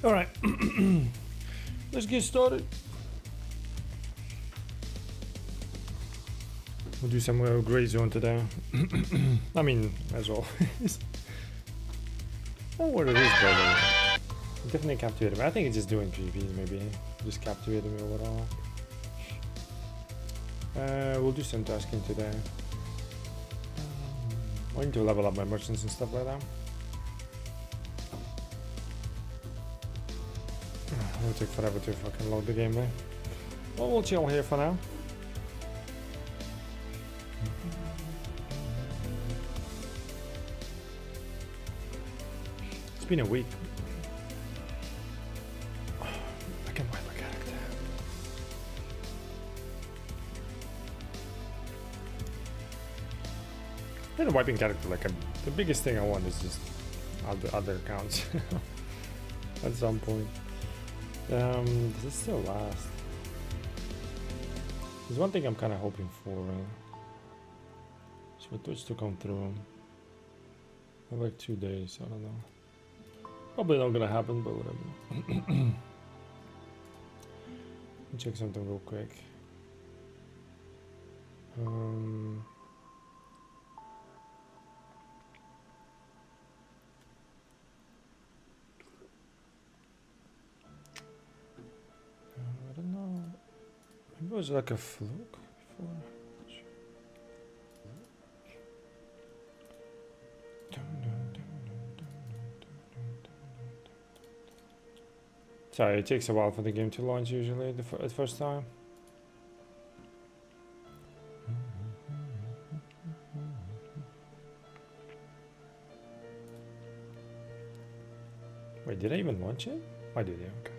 All right, let's get started. We'll do some gray zone today. I mean, as always. Oh, what it is, brother. Definitely captivated me. I think it's just doing PvP, maybe. Just captivating me overall. We'll do some tasking today. I need to level up my merchants and stuff like that. It'll take forever to fucking load the game there. Well, we'll chill here for now. It's been a week. I can wipe my character. Been a wiping character, like the biggest thing I want is just other accounts at some point. Does it still last? There's one thing I'm kind of hoping for. For Twitch to come through. In like 2 days, I don't know. Probably not gonna happen, but whatever. Let me check something real quick. I don't know. Maybe it was like a fluke before. Sorry, it takes a while for the game to launch usually the first time. Wait, did I even launch it? I did, yeah, okay.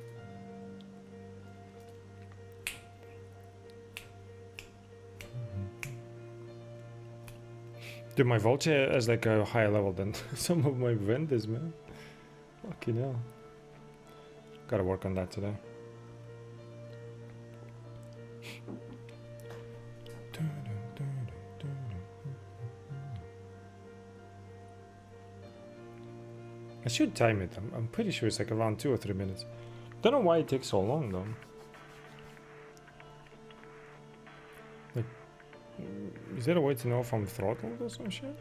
Dude, my vulture is like a higher level than some of my vendors, man. Fucking hell. Gotta work on that today. I should time it. I'm pretty sure it's like around 2 or 3 minutes. Don't know why it takes so long though. Like, is there a way to know if I'm throttled or some shit?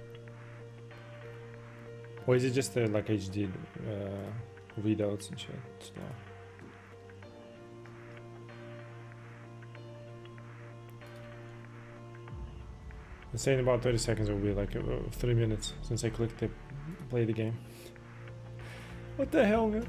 Or is it just like HD readouts and shit? Slow. I'm saying about 30 seconds will be like 3 minutes since I clicked to play the game. What the hell, man?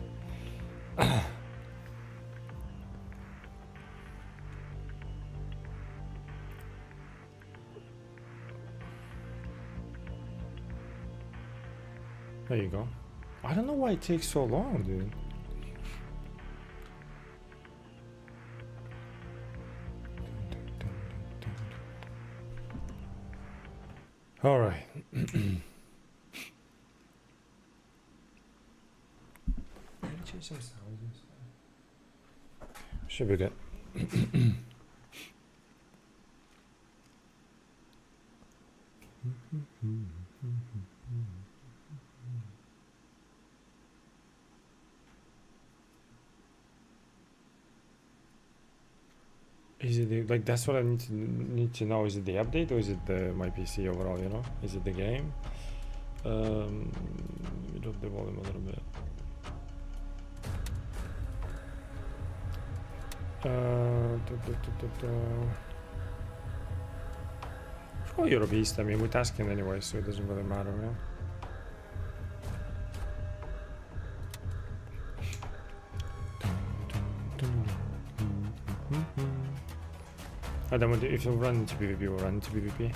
There you go. I don't know why it takes so long, dude. All right. Should be good. Is it like that's what I need to know? Is it the update or is it my PC overall? You know, is it the game? Drop the volume a little bit. Oh, you're a beast. I mean, we're tasking anyway, so it doesn't really matter, man. And then if you run into PvP, we'll run into PvP.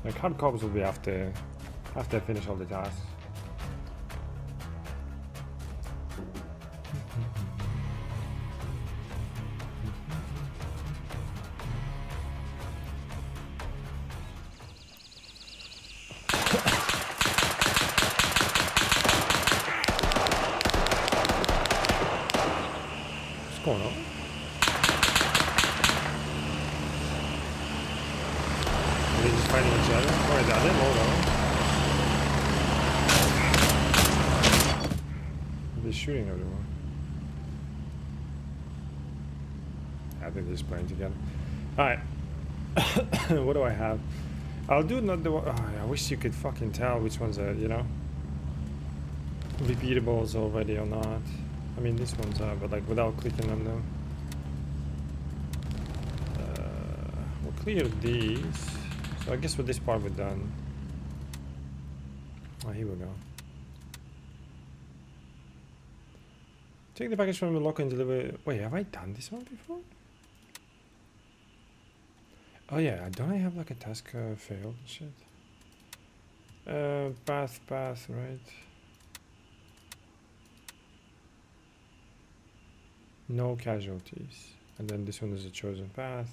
Like hard cops will be after I finish all the tasks. What's going on? Are they just fighting each other? Or is that it? Hold on. shooting everyone. I think they're just playing together. Alright. What do I have? I'll do another one. Oh, I wish you could fucking tell which ones are, you know, repeatables already or not. I mean, these ones are, but like without clicking them though. We'll clear these. So I guess with this part we're done. Oh, here we go. Take the package from the locker and deliver. Wait, have I done this one before? Oh yeah, don't I have like a task failed shit? Path, right? No casualties. And then this one is a chosen path.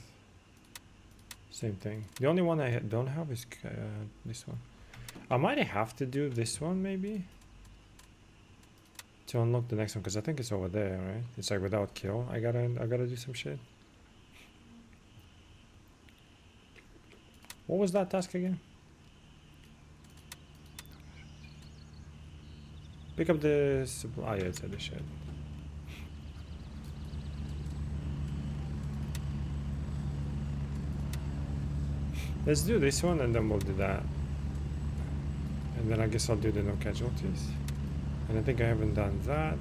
Same thing. The only one I don't have is this one. I might have to do this one maybe to unlock the next one, because I think it's over there, right? It's like without kill. I gotta do some shit. What was that task again? Pick up the supply. Oh yeah, it's at the shed. Let's do this one and then we'll do that. And then I guess I'll do the no casualties. And I think I haven't done that.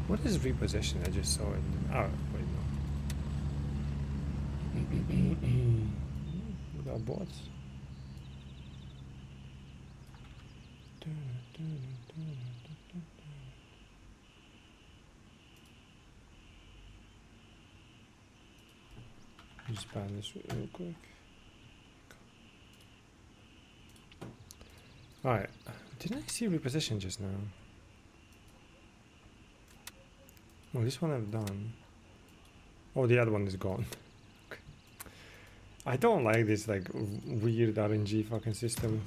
What is repossession? I just saw it. Oh, wait, no. Without bots. Just ban this real quick. Alright, didn't I see reposition just now? Oh, this one I've done. Oh, the other one is gone. Okay. I don't like this like weird RNG fucking system.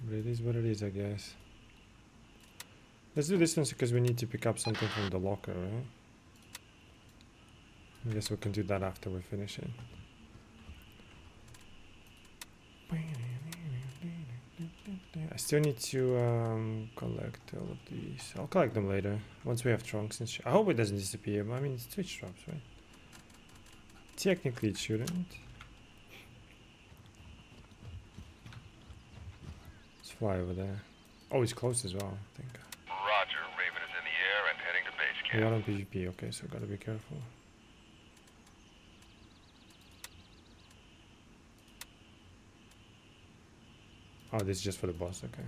But it is what it is, I guess. Let's do this one because we need to pick up something from the locker, right? I guess we can do that after we finish it. I still need to collect all of these. I'll collect them later once we have trunks and shit. I hope it doesn't disappear, but I mean it's Twitch drops, right? Technically it shouldn't. Let's fly over there. Oh, it's close as well, I think. Roger, Raven is in the air and heading to base camp. We are on PvP, okay, so gotta be careful. Oh, this is just for the boss, okay.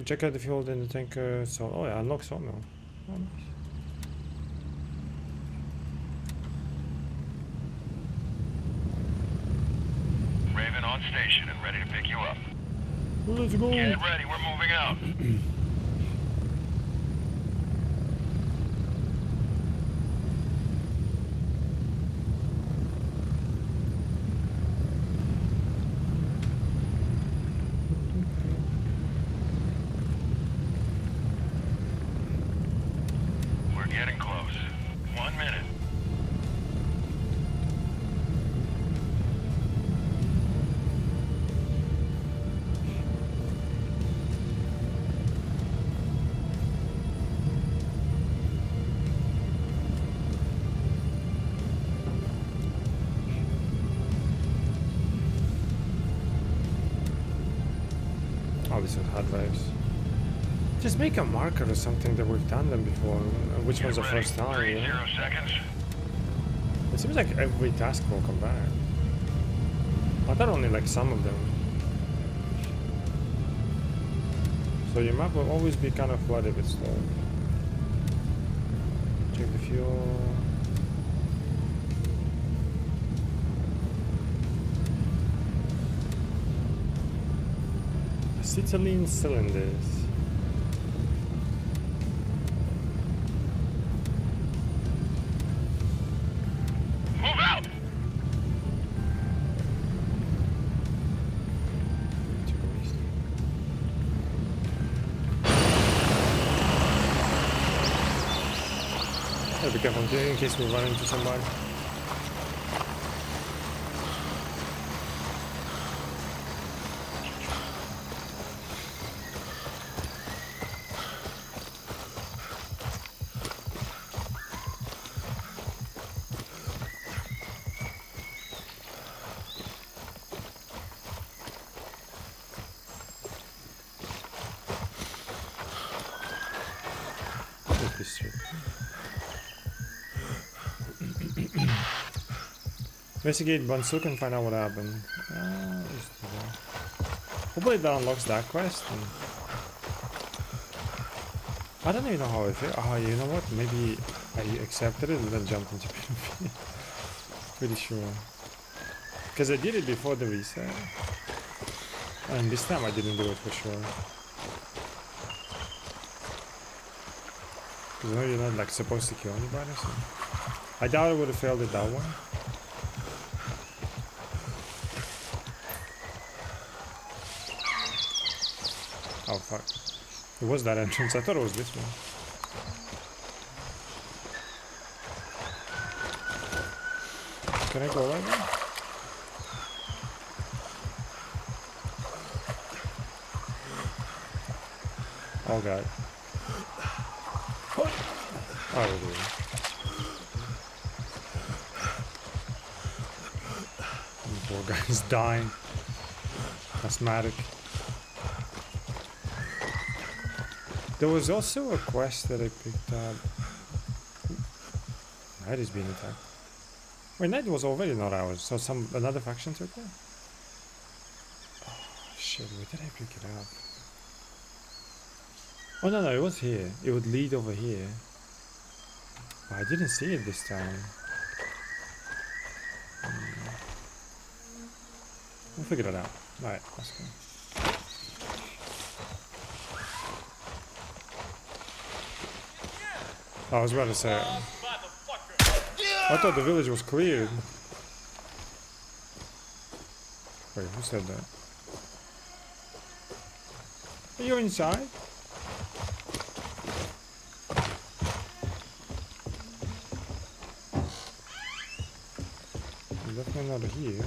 Check out the fuel in the tanker. So, oh yeah, unlock sawmill. Oh, nice. Raven on station and ready to pick you up. Let's go. Get ready, we're moving out. Getting close. 1 minute. Oh, this is hard drives. Just make a marker or something that we've done them before. Which one's the first time? 30 You know? seconds. It seems like every task will come back. I thought only like some of them. So your map will always be kind of flooded with stuff. Check the fuel. Acetylene cylinders. Be careful in case we run into somebody. district. Investigate Bansuk and find out what happened. Let's do that. Hopefully that unlocks that quest. And I don't even know how I feel. You know what? Maybe I accepted it and then jumped into PvP. Pretty sure. Because I did it before the reset. And this time I didn't do it for sure. Because I know you're not like supposed to kill anybody, so I doubt I would have failed it that way. Oh fuck. It was that entrance. I thought it was this one. Can I go right now? Oh god. Oh, really? The poor guy's dying. Asthmatic. There was also a quest that I picked up. Night is being attacked. Wait, Night was already not ours, so another faction took it? Oh shit, where did I pick it up? Oh no, it was here. It would lead over here. Oh, I didn't see it this time. We'll figure it out. Alright, let's go. I was about to say, I thought the village was cleared. Wait, who said that? Are you inside? I'm definitely not here.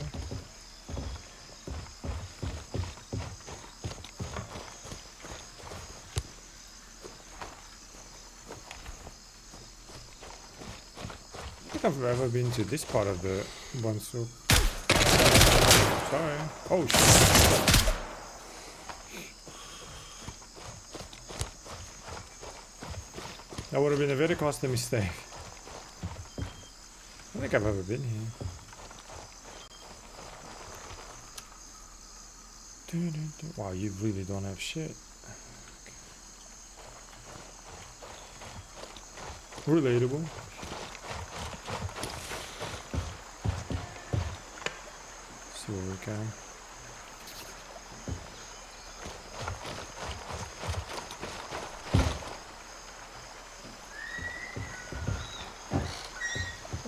I don't think I've ever been to this part of the Bansuk. Sorry. Oh shit. That would have been a very costly mistake. I don't think I've ever been here. Wow, you really don't have shit. Relatable. See where we can.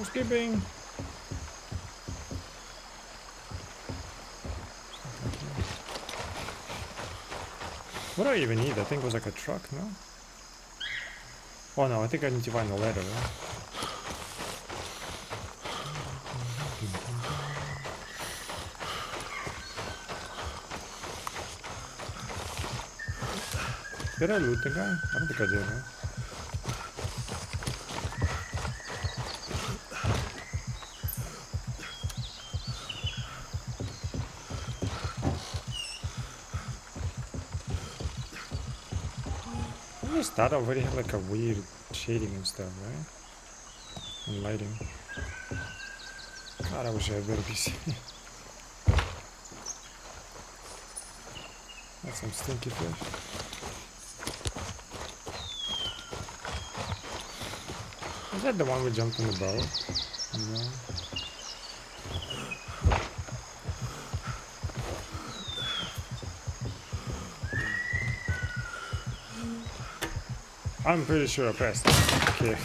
Skipping. What do I even need? I think it was like a truck, no? Oh no, I think I need to find a ladder, right? Did I loot the guy? I don't think I did, right? That already have like a weird shading and stuff, right? And lighting. God, I wish I had better PC. That's some stinky fish. Is that the one we jumped in the boat? No. I'm pretty sure I pressed it. Okay.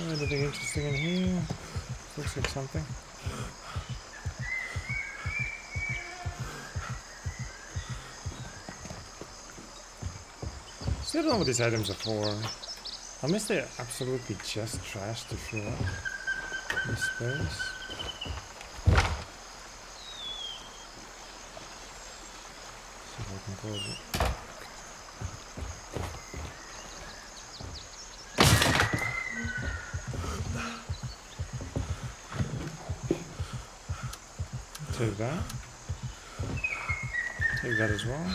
Anything interesting in here? Looks like something. Still don't know what these items are for. Unless they're absolutely just trash to fill up this space. Close it. Take that. Take that as well.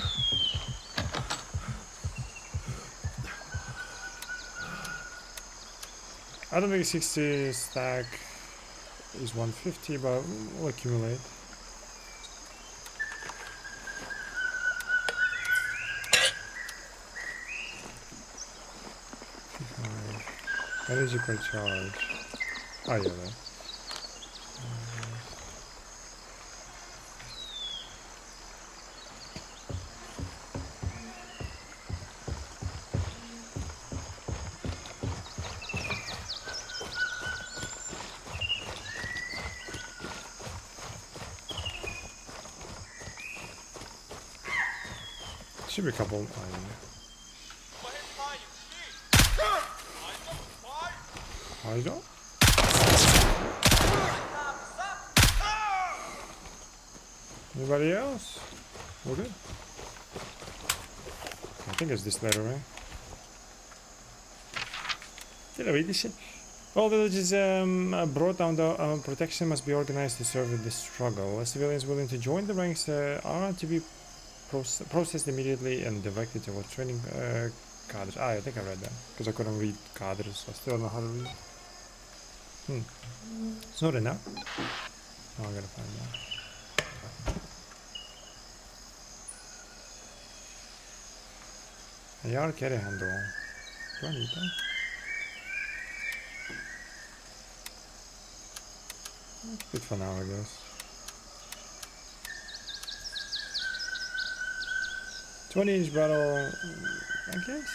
I don't think 60 stack is 150, but we'll accumulate. Energy per charge. Oh yeah, that. Should be a couple. I don't. Anybody else? We're good. I think it's this letter, right? Did I read this shit? All villages brought down the protection must be organized to serve the struggle. Civilians willing to join the ranks are to be processed immediately and directed towards training cadres. Ah, I think I read that because I couldn't read cadres. I still don't know how to read. It's not enough. Oh, I gotta find that. A yard carry handle. Do I need that? Good for now, I guess. 20-inch barrel, I guess.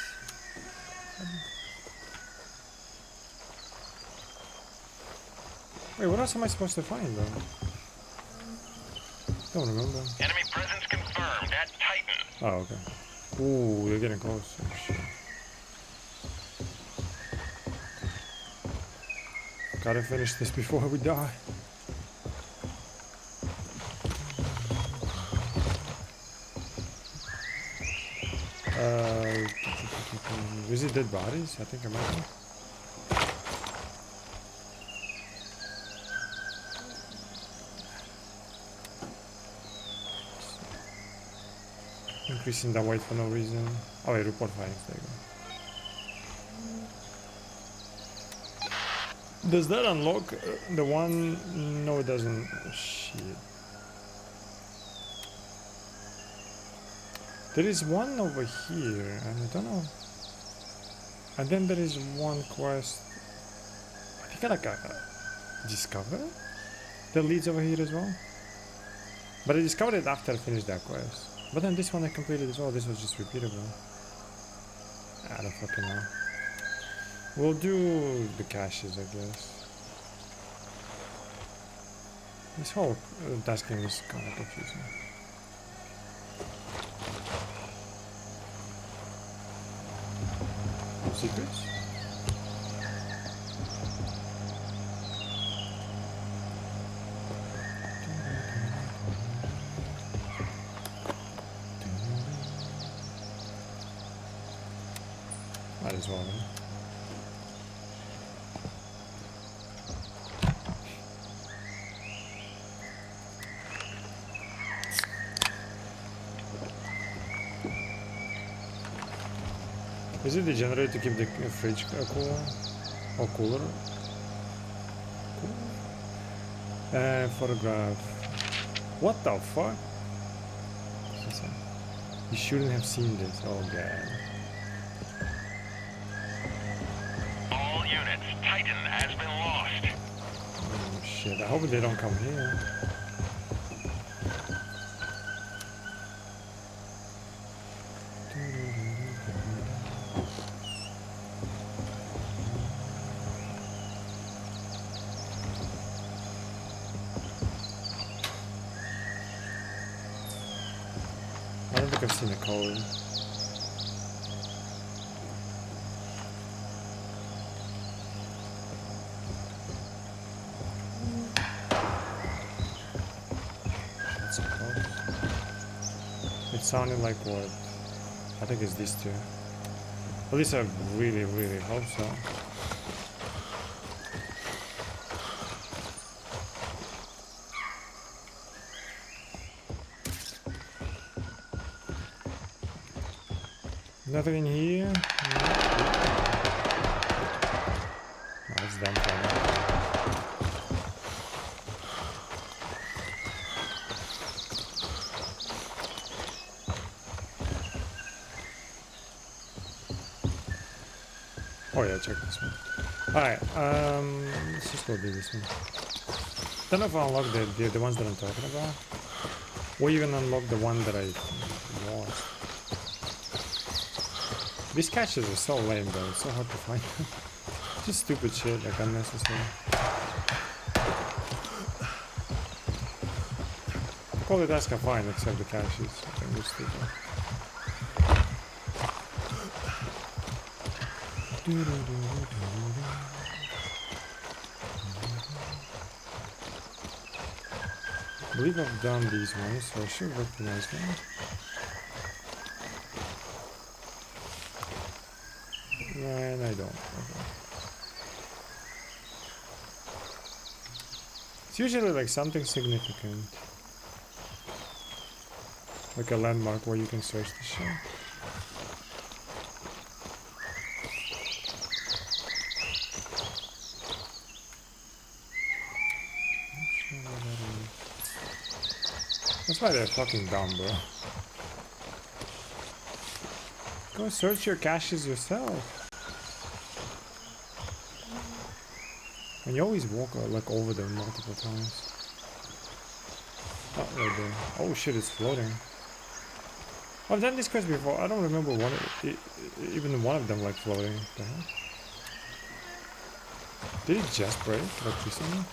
Wait, what else am I supposed to find though? Don't remember. Enemy presence confirmed at Titan. Oh, okay. Ooh, they're getting close. Oh, shit. Gotta finish this before we die. Is it dead bodies? I think I might be. Increasing the weight for no reason. Oh wait, report findings, there you go. Does that unlock the one? No, it doesn't. Shit. There is one over here, and I don't know. And then there is one quest. I think I like a discover that leads over here as well. But I discovered it after I finished that quest. But then this one I completed as well. This was just repeatable. I don't fucking know. We'll do the caches, I guess. This whole task game is kind of confusing. Secrets? Might as well, man. Is it the generator to keep the fridge cooler? Or cooler? Cool. Photograph. What the fuck? You shouldn't have seen this. Oh god. All units, Titan has been lost. Oh shit, I hope they don't come here. I don't think I've seen a code. That's so close. It sounded like what? I think it's these two. At least I really, really hope so. Nothing in here. No. Oh, it's done for now. Oh yeah, check this one. Alright, let's just go do this one. Don't know if I unlock the ones that I'm talking about. Or even unlock the one that I lost. These caches are so lame though, it's so hard to find them. Just stupid shit, like unnecessary. All the tasks are fine except the caches. I think they're stupid. I believe I've done these ones, so I should recognize them. And I don't. Okay. It's usually like something significant. Like a landmark where you can search the shit. That's why they're fucking dumb, bro. Go search your caches yourself. And you always walk like over them multiple times. Oh, right there. Oh shit, it's floating. I've done this quest before. I don't remember even one of them like floating. What the hell? Did it just break like recently?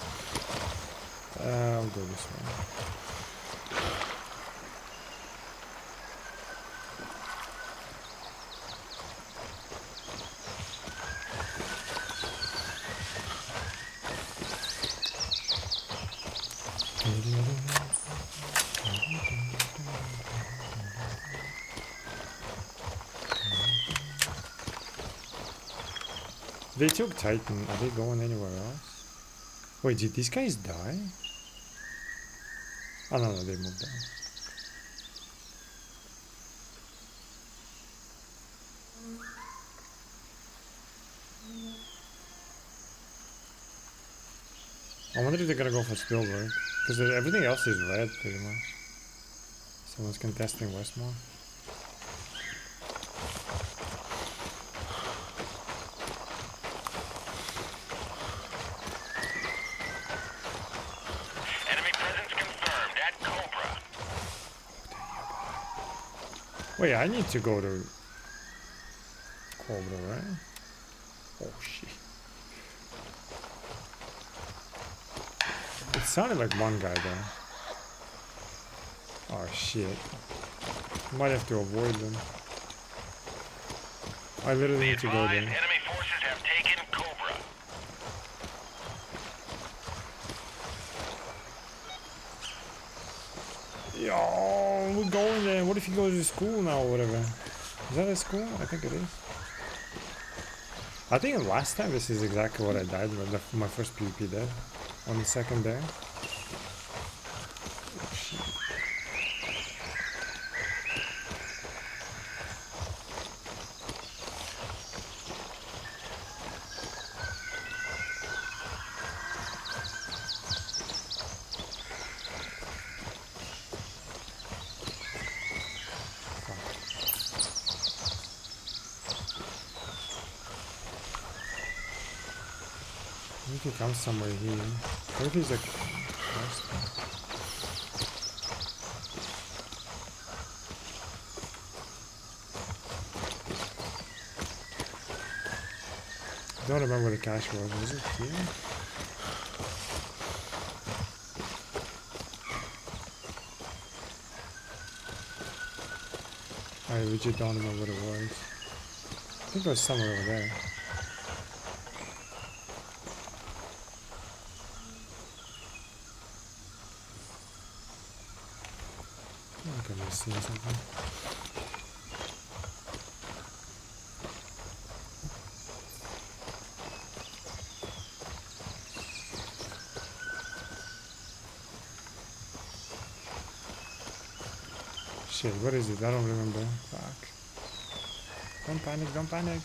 I'll go this way. They took Titan. Are they going anywhere else? Wait, did these guys die? Oh no, they moved on. I wonder if they're gonna go for Spielberg. Because everything else is red, pretty much. Someone's contesting Westmore. Wait, I need to go to Cobra, right? Oh shit. It sounded like one guy there. Oh shit. Might have to avoid them. I literally need to go there. Enemy forces have taken Cobra. Yo, we're going there. What if he goes to school now or whatever? Is that a school? I think it is. I think last time this is exactly what I died with my first PvP death. On the second day. Oh, shit. I think he comes somewhere here. What if he's like... I don't remember where the cache was. Was it here? I legit don't remember what it was. I think it was somewhere over there. I think I'm seeing something. Shit, what is it? I don't remember. Fuck. Don't panic, don't panic.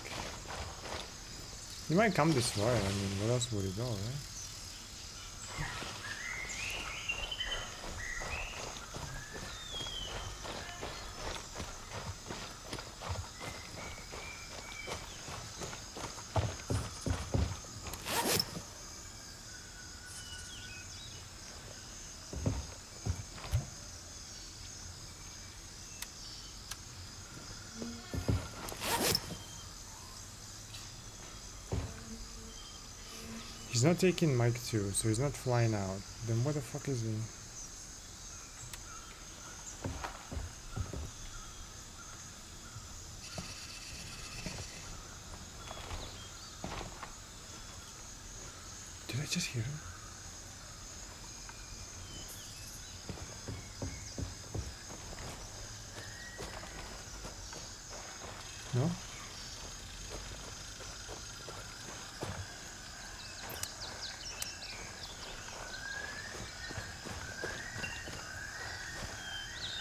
He might come this way, I mean, where else would he go, right? He's not taking Mike 2, so he's not flying out. Then what the fuck is he? Did I just hear him? No?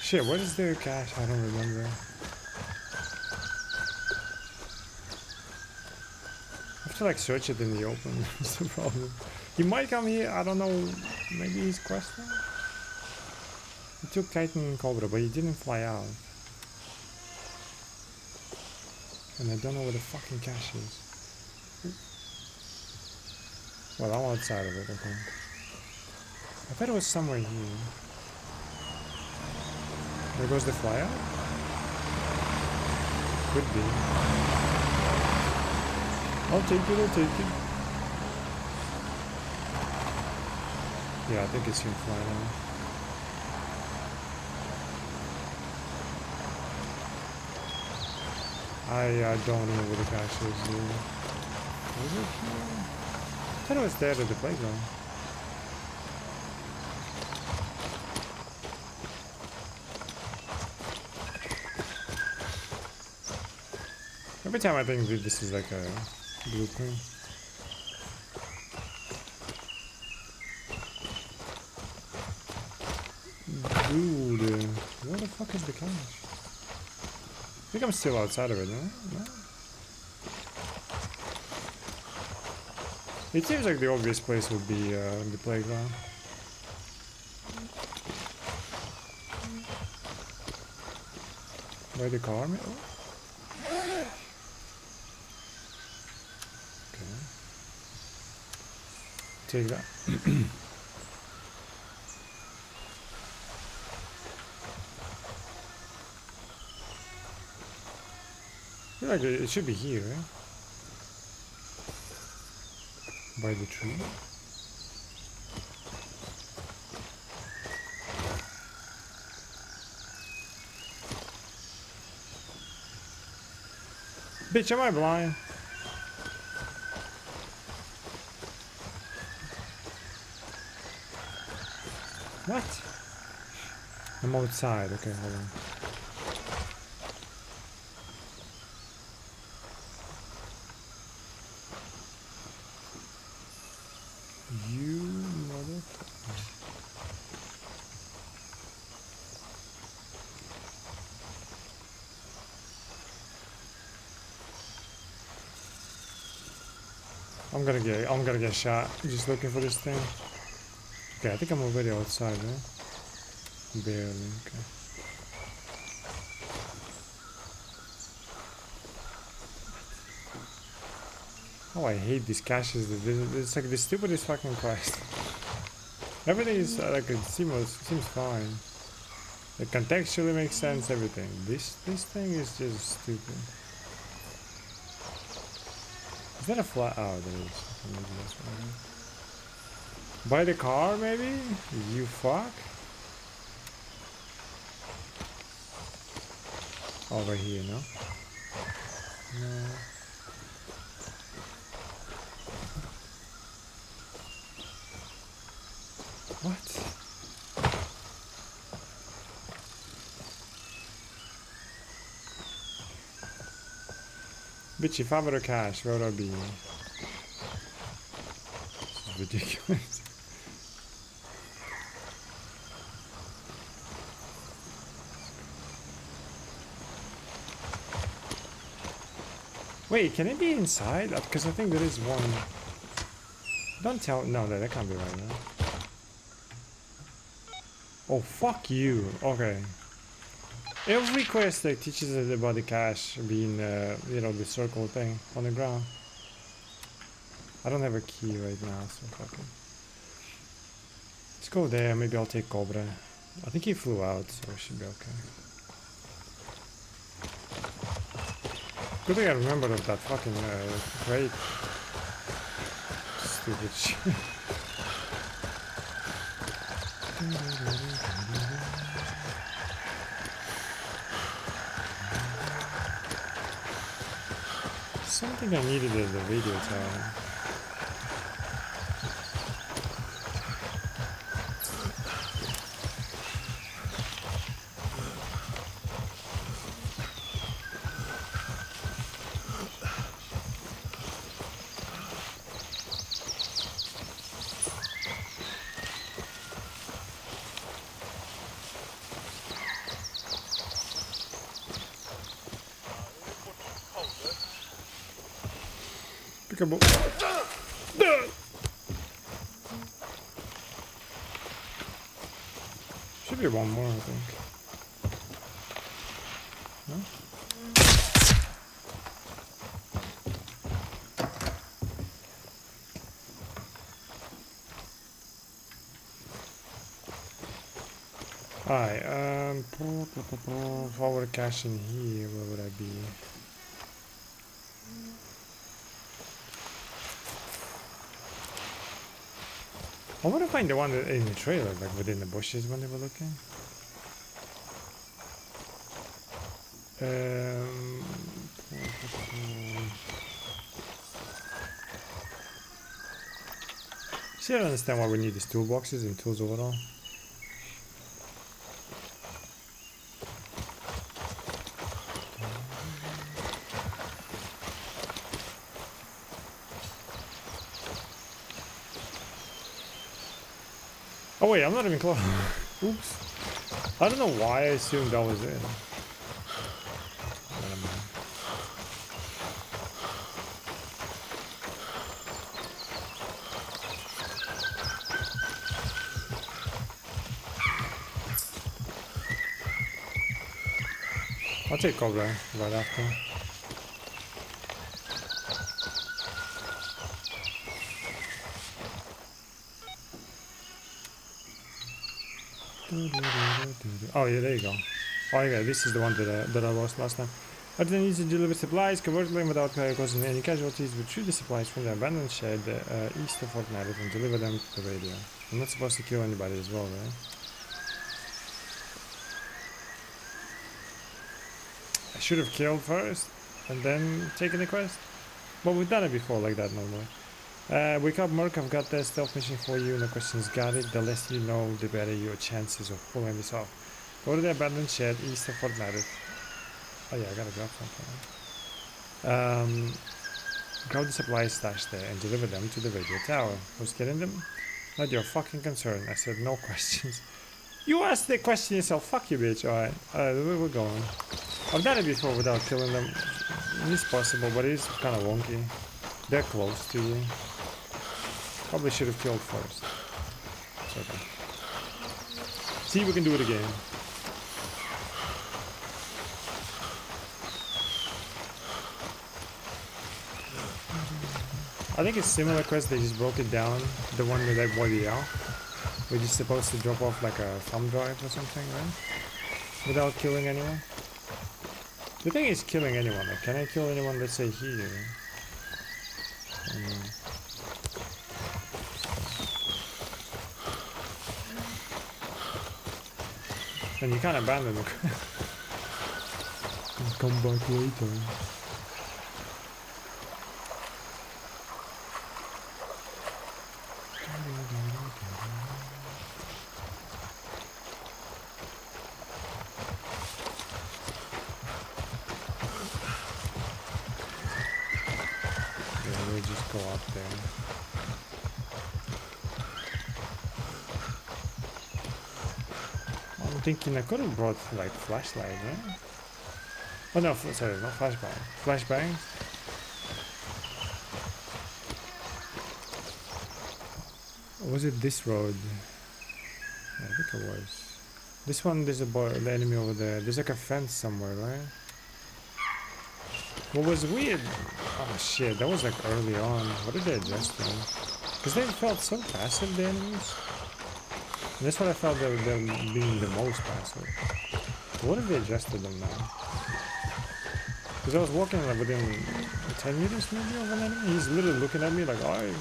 Shit, what is their cache? I don't remember. I have to like search it in the open. That's the problem. He might come here, I don't know. Maybe he's questing? He took Titan and Cobra, but he didn't fly out. And I don't know where the fucking cache is. Well, I'm outside of it, okay. I thought it was somewhere here. There goes the flyout? Could be. I'll take it, I'll take it. Yeah, I think it's gonna fly now. I don't know where the cache is here. Was it here? I thought it was there at the playground. Every time I think that this is like a blueprint. Dude, where the fuck is the cache? I think I'm still outside of it, no? No? It seems like the obvious place would be the playground. By the car, maybe? Take that. I feel like it should be here, right? By the tree. Bitch, am I blind? What? I'm outside. Okay, hold on. You motherfucker. I'm gonna get shot just looking for this thing. Okay, I think I'm already outside, right? Barely, okay. Oh, I hate these caches. It's like the stupidest fucking quest. Everything is like it seems fine. It contextually makes sense. Everything. This thing is just stupid. Is that a flat? Oh, there is. Maybe that's what it is. By the car, maybe? You fuck. Over here, no? No. What? Bitch, if I were a cash, where would I be? This is ridiculous. Wait, can it be inside? Because I think there is one. Don't tell. No, that can't be right now. Oh, fuck you. Okay. Every quest that teaches us about the cache being, you know, the circle thing on the ground. I don't have a key right now, so fuck it. Let's go there. Maybe I'll take Cobra. I think he flew out, so it should be okay. Good thing I remembered of that fucking crate. Stupid shit. Something I needed is the radio tower. Pickable. Should be one more, I think. No? Alright, forward cache in here, where would I be? I want to find the one that in the trailer, like within the bushes when they were looking. See, I don't understand why we need these toolboxes and tools overall. Oh wait, I'm not even close. Oops. I don't know why I assumed that was it. Never mind. I'll take Cobra right after. Oh yeah, there you go. Oh yeah, this is the one that I lost last time. Artisan needs to deliver supplies, convert them without causing any casualties, retrieve the supplies from the abandoned shed east of Fort Meredith and deliver them to the radio. I'm not supposed to kill anybody as well, right? I should have killed first and then taken the quest. But we've done it before like that normally. Wake up, Merc. I've got the stealth mission for you. No questions, got it. The less you know, the better your chances of pulling this off. Go to the abandoned shed east of Fort Meredith. Oh yeah, I gotta grab something. Grab the supplies stashed there and deliver them to the radio tower. Who's getting them? Not your fucking concern. I said no questions. You asked the question yourself. Fuck you, bitch. Alright, we're going. I've done it before without killing them. It's possible, but it's kind of wonky. They're close to you. Probably should have killed first. It's okay. See, we can do it again. I think it's similar quest, they just broke it down. The one with like Body out. We're just supposed to drop off like a thumb drive or something, right? Without killing anyone. The thing is killing anyone. Like, can I kill anyone, let's say here? And you can't abandon it. Come back later. Yeah, we'll just go up there. I'm thinking I could have brought like flashlight, right? Oh no, sorry, not flashbang. Flashbangs? Was it this road? I think it was. This one, there's the enemy over there. There's like a fence somewhere, right? What was weird? Oh shit, that was like early on. What did they adjust then? Because they felt so passive, the enemies. And that's what I felt they were being the most passive. What if they adjusted them now? Because I was walking like within 10 meters maybe of an enemy. He's literally looking at me like, "Oi!"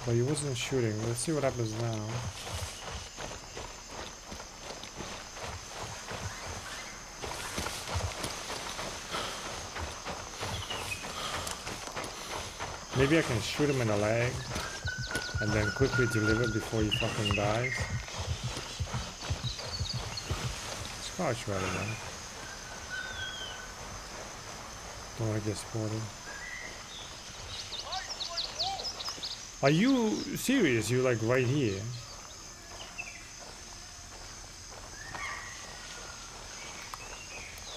But he wasn't shooting. Let's see what happens now. Maybe I can shoot him in the leg and then quickly deliver before he fucking dies. Scotch rather than. Don't want to get spotted. Are you serious? You like right here?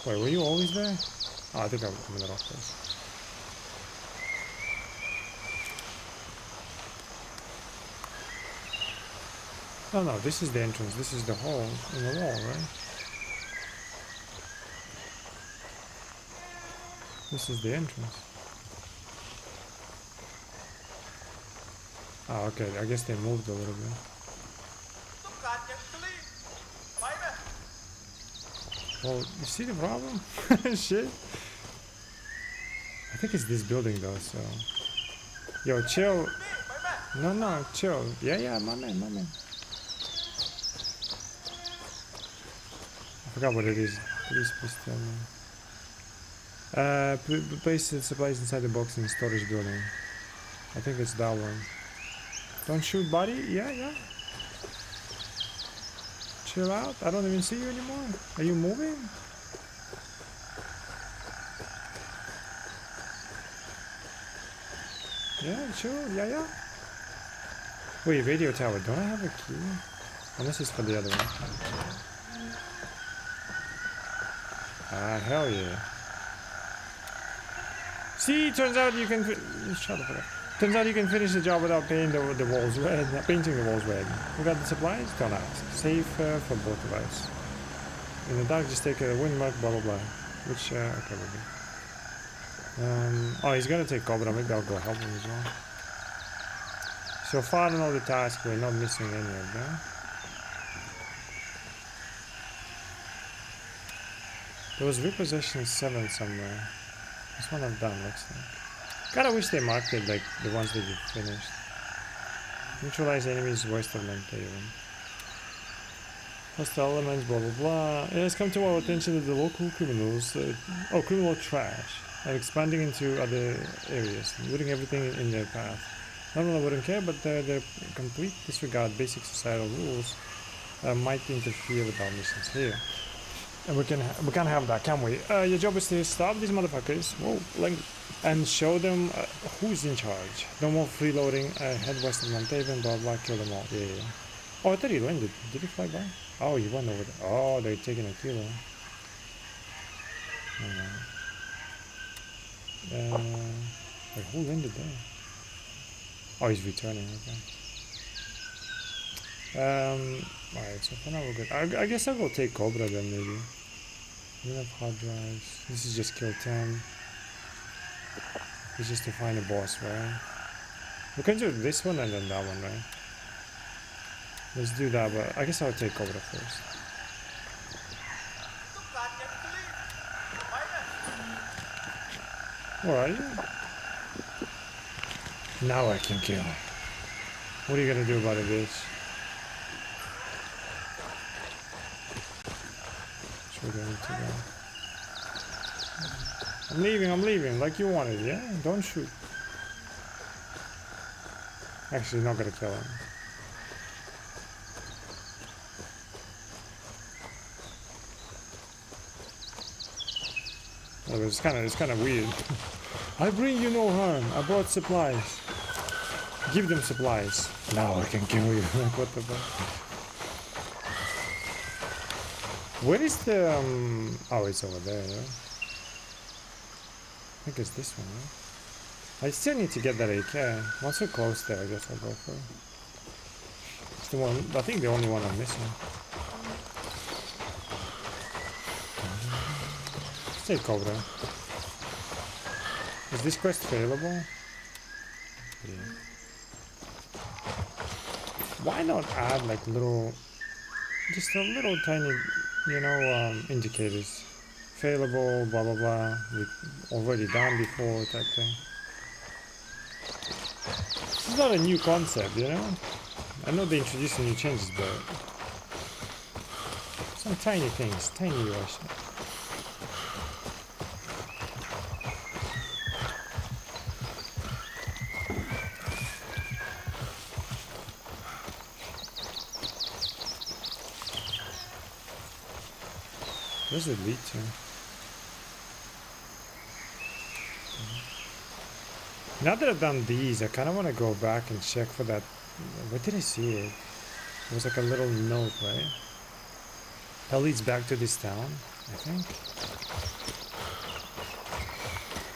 Wait, were you always there? Oh, I think I'm in the wrong place. Oh no, this is the entrance. This is the hole in the wall, right? This is the entrance. Oh, okay. I guess they moved a little bit. Well, you see the problem? Shit. I think it's this building though, so... Yo, chill. No, chill. Yeah, my man. I forgot what it is. Please tell me. Place the supplies inside the box in the storage building. I think it's that one. Don't shoot, buddy. Yeah. Chill out. I don't even see you anymore. Are you moving? Yeah, chill. Yeah. Wait, radio tower. Don't I have a key? Unless it's for the other one. Ah, hell yeah. See, turns out you can... Shut up. Turns out you can finish the job without painting the walls red. Painting the walls red. We got the supplies? Don't ask. Safe for both of us. In the dark, just take a wind mark, blah blah blah. Which, okay, maybe. Oh, he's gonna take Cobra. Maybe I'll go help him as well. So far in all the tasks, we're not missing any of them. There was repossession 7 somewhere. This one I've done, looks like. Kinda wish they marked it like the ones that you finished. Neutralize enemies west of Montaven. Hostile elements, blah blah blah. It has come to our attention that the local criminals, criminal trash, are expanding into other areas, looting everything in their path. Normally I wouldn't care, but their complete disregard basic societal rules might interfere with our missions here. And we can't have that, can we? Your job is to stop these motherfuckers. Whoa, and show them who's in charge. No more freeloading. Head west of Montaven, blah blah, kill them all. Yeah. Oh, I thought he landed. Did he fly by? Oh, he went over there. Oh, they're taking a kilo. Wait, who landed there? Oh, he's returning. Okay. Alright, so for now we're good. I guess I'll go take Cobra then, maybe. We have hard drives. This is just kill 10. It's just to find a boss, right? We can do this one and then that one, right? Let's do that, but I guess I'll take Cobra first. Where are you? Now I can kill. What are you gonna do about it, bitch? I'm leaving, like you wanted, yeah? Don't shoot. Actually, not gonna kill him. Well, it's kind of weird. I bring you no harm. I brought supplies. Give them supplies. Now I can kill you. Like, what the fuck? Where is the oh, it's over there, yeah? I think it's this one, right? I still need to get that AK. Once we're close there, I guess I'll go for it. It's the one, I think the only one I'm missing. Let's take Cobra. Is this quest available? Yeah. Why not add like little, just a little tiny, you know, indicators? Failable, blah blah blah, we've already done before type thing. It's not a new concept, you know? I know they introduced new changes, but some tiny things, tiny rush. Where's it lead to? Now that I've done these, I kind of want to go back and check for that. Where did I see it? It was like a little note, right? That leads back to this town, I think.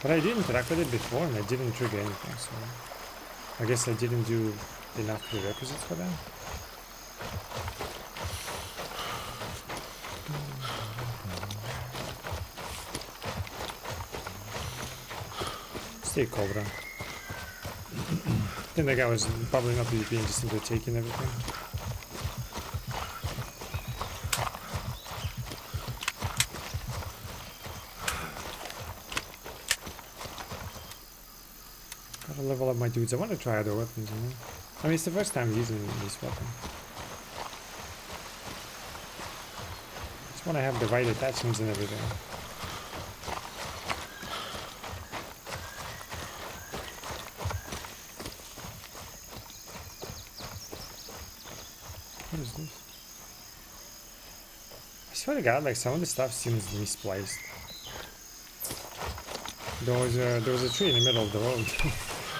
But I did interact with it before and I didn't trigger anything, so I guess I didn't do enough prerequisites for that. Stay Cobra. I think that guy was probably not PvPing, just into taking everything. Gotta level up my dudes. I want to try other weapons, you know? I mean, it's the first time using this weapon. Just want to have the right attachments and everything. What is this? I swear to God, like some of the stuff seems misplaced. There was a tree in the middle of the road.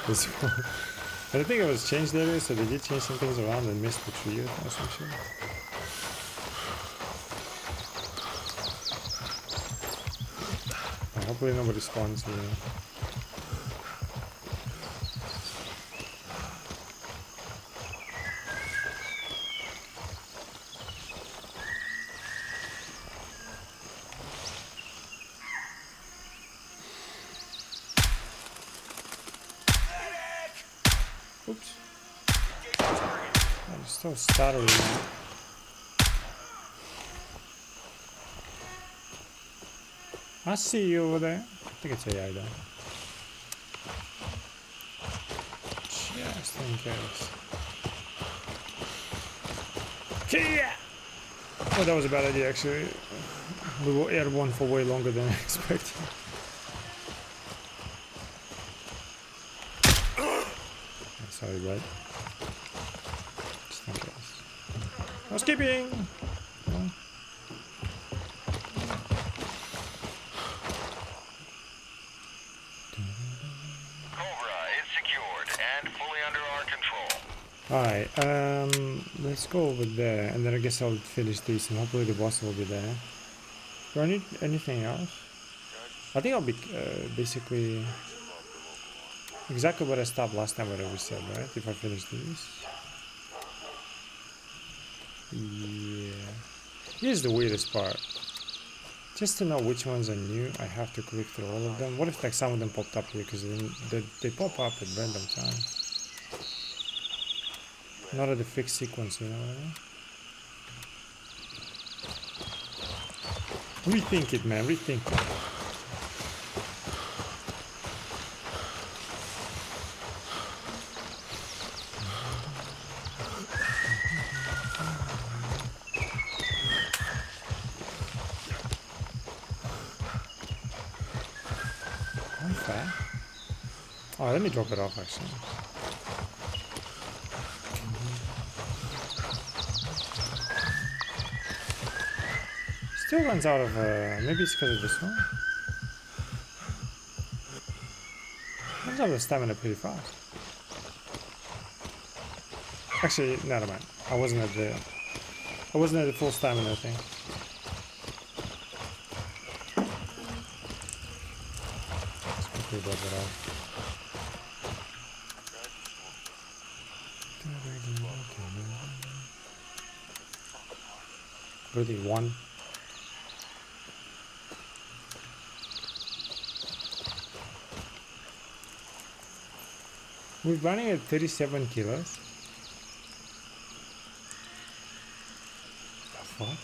This one. But I think it was changed earlier, so they did change some things around and missed the tree or some shit. Hopefully nobody spawns here. Oops. I'm still stuttering. I see you over there. I think it's AI though. Just in case. Yeah! Oh, that was a bad idea actually. We were airborne for way longer than I expected. Sorry, bud. Just in case. Housekeeping! No. Cobra is secured and fully under our control. Alright, let's go over there, and then I guess I'll finish this, and hopefully the boss will be there. Do I need anything else? I think I'll be basically exactly where I stopped last time, whatever we said, right? If I finish these. Yeah. Here's the weirdest part. Just to know which ones are new, I have to click through all of them. What if like some of them popped up here? Because they pop up at random times. Not at the fixed sequence, you know what I mean? Rethink it, man. Rethink it. Unfair. Oh, let me drop it off actually. Still runs out of, maybe it's because of this one. Runs out of stamina pretty fast. Actually, never mind. I wasn't at the full stamina thing. Let's quickly drop it off. Really one. We're running at 37 kilos. The fuck?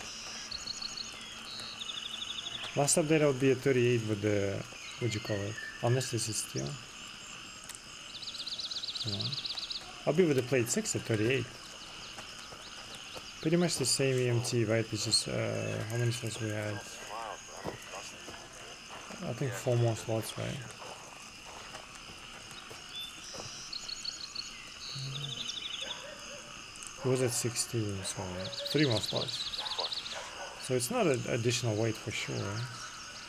Last update I would be at 38 with the, what'd you call it? Unless this is steel. No. I'll be with the plate 6 at 38. Pretty much the same EMT, right? It's just, how many slots we had? I think 4 more slots, right? It was at 16, so 3 more slots. So it's not an additional weight for sure.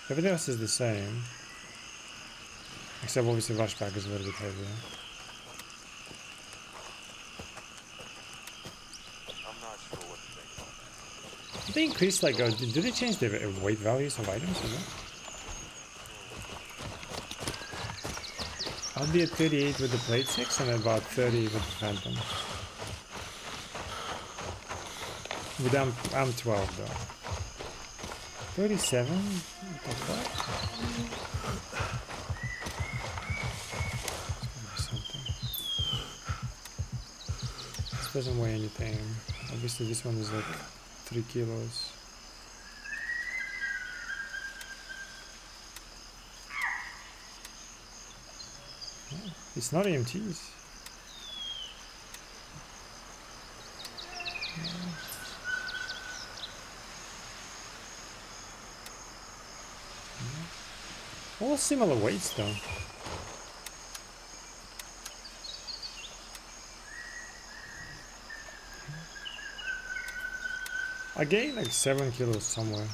Everything else is the same. Except obviously rushback is a little bit heavier. Did they increase like, did they change the weight values of items or what? I'll be at 38 with the plate 6 and about 30 with the phantom. With I'm 12 though. 37? What the fuck? Something. This doesn't weigh anything. Obviously this one is like 3 kilos. Oh, it's not EMTs. All similar weights though. I gained like 7 kilos somewhere.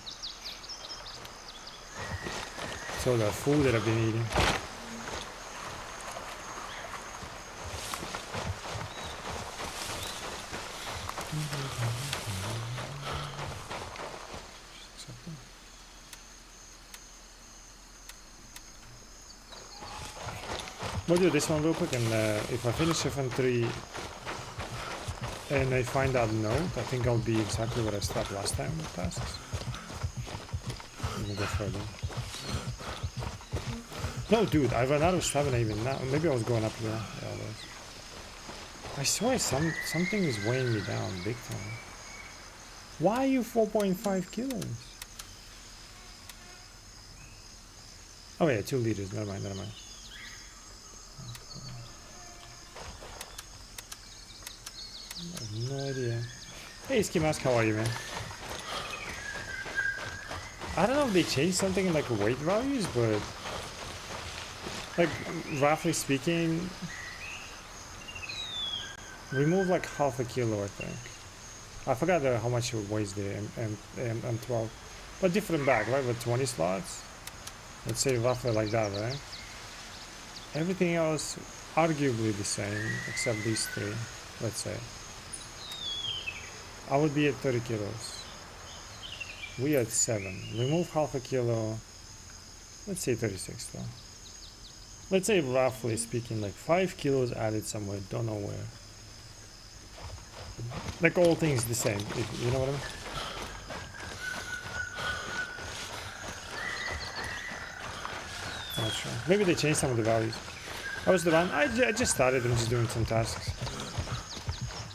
So the food that I've been eating. We'll do this one real quick, and if I finish F3 and I find that note, I think I'll be exactly where I stopped last time with tasks. And we'll go further. No, dude, I ran out of stamina even now. Maybe I was going up here. Yeah, I was. I swear something is weighing me down big time. Why are you 4.5 kilos? Oh yeah, 2 liters. Never mind, never mind. I have no idea. Hey, Ski Mask, how are you, man? I don't know if they changed something in like weight values, but like roughly speaking, remove like half a kilo, I think. I forgot how much it weighs the M12, but different bag, right? With 20 slots, let's say roughly like that, right? Everything else arguably the same, except these 3, let's say. I would be at 30 kilos. We are at 7. Remove half a kilo. Let's say 36 though. Let's say roughly speaking, like 5 kilos added somewhere, don't know where. Like all things the same, you know what I mean? Not sure. Maybe they changed some of the values. How was the run? I just started. I'm just doing some tasks.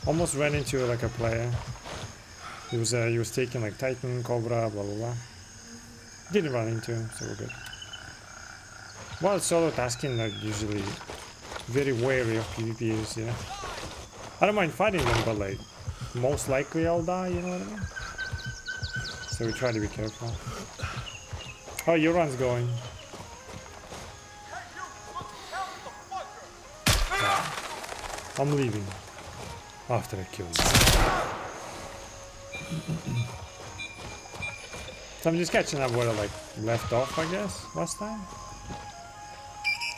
Almost ran into like a player. He was taking like Titan, Cobra, blah blah blah. Didn't run into him, so we're good. While solo tasking, like usually very wary of PvPers, you know. I don't mind fighting them, but like most likely I'll die, you know what I mean? So we try to be careful. How your run's going? Yeah. I'm leaving after I kill you. So I'm just catching up where I like left off, I guess, last time.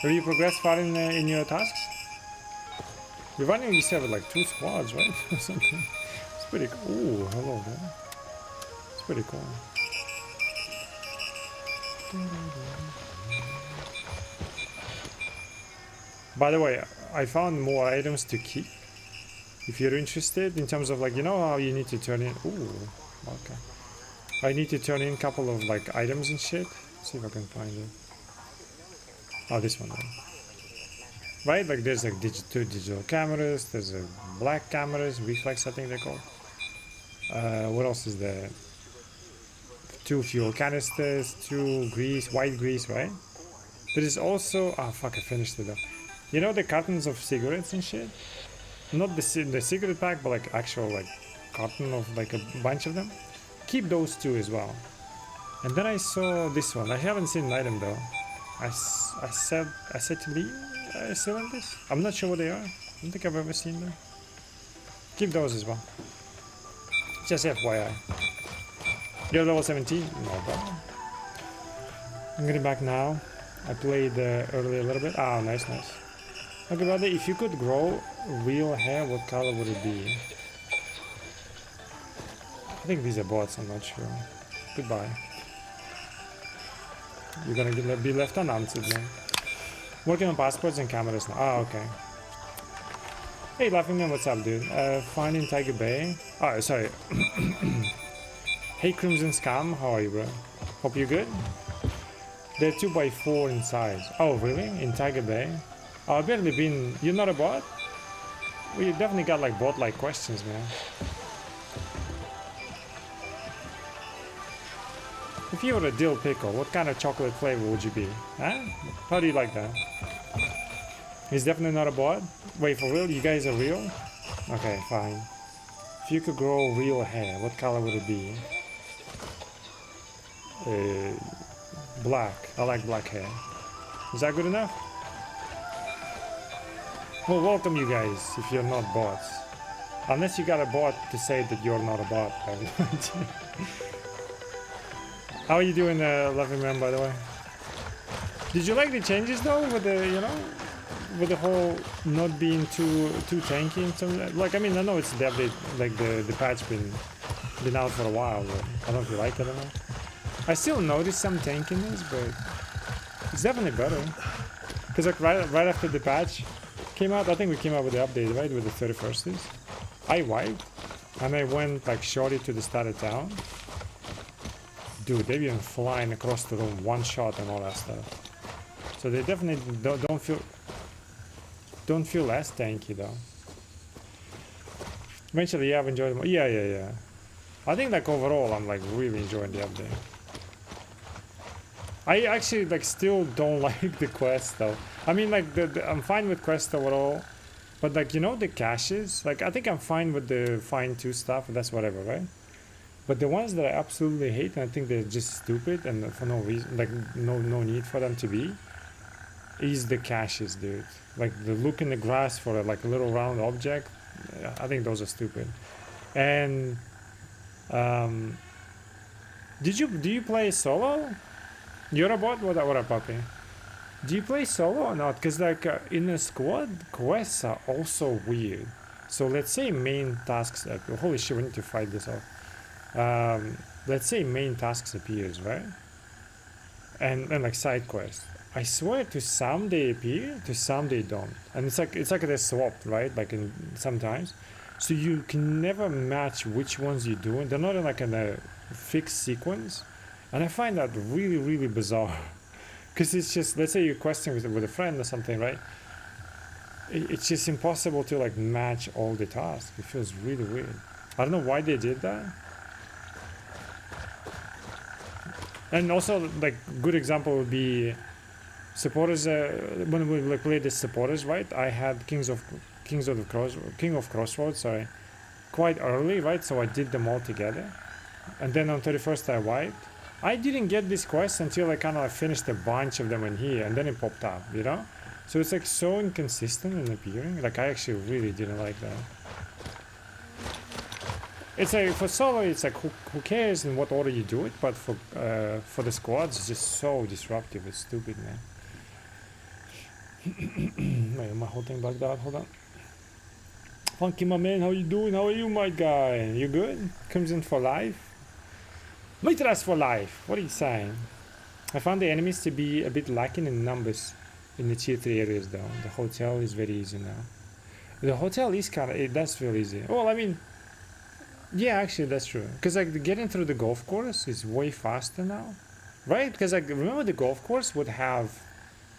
Have you progressed far in your tasks? You're running, you said, with like 2 squads, right? Or something. It's pretty cool. Ooh, hello there. It's pretty cool. By the way, I found more items to keep. if you're interested in terms of like, you know how you need to turn in. Ooh, okay. I need to turn in a couple of like items and shit. Let's see if I can find it. Oh, this one. Then. Right, like there's like two digital cameras. There's a black cameras, reflex, I think they're called. What else is there? 2 fuel canisters, 2 grease, white grease, right? There is also, oh fuck, I finished it though. You know the cartons of cigarettes and shit? Not the cigarette pack, but like actual like carton of like a bunch of them. Keep those 2 as well. And then I saw this one. I haven't seen an item though. I said to Lee, selling this. I'm not sure what they are. I don't think I've ever seen them. Keep those as well. Just FYI. You're level 17? No problem. I'm getting back now. I played earlier a little bit. Ah, nice, nice. Okay, brother, if you could grow real hair, what color would it be? I think these are bots, I'm not sure. Goodbye. You're gonna be left unanswered, man. Working on passports and cameras now. Ah, okay. Hey, Laughing Man, what's up, dude? Finding Tiger Bay. Oh, sorry. Hey, Crimson Scam, how are you, bro? Hope you're good. They're 2x4 in size. Oh, really? In Tiger Bay? Oh, I've barely been. You're not a bot? We definitely got like bot-like questions, man. If you were a dill pickle, what kind of chocolate flavor would you be? Huh? How do you like that? He's definitely not a bot? Wait, for real? You guys are real? Okay, fine. If you could grow real hair, what color would it be? Black. I like black hair. Is that good enough? Well, welcome you guys if you're not bots. Unless you got a bot to say that you're not a bot. How are you doing, Loving Man, by the way? Did you like the changes though, with the, you know, with the whole not being too tanky and something? Like, I mean, I know it's the update, like the patch been out for a while, but I don't know if you like it or not. I still notice some tankiness, but it's definitely better. Cause like right after the patch came out, I think we came out with the update, right, with the 31st. I wiped, and I went like shorty to the start of town. Dude, they've been flying across the room, one shot and all that stuff. So they definitely don't feel less tanky though. Eventually, yeah, I've enjoyed it. Yeah. I think like overall, I'm like really enjoying the update. I actually like still don't like the quest though. I mean, like I'm fine with quest overall, but like, you know, the caches. Like I think I'm fine with the Find 2 stuff. That's whatever, right? But the ones that I absolutely hate, and I think they're just stupid and for no reason, like no need for them to be, is the caches, dude. Like the look in the grass for like a little round object. I think those are stupid. And do you play solo? You're a bot? What a puppy. Do you play solo or not? Because like in a squad, quests are also weird. So let's say main tasks. Holy shit, we need to fight this off. Let's say main tasks appears, right? And like side quests. I swear to some they appear, to some they don't. And it's like they're swapped, right? Like in sometimes. So you can never match which ones you're doing. They're not in like in a fixed sequence. And I find that really, really bizarre. Because it's just, let's say you're questing with a friend or something, right? It's just impossible to like match all the tasks. It feels really weird. I don't know why they did that. And also, like, good example would be supporters. When we like, played the supporters, right? I had King of Crossroads, sorry, quite early, right? So I did them all together. And then on 31st I wiped. I didn't get this quest until I kind of finished a bunch of them in here, and then it popped up, you know? So it's like so inconsistent in appearing. Like I actually really didn't like that. It's like for solo, it's like who cares in what order you do it, but for the squads, it's just so disruptive. It's stupid, man. Wait, my whole thing bugged out. Hold on. Funky, my man, how you doing? How are you, my guy? You good? Comes in for life. Mitras for life. What are you saying? I found the enemies to be a bit lacking in numbers in the tier 3 areas though. The hotel is very easy now. The hotel is kind of, it does feel easy. Well, I mean, yeah, actually that's true. Because like getting through the golf course is way faster now, right? Because like remember the golf course would have,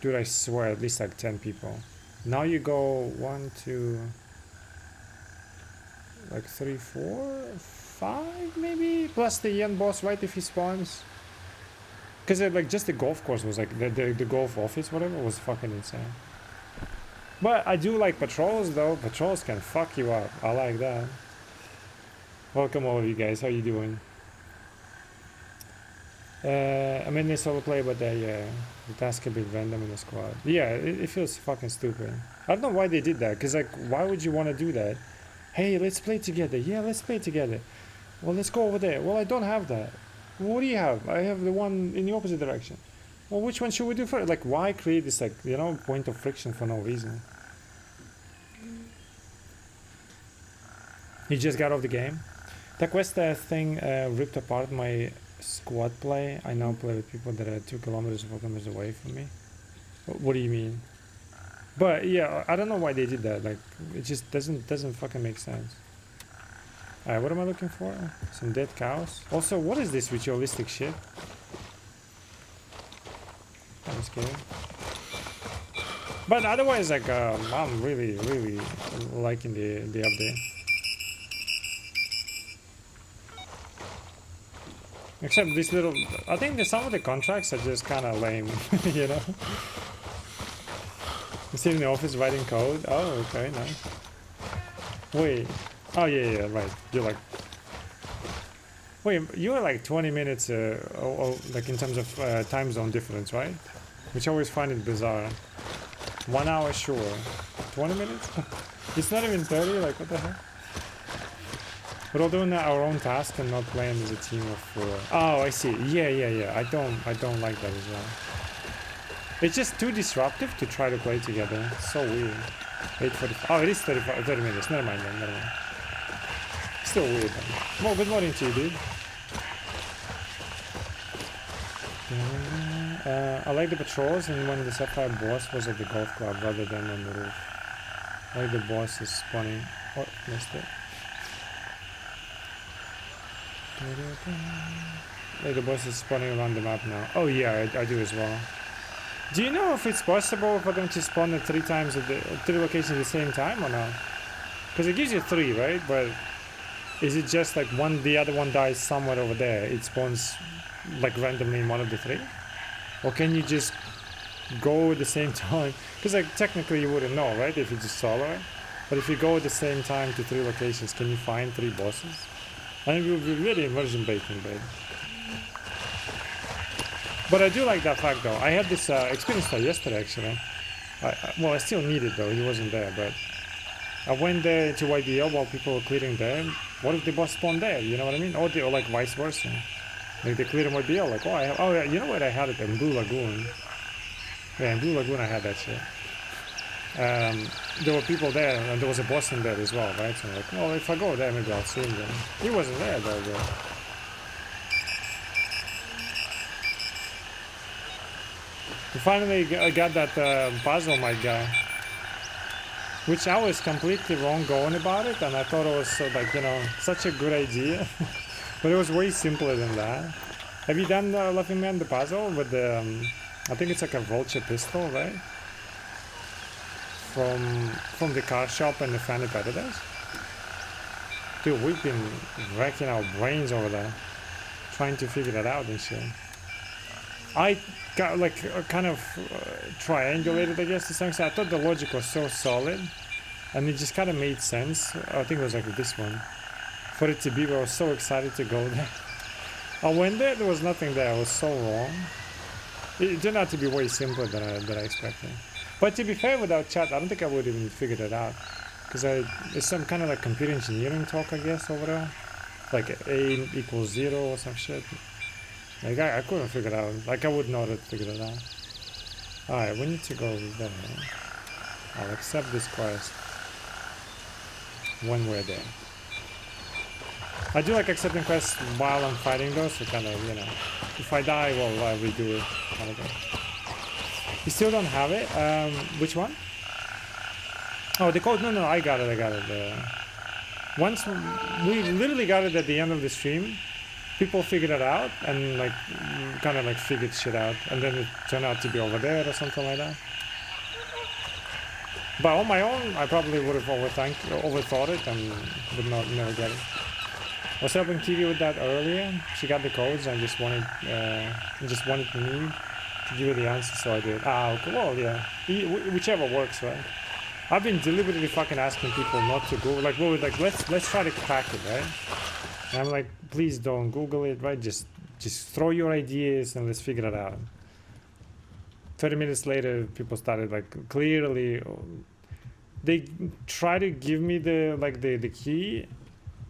dude, I swear at least like 10 people. Now you go 1, 2, like 3, 4, 5 maybe, plus the end boss, right? If he spawns. Because like just the golf course was like the golf office, whatever, was fucking insane. But I do like patrols though. Patrols can fuck you up. I like that. Welcome all of you guys. How you doing? I mean they solo play, but the task a bit random in the squad. Yeah, it feels fucking stupid. I don't know why they did that. Because like, why would you want to do that? Hey, let's play together. Yeah, let's play together. Well, let's go over there. Well, I don't have that. What do you have? I have the one in the opposite direction. Well, which one should we do first? Like, why create this, like, you know, point of friction for no reason? You just got off the game? The quest thing ripped apart my squad play. I now play with people that are 2 kilometers or 4 kilometers away from me. What do you mean? But yeah, I don't know why they did that. Like, it just doesn't fucking make sense. Alright, what am I looking for? Some dead cows. Also, what is this ritualistic shit? I'm scared. But otherwise, like, I'm really liking the update. Except this little, I think that some of the contracts are just kind of lame, you know? You see in the office writing code? Oh, okay, nice. Wait. Oh, yeah, right. You're like... Wait, you are like 20 minutes, like in terms of time zone difference, right? Which I always find it bizarre. 1 hour, sure. 20 minutes? It's not even 30, like what the hell? We're all doing our own task and not playing as a team of 4. Oh, I see. Yeah. I don't like that as well. It's just too disruptive to try to play together. It's so weird. 8:45. Oh, it is 30 minutes. Never mind then. Never mind. Still weird then. Well, good morning to you, dude. I like the patrols and when the Sapphire boss was at the golf club rather than on the roof. I like the boss is spawning. Oh, missed it. Like the boss is spawning around the map now. Oh yeah, I do as well. Do you know if it's possible for them to spawn at 3 times at the 3 locations at the same time or not? Because it gives you 3, right? But is it just like the other one dies somewhere over there? It spawns like randomly in one of the 3? Or can you just go at the same time? Because like technically you wouldn't know, right? If you just solo it. But if you go at the same time to 3 locations, can you find 3 bosses? I think it would be really immersion baiting, babe. But I do like that fact though. I had this experience yesterday actually. Well, I still need it though, he wasn't there, but I went there to YBL while people were clearing there. What if the boss spawned there, you know what I mean? Or like vice versa. Like they cleared YBL, like, oh yeah, you know what, I had it in Blue Lagoon. Yeah, in Blue Lagoon I had that shit. There were people there and there was a boss in there as well, right? So I'm like, well, if I go there maybe I'll see him then. He wasn't there though, bro. We finally got that puzzle, my guy. Which I was completely wrong going about it, and I thought it was so, like, you know, such a good idea. But it was way simpler than that. Have you done Laughing Man, the puzzle with the, I think it's like a vulture pistol, right? From the car shop and the Fanny Paradise? Dude, we've been racking our brains over there, trying to figure that out and shit. I got like kind of triangulated, I guess, to some extent. I thought the logic was so solid, and it just kind of made sense. I think it was like this one. For it to be, I was so excited to go there. I went there, there was nothing there. I was so wrong. It turned out to be way simpler than I expected. But to be fair, without chat, I don't think I would even figured it out. Because it's some kind of like computer engineering talk, I guess, over there. Like A equals 0 or some shit. Like I couldn't figure it out. Like I wouldn't know how to figure it out. Alright, we need to go there. I'll accept this quest when we're there. I do like accepting quests while I'm fighting those, so kind of, you know, if I die, well, I'll redo it, kind of thing. You still don't have it? Which one? Oh, the code. No, I got it. Once we literally got it at the end of the stream, people figured it out and like kind of like figured shit out, and then it turned out to be over there or something like that. But on my own, I probably would have overthought it and would not never get it. I was helping TV with that earlier. She got the codes and just wanted me to give her the answer, so I did. Ah, okay, well, yeah, whichever works, right? I've been deliberately fucking asking people not to go. Like, well, like let's try to crack it, right? And I'm like, please don't Google it, right? Just throw your ideas and let's figure it out. 30 minutes later, people started like clearly. They try to give me the key,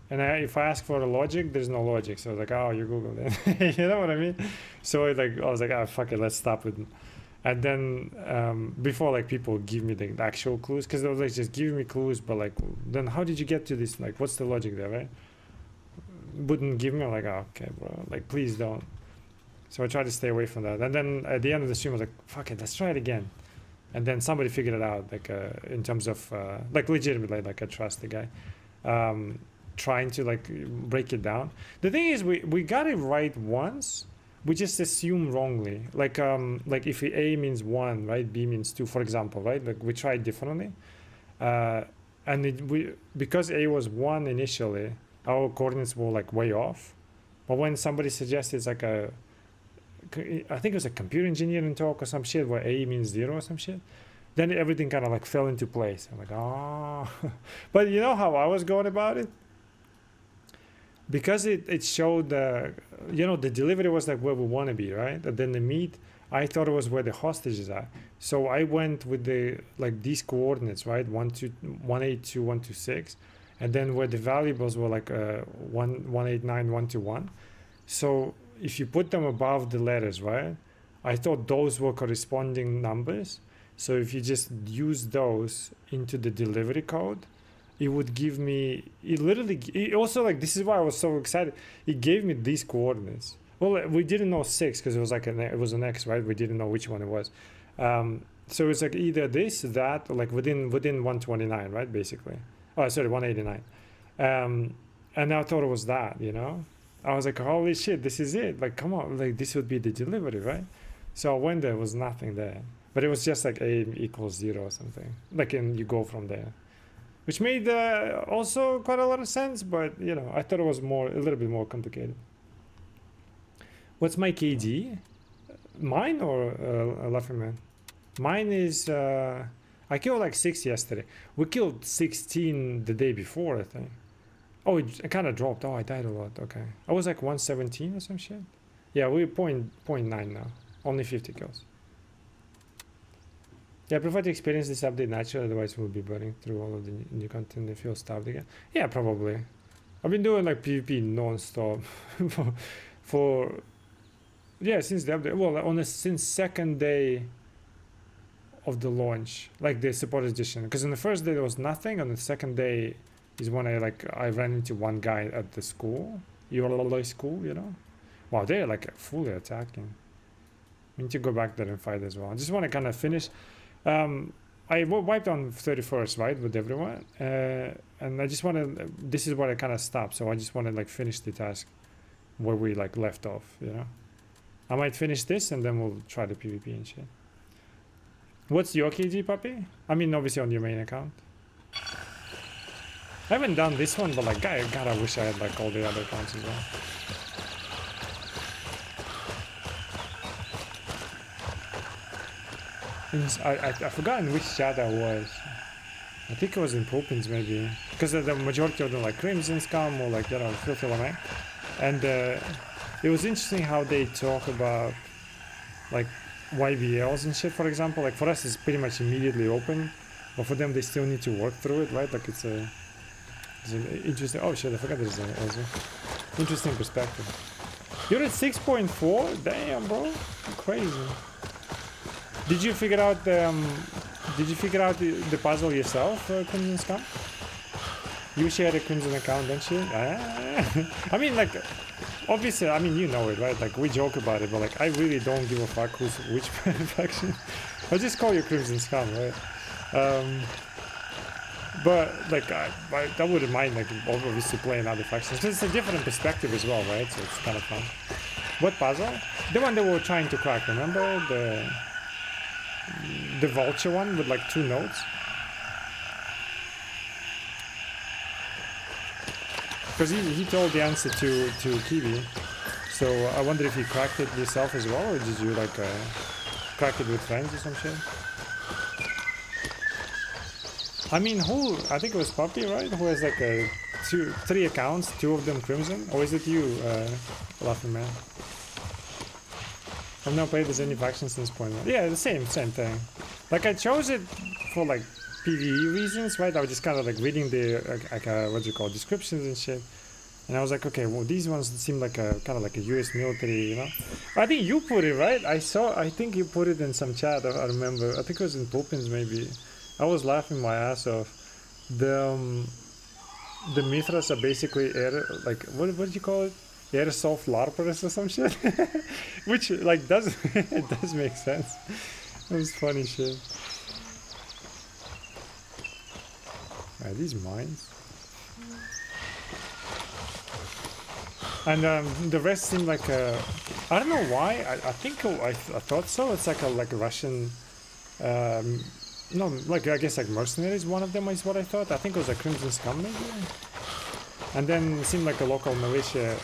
and if I ask for the logic, there's no logic. So I was like, oh, you Googled it. You know what I mean? So I was like, oh, fuck it, let's stop it. And then before like people give me the actual clues, because they was like just giving me clues, but like then how did you get to this? Like, what's the logic there, right? Wouldn't give me. I'm like, oh, okay, bro, like please don't. So I tried to stay away from that. And then at the end of the stream, I was like, fuck it, let's try it again. And then somebody figured it out, like in terms of like legitimately, like I trust the guy, trying to like break it down. The thing is, we got it right once. We just assume wrongly, like if A means 1, right? B means 2, for example, right? Like we tried differently, and because A was 1 initially, our coordinates were like way off. But when somebody suggested it's like I think it was a computer engineering talk or some shit where A means 0 or some shit, then everything kind of like fell into place. I'm like, oh, but you know how I was going about it? Because it showed the delivery was like where we want to be, right? And then the meat, I thought it was where the hostages are. So I went with the like these coordinates, right? 182, 126, and then where the valuables were like 189, 121. So if you put them above the letters, right? I thought those were corresponding numbers. So if you just use those into the delivery code, it would give me, it also like, this is why I was so excited. It gave me these coordinates. Well, we didn't know 6 because it was like it was an X, right? We didn't know which one it was. So it's like either this, that, or like within 129, right? Basically. Oh, sorry, 189. And I thought it was that, you know? I was like, holy shit, this is it. Like, come on, like this would be the delivery, right? So when there was nothing there, but it was just like A equals 0 or something. Like, and you go from there. Which made also quite a lot of sense, but you know, I thought it was a little bit more complicated. What's my KD? Mine or Laughing Man? Mine is I killed like 6 yesterday. We killed 16 the day before, I think. Oh, it kind of dropped. Oh, I died a lot. Okay, I was like 117 or some shit. Yeah, we're 0.9 now. Only 50 kills. Yeah, I prefer to experience this update naturally, otherwise we'll be burning through all of the new content and feel stuffed again. Yeah, probably. I've been doing like PvP non-stop for since the update. Well, since second day of the launch, like the support edition. Because on the first day there was nothing, on the second day is when I ran into one guy at the school, your school, you know. Wow, they're like fully attacking. We need to go back there and fight as well. I just want to kind of finish. I wiped on 31st, right, with everyone, and I just want to. This is where I kind of stopped, so I just want to like finish the task where we like left off. You know, I might finish this and then we'll try the PvP and shit. What's your KG, puppy? I mean, obviously on your main account. I haven't done this one, but like, God, I wish I had like all the other accounts as well. I forgot in which chat I was. I think it was in Popins maybe, because the majority of them like Crimson Scum or like, you know, Filthy Lament. And it was interesting how they talk about like YVLs and shit, for example. Like for us it's pretty much immediately open, but for them they still need to work through it, right? Like it's an interesting, oh shit, I forgot there's an also interesting perspective. You're at 6.4? Damn, bro, crazy. Did you figure out the puzzle yourself, Crimson Scum? You share a Crimson account, don't you? I mean, like, obviously, I mean, you know it, right? Like, we joke about it, but like, I really don't give a fuck who's which faction. I just call you Crimson Scum, right? But like I wouldn't mind like obviously playing other factions. It's a different perspective as well, right? So it's kind of fun. What puzzle? The one they were trying to crack. Remember the vulture one with like 2 notes? Because he told the answer to Kiwi. So I wonder if you cracked it yourself as well, or did you like crack it with friends or some shit? I mean, I think it was Puppy, right? Who has like 3 accounts, 2 of them Crimson? Or is it you, Laughing Man? I've not played as any faction since point 1. Yeah, the same thing. Like I chose it for like PvE reasons, right? I was just kind of like reading the what do you call descriptions and shit. And I was like, okay, well, these ones seem like a kind of like a US military, you know. I think you put it, right? I think you put it in some chat. I remember. I think it was in Pulpins maybe. I was laughing my ass off. The Mithras are basically what do you call it? Airsoft LARPers or some shit. Which like does it does make sense. It was funny shit. Are these mines? And the rest seem like I don't know why. I think I thought so. It's like a Russian. No, like I guess like mercenaries. One of them is what I thought. I think it was a Crimson Scum maybe. And then it seemed like a local militia,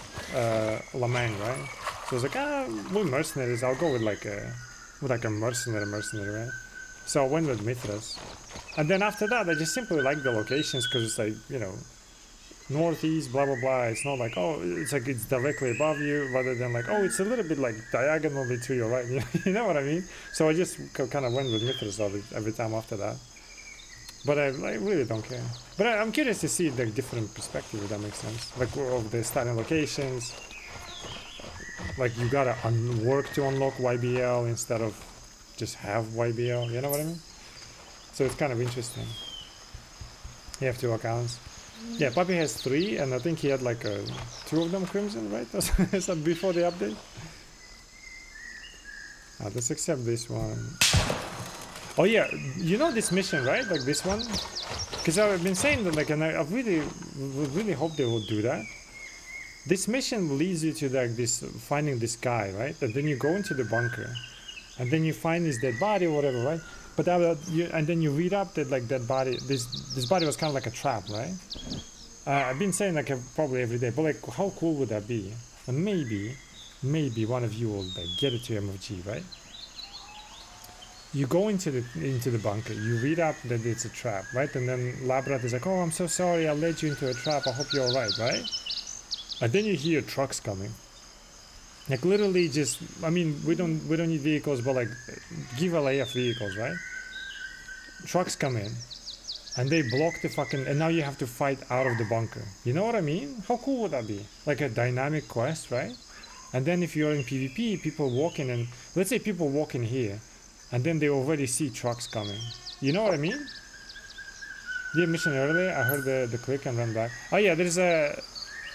Lamang, right? So I was like, we're mercenaries. I'll go with like a mercenary, right? So I went with Mithras. And then after that, I just simply like the locations because it's like, you know, northeast, blah blah blah. It's not like, oh, it's like it's directly above you, rather than like, oh, it's a little bit like diagonally to your right. You know what I mean? So I just kind of went with Mithras every time after that. But I really don't care. But I'm curious to see the different perspective, if that makes sense. Like of the starting locations. Like you gotta work to unlock YBL instead of just have YBL. You know what I mean? So it's kind of interesting. You have 2 accounts. Yeah, Puppy has 3, and I think he had like 2 of them Crimson, right? So before the update. Let's accept this one. Oh yeah, you know this mission, right? Like this one? Because I've been saying that, like, and I really hope they will do that. This mission leads you to like this, finding this guy, right? And then you go into the bunker, and then you find his dead body or whatever, right? But and then you read up that like that body, this body was kind of like a trap, right? I've been saying like probably every day, but like how cool would that be? And maybe one of you will like get it to MFG, right? You go into the bunker, you read up that it's a trap, right? And then Labrat is like, oh, I'm so sorry, I led you into a trap, I hope you're alright, right? And then you hear trucks coming. Like literally just, I mean, we don't need vehicles, but like give LAF vehicles, right? Trucks come in and they block the fucking, and now you have to fight out of the bunker. You know what I mean? How cool would that be? Like a dynamic quest, right? And then if you're in PvP, people walk in, and let's say people walk in here and then they already see trucks coming. You know what I mean? The mission earlier, I heard the click and ran back. Oh yeah, there's a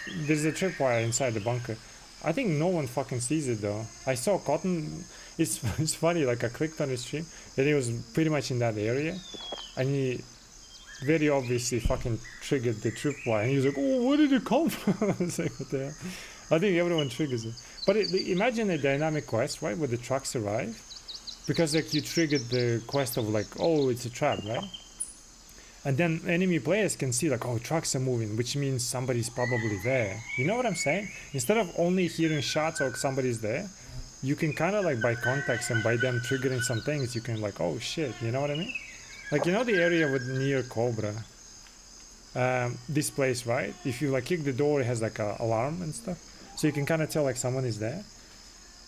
tripwire inside the bunker. I think no one fucking sees it though. I saw Cotton. It's funny. Like I clicked on his stream, and he was pretty much in that area, and he very obviously fucking triggered the tripwire, and he was like, "Oh, where did it come from?" I was like, "What the hell?" I think everyone triggers it. But imagine a dynamic quest, right, where the trucks arrive, because like you triggered the quest of like, "Oh, it's a trap," right? And then enemy players can see like, oh, trucks are moving, which means somebody's probably there. You know what I'm saying? Instead of only hearing shots or somebody's there, you can kind of like by context and by them triggering some things, you can like, oh shit, you know what I mean? Like, you know the area with near Cobra? This place, right? If you like kick the door, it has like a alarm and stuff. So you can kind of tell like someone is there.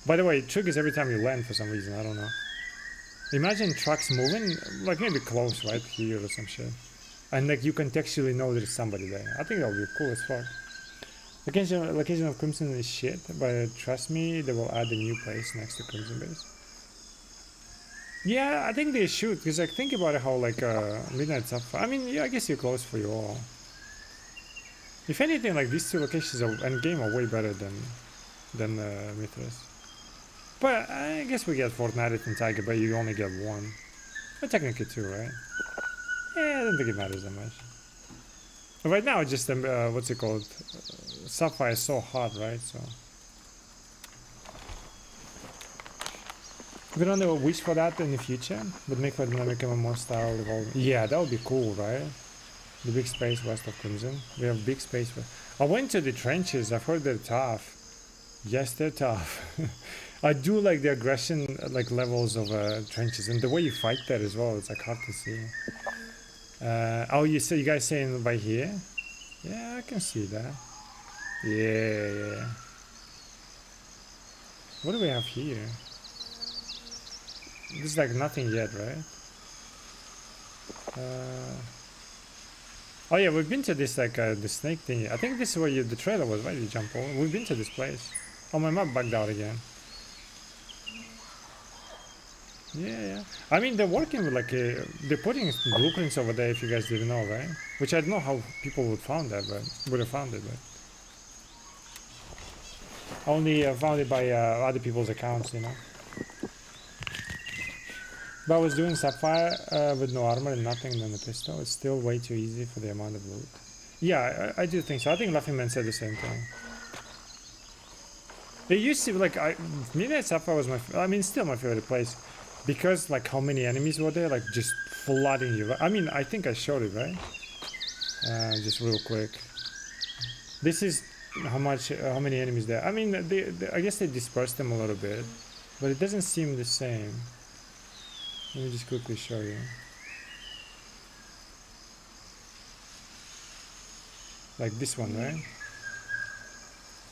By the way, it triggers every time you land for some reason, I don't know. Imagine trucks moving, like maybe close right here or some shit. And like you contextually know there's somebody there. I think that'll be cool as fuck. Location of Crimson is shit, but trust me, they will add a new place next to Crimson Base. Yeah, I think they should, because like think about it, how like Midnight Sapphire. I mean, yeah, I guess you're close for you all. If anything, like these 2 locations and game are way better than Mithras. But I guess we get Fortnite and Tiger, but you only get 1. But technically 2, right? Yeah, don't think it matters that much. Right now, it's just what's it called? Sapphire is so hot, right? So we don't know a wish for that in the future, but make for dynamic MMO style evolving. Yeah, that would be cool, right? The big space west of Crimson. We have big space. I went to the trenches. I've heard they're tough. Yes, they're tough. I do like the aggression, like levels of trenches, and the way you fight there as well. It's like hard to see. Oh, you guys saying by here? Yeah, I can see that. Yeah. What do we have here? There's like nothing yet, right? Oh yeah, we've been to this like the snake thing. I think this is where the trailer was, right? You jump over. We've been to this place. Oh, my map bugged out again. Yeah. I mean, they're working with like they're putting blueprints over there. If you guys didn't know, right? Which I don't know how people would found that, but would have found it, but only found it by other people's accounts, you know. But I was doing Sapphire with no armor and nothing than the pistol. It's still way too easy for the amount of loot. Yeah, I do think so. I think Laughingman said the same thing. They used to like Midnight Sapphire was still my favorite place because like how many enemies were there, like just flooding you. I mean, I think I showed it, right? Just real quick. This is how many enemies there. I mean, I guess they dispersed them a little bit, but it doesn't seem the same. Let me just quickly show you. Like this one, right?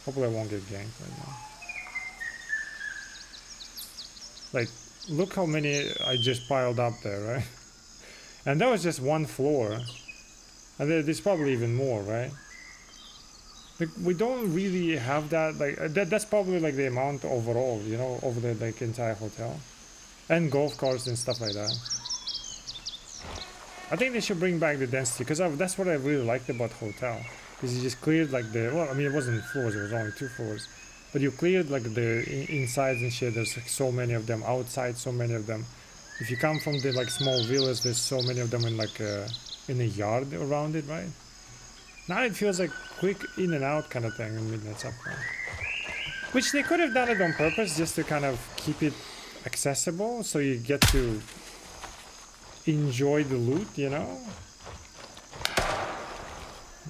Hopefully I won't get ganked right now. Like, look how many I just piled up there, right? And that was just one floor. And there's probably even more, right? Like, we don't really have that, like, that's probably like the amount overall, you know, over the like entire hotel. And golf carts and stuff like that. I think they should bring back the density, because that's what I really liked about hotel. Is you just cleared like well, I mean, it wasn't floors, it was only 2 floors. But you cleared like the insides and shit. There's like so many of them. Outside, so many of them. If you come from the like small villas, there's so many of them in like in a yard around it, right? Now it feels like quick in and out kind of thing in Midnight Sapphire. Which they could have done it on purpose just to kind of keep it accessible, so you get to enjoy the loot, you know?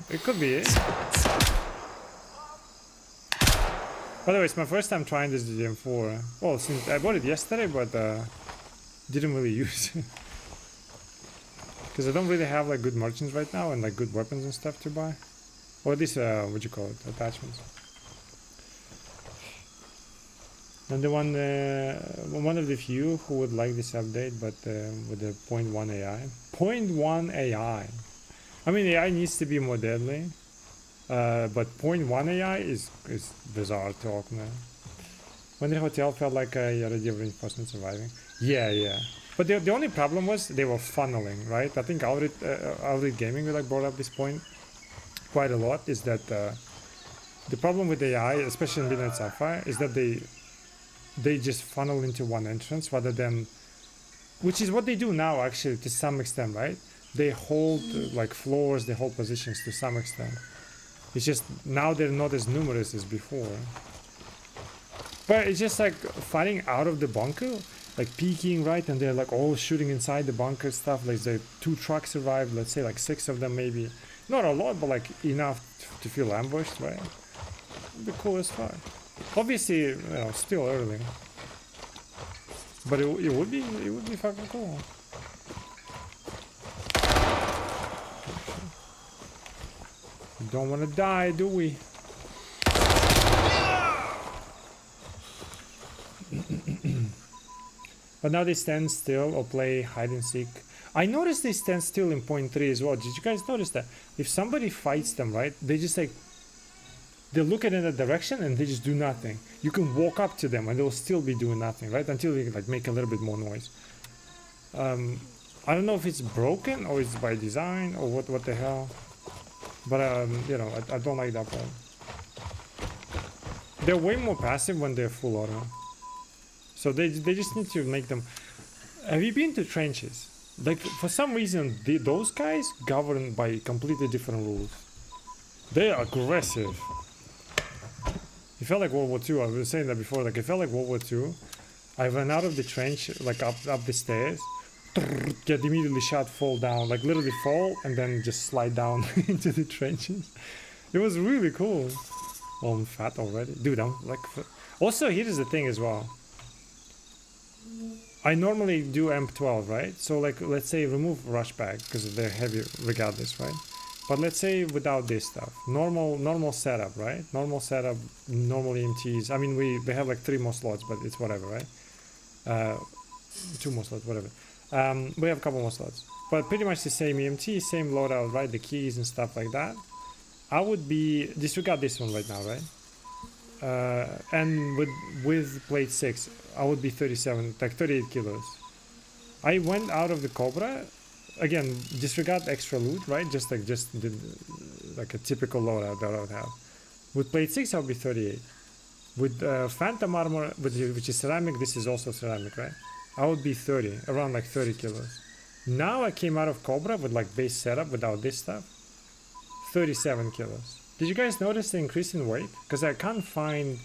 It could be it. By the way, it's my first time trying this GM4. Well, since I bought it yesterday, but didn't really use it. Because I don't really have like good merchants right now and like good weapons and stuff to buy. Or this, what you call it, attachments. And the one of the few who would like this update, but with the 0.1 AI. 0.1 AI. I mean, AI needs to be more deadly. But 0.1 AI is bizarre talk, man. When the hotel felt like a already reinforcement surviving. Yeah. But the only problem was they were funneling, right? I think Outlet Gaming like brought up this point quite a lot. Is that the problem with AI, especially in Midnight Sapphire, is that they just funnel into one entrance rather than, which is what they do now actually to some extent, right? They hold like floors, they hold positions to some extent. It's just now they're not as numerous as before. But it's just like fighting out of the bunker, like peeking, right? And they're like all shooting inside the bunker stuff. Like the 2 trucks arrived, let's say like 6 of them maybe. Not a lot, but like enough to feel ambushed, right? It'd be cool as fuck. Obviously, you know, still early. But it would be fucking cool. Don't want to die, do we? But now they stand still or play hide and seek. I noticed they stand still in 0.3 as well. Did you guys notice that? If somebody fights them, right, they just like, they look in a direction and they just do nothing. You can walk up to them and they'll still be doing nothing, right, until you like make a little bit more noise. I don't know if it's broken or it's by design or what the hell. But you know, I don't like that part. They're way more passive when they're full auto. So they just need to make them. Have you been to trenches? like for some reason those guys govern by completely different rules. They're aggressive. It felt like World War II. I was saying that before. Like it felt like World War II. I ran out of the trench, like up the stairs, get immediately shot, fall down, like literally fall, and then just slide down into the trenches. It was really cool. Oh, I'm fat already, dude. I'm like. Also, here's the thing as well. I normally do MP12, right? So like, let's say remove rush bag because they're heavy regardless, right? But let's say without this stuff, normal setup, right? Normal setup, normal EMTs. I mean, we have like 3 more slots, but it's whatever, right? 2 more slots, whatever. We have a couple more slots, but pretty much the same EMT, same loadout, right? The keys and stuff like that. I would be disregard this one right now, right? And with plate 6, I would be 37, like 38 kilos. I went out of the Cobra. Again, disregard extra loot, right? Just like a typical loadout that I would have. With plate 6, I would be 38. With Phantom armor, which is ceramic, this is also ceramic, right? I would be 30, around like 30 kilos. Now I came out of Cobra with like base setup without this stuff. 37 kilos. Did you guys notice the increase in weight? Because I can't find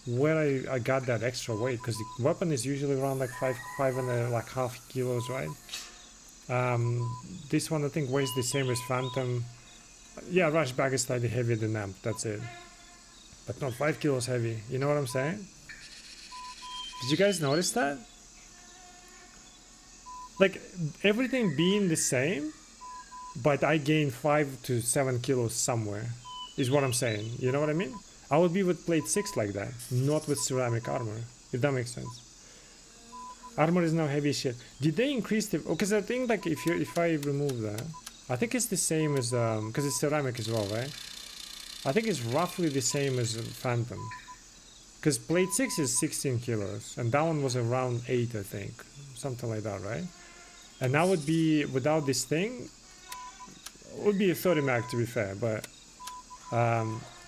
where I got that extra weight, because the weapon is usually around like 5.5 kilos, right? This one I think weighs the same as Phantom. Yeah, rush bag is slightly heavier than amp, that's it. But not 5 kilos heavy, you know what I'm saying? Did you guys notice that? Like, everything being the same, but I gain 5 to 7 kilos somewhere, is what I'm saying, you know what I mean? I would be with plate 6 like that, not with ceramic armor, if that makes sense. Armor is now heavy shit. Did they increase the... Because I think like if I remove that, I think it's the same as... Because it's ceramic as well, right? I think it's roughly the same as Phantom. Because plate 6 is 16 kilos, and that one was around 8, I think. Something like that, right? And that would be, without this thing, it would be a 30 mag to be fair, but...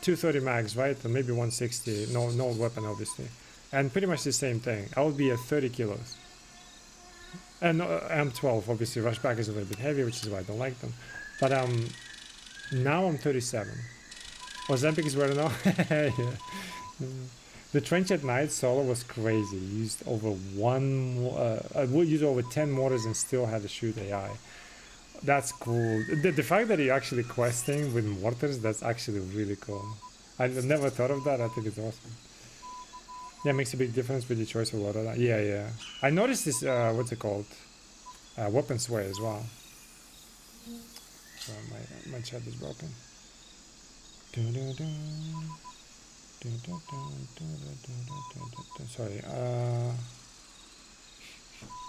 230 mags, right? And maybe 160, no weapon obviously. And pretty much the same thing. I would be at 30 kilos. And M12, obviously, rushback is a little bit heavier, which is why I don't like them. But now I'm 37. Ozempic is where now? Yeah. The trench at night solo was crazy. Used over I would use over 10 mortars and still had to shoot AI. That's cool. The fact that you're actually questing with mortars, that's actually really cool. I never thought of that. I think it's awesome. Yeah, it makes a big difference with your choice of loadout. Yeah. I noticed this, what's it called? Weapon sway as well. So my chat is broken. Sorry.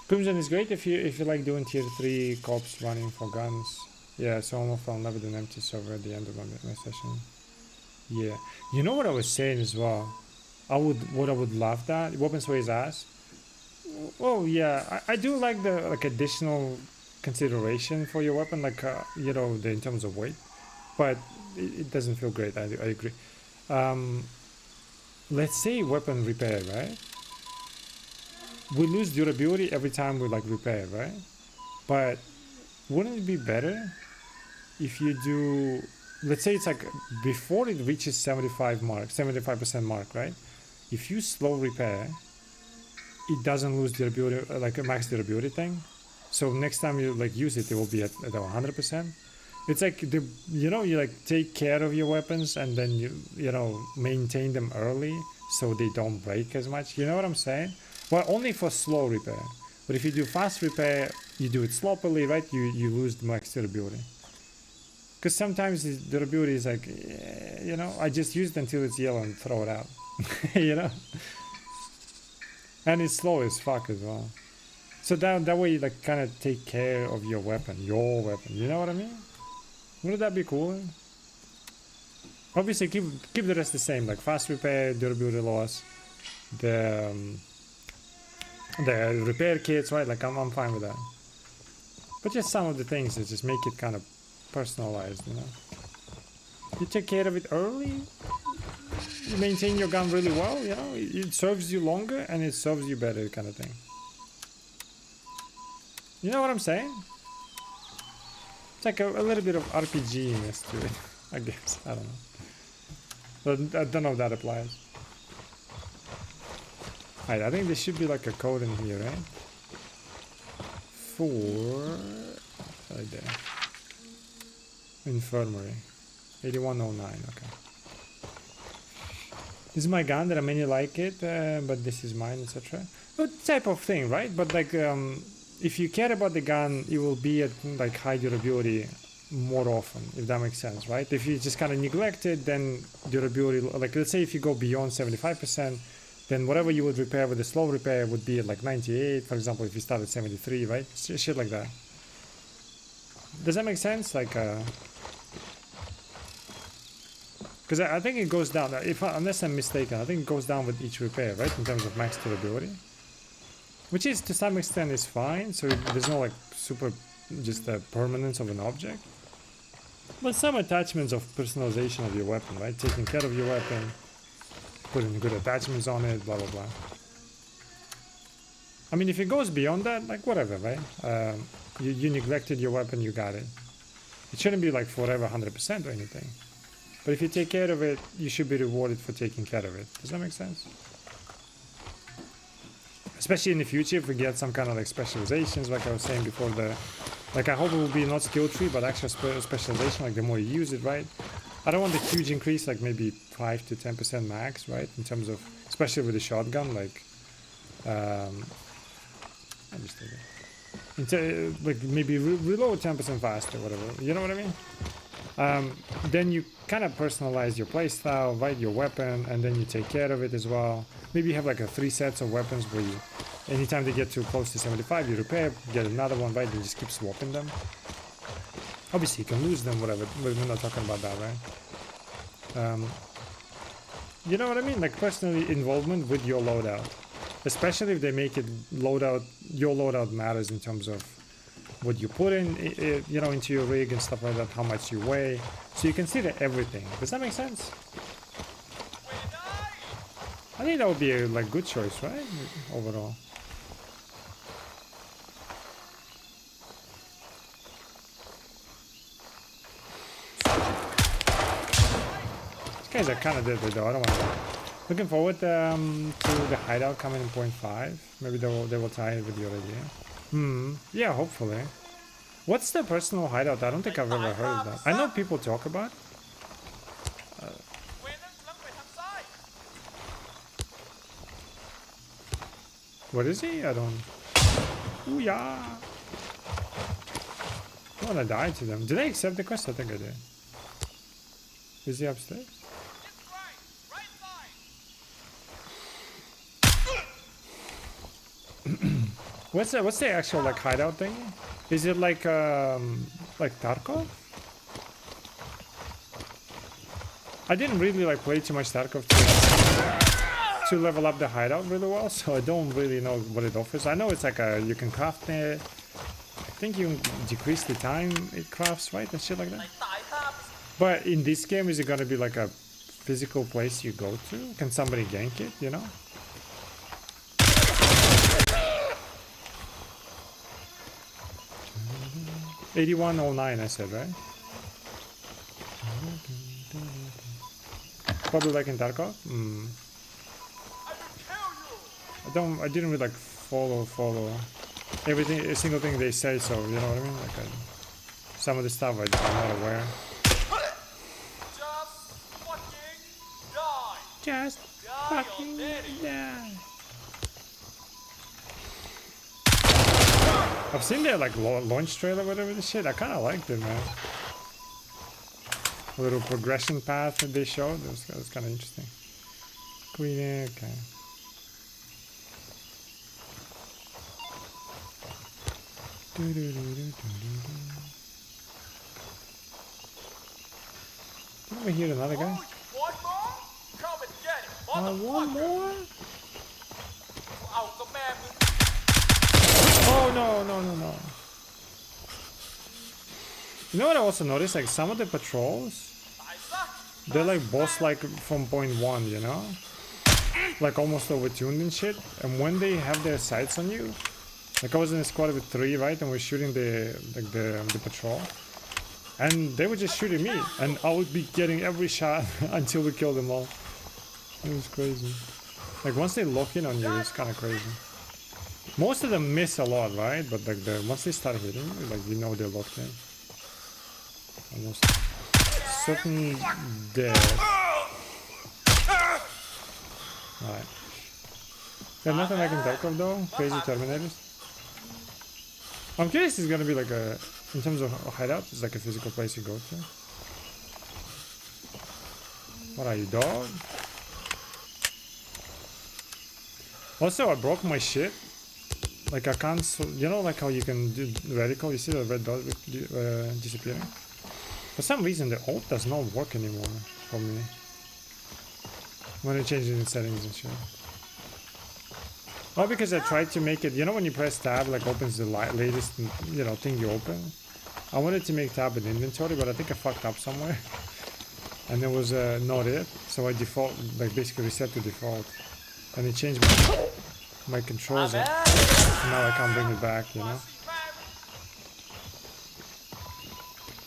Crimson is great if you like doing tier 3 cops running for guns. Yeah, so almost I'll never do an empty server at the end of my session. Yeah. You know what I was saying as well? I would love that. Weapon sway's ass. Oh yeah, I do like the additional consideration for your weapon, like you know, in terms of weight, but it doesn't feel great. I agree. Let's say weapon repair, right? We lose durability every time we repair, right? But wouldn't it be better if you do, let's say it's before it reaches 75% mark, right? If you slow repair, it doesn't lose durability, like a max durability thing. So next time you use it, it will be at 100%. It's you take care of your weapons and then you maintain them early so they don't break as much. You know what I'm saying? Well, only for slow repair. But if you do fast repair, you do it sloppily, right? You lose the max durability. Because sometimes the durability is I just use it until it's yellow and throw it out. And it's slow as fuck as well. So that way you kind of take care of your weapon. You know what I mean? Wouldn't that be cool? Obviously keep the rest the same, fast repair, durability loss, the repair kits, right? I'm fine with that. But just some of the things that just make it kind of personalized, You take care of it early, you maintain your gun really well, it serves you longer and it serves you better, kind of thing. You know what I'm saying? It's like a little bit of RPG-ness to it, I guess. I don't know. But I don't know if that applies. Alright, I think there should be like a code in here, right? For... right there. Infirmary. 8109, okay. This is my gun, there are many like it, but this is mine, etc. But type of thing, right? But like, if you care about the gun, it will be at like high durability more often, if that makes sense, right? If you just kind of neglect it, then durability, like let's say if you go beyond 75%, then whatever you would repair with a slow repair would be at like 98, for example, if you start at 73, right? Shit like that. Does that make sense? Like, because I think it goes down, unless I'm mistaken, I think it goes down with each repair, right? In terms of max durability. Which is, to some extent, is fine, so there's no like super, just a permanence of an object. But some attachments of personalization of your weapon, right? Taking care of your weapon, putting good attachments on it, blah, blah, blah. I mean, if it goes beyond that, like whatever, right? You neglected your weapon, you got it. It shouldn't be like forever 100% or anything. But if you take care of it, you should be rewarded for taking care of it. Does that make sense? Especially in the future, if we get some kind of like specializations, like I was saying before, like I hope it will be not skill tree, but actual specialization, like the more you use it, right? I don't want a huge increase, like maybe 5 to 10% max, right? In terms of, especially with the shotgun, like, I'm just thinking. Like maybe reload 10% faster, whatever. You know what I mean? Then you kind of personalize your playstyle, right? Your weapon, and then you take care of it as well. Maybe you have like 3 sets of weapons where you, anytime they get too close to 75, you repair, get another one, right? And just keep swapping them. Obviously, you can lose them, whatever. But we're not talking about that, right? You know what I mean? Like personally involvement with your loadout, especially if they make it loadout. Your loadout matters in terms of what you put in, you know, into your rig and stuff like that. How much you weigh, so you consider everything. Does that make sense? I think that would be a like good choice, right? Overall. These guys are kind of dead though. I don't want to. Looking forward to the hideout coming in 0.5. Maybe they will tie it with your idea. Yeah, hopefully. What's the personal hideout? I don't think I've ever heard of that. I know people talk about. What is he? I don't. Ooh yeah. I wanna die to them. Did I accept the quest? I think I did. Is he upstairs? What's the actual like hideout thing? Is it like Tarkov? I didn't really like play too much Tarkov to level up the hideout really well, so I don't really know what it offers. I know it's like you can craft it. I think you decrease the time it crafts, right, and shit like that. But in this game, is it gonna be like a physical place you go to? Can somebody gank it? You know? $81.09 I said, right? Probably like in Tarkov? I didn't really like follow everything, a single thing they say, so you know what I mean? Like some of the stuff I'm not aware. Just fucking die. I've seen their like launch trailer, whatever the shit. I kind of liked it, man. A little progression path that they showed. That was kind of interesting. Green air, okay. Didn't we hear another guy? One more? Oh no. You know what I also noticed? Like some of the patrols, they're like boss like from point 1, you know? Like almost overtuned and shit. And when they have their sights on you, Like I was in a squad with 3, right? And we're shooting the patrol. And they were just shooting me. And I would be getting every shot until we killed them all. It was crazy. Like once they lock in on you, it's kind of crazy. Most of them miss a lot, right? But like once they start hitting you, like you know they're locked in. Almost certain dead. Alright. There's nothing I can think of though. Crazy Terminators. I'm curious it's gonna be like a, in terms of a hideout, it's like a physical place you go to. What are you, dog? Also, I broke my shit. Like I can't, you know, like how you can do radical. You see the red dot disappearing. For some reason, the alt does not work anymore for me when I change it in settings and shit. Well, because I tried to make it, you know, when you press tab, like opens the latest, you know, thing you open. I wanted to make tab an inventory, but I think I fucked up somewhere, and it was not it. So I default, like basically reset to default, and it changed my controls. Now I can't bring it back, you know.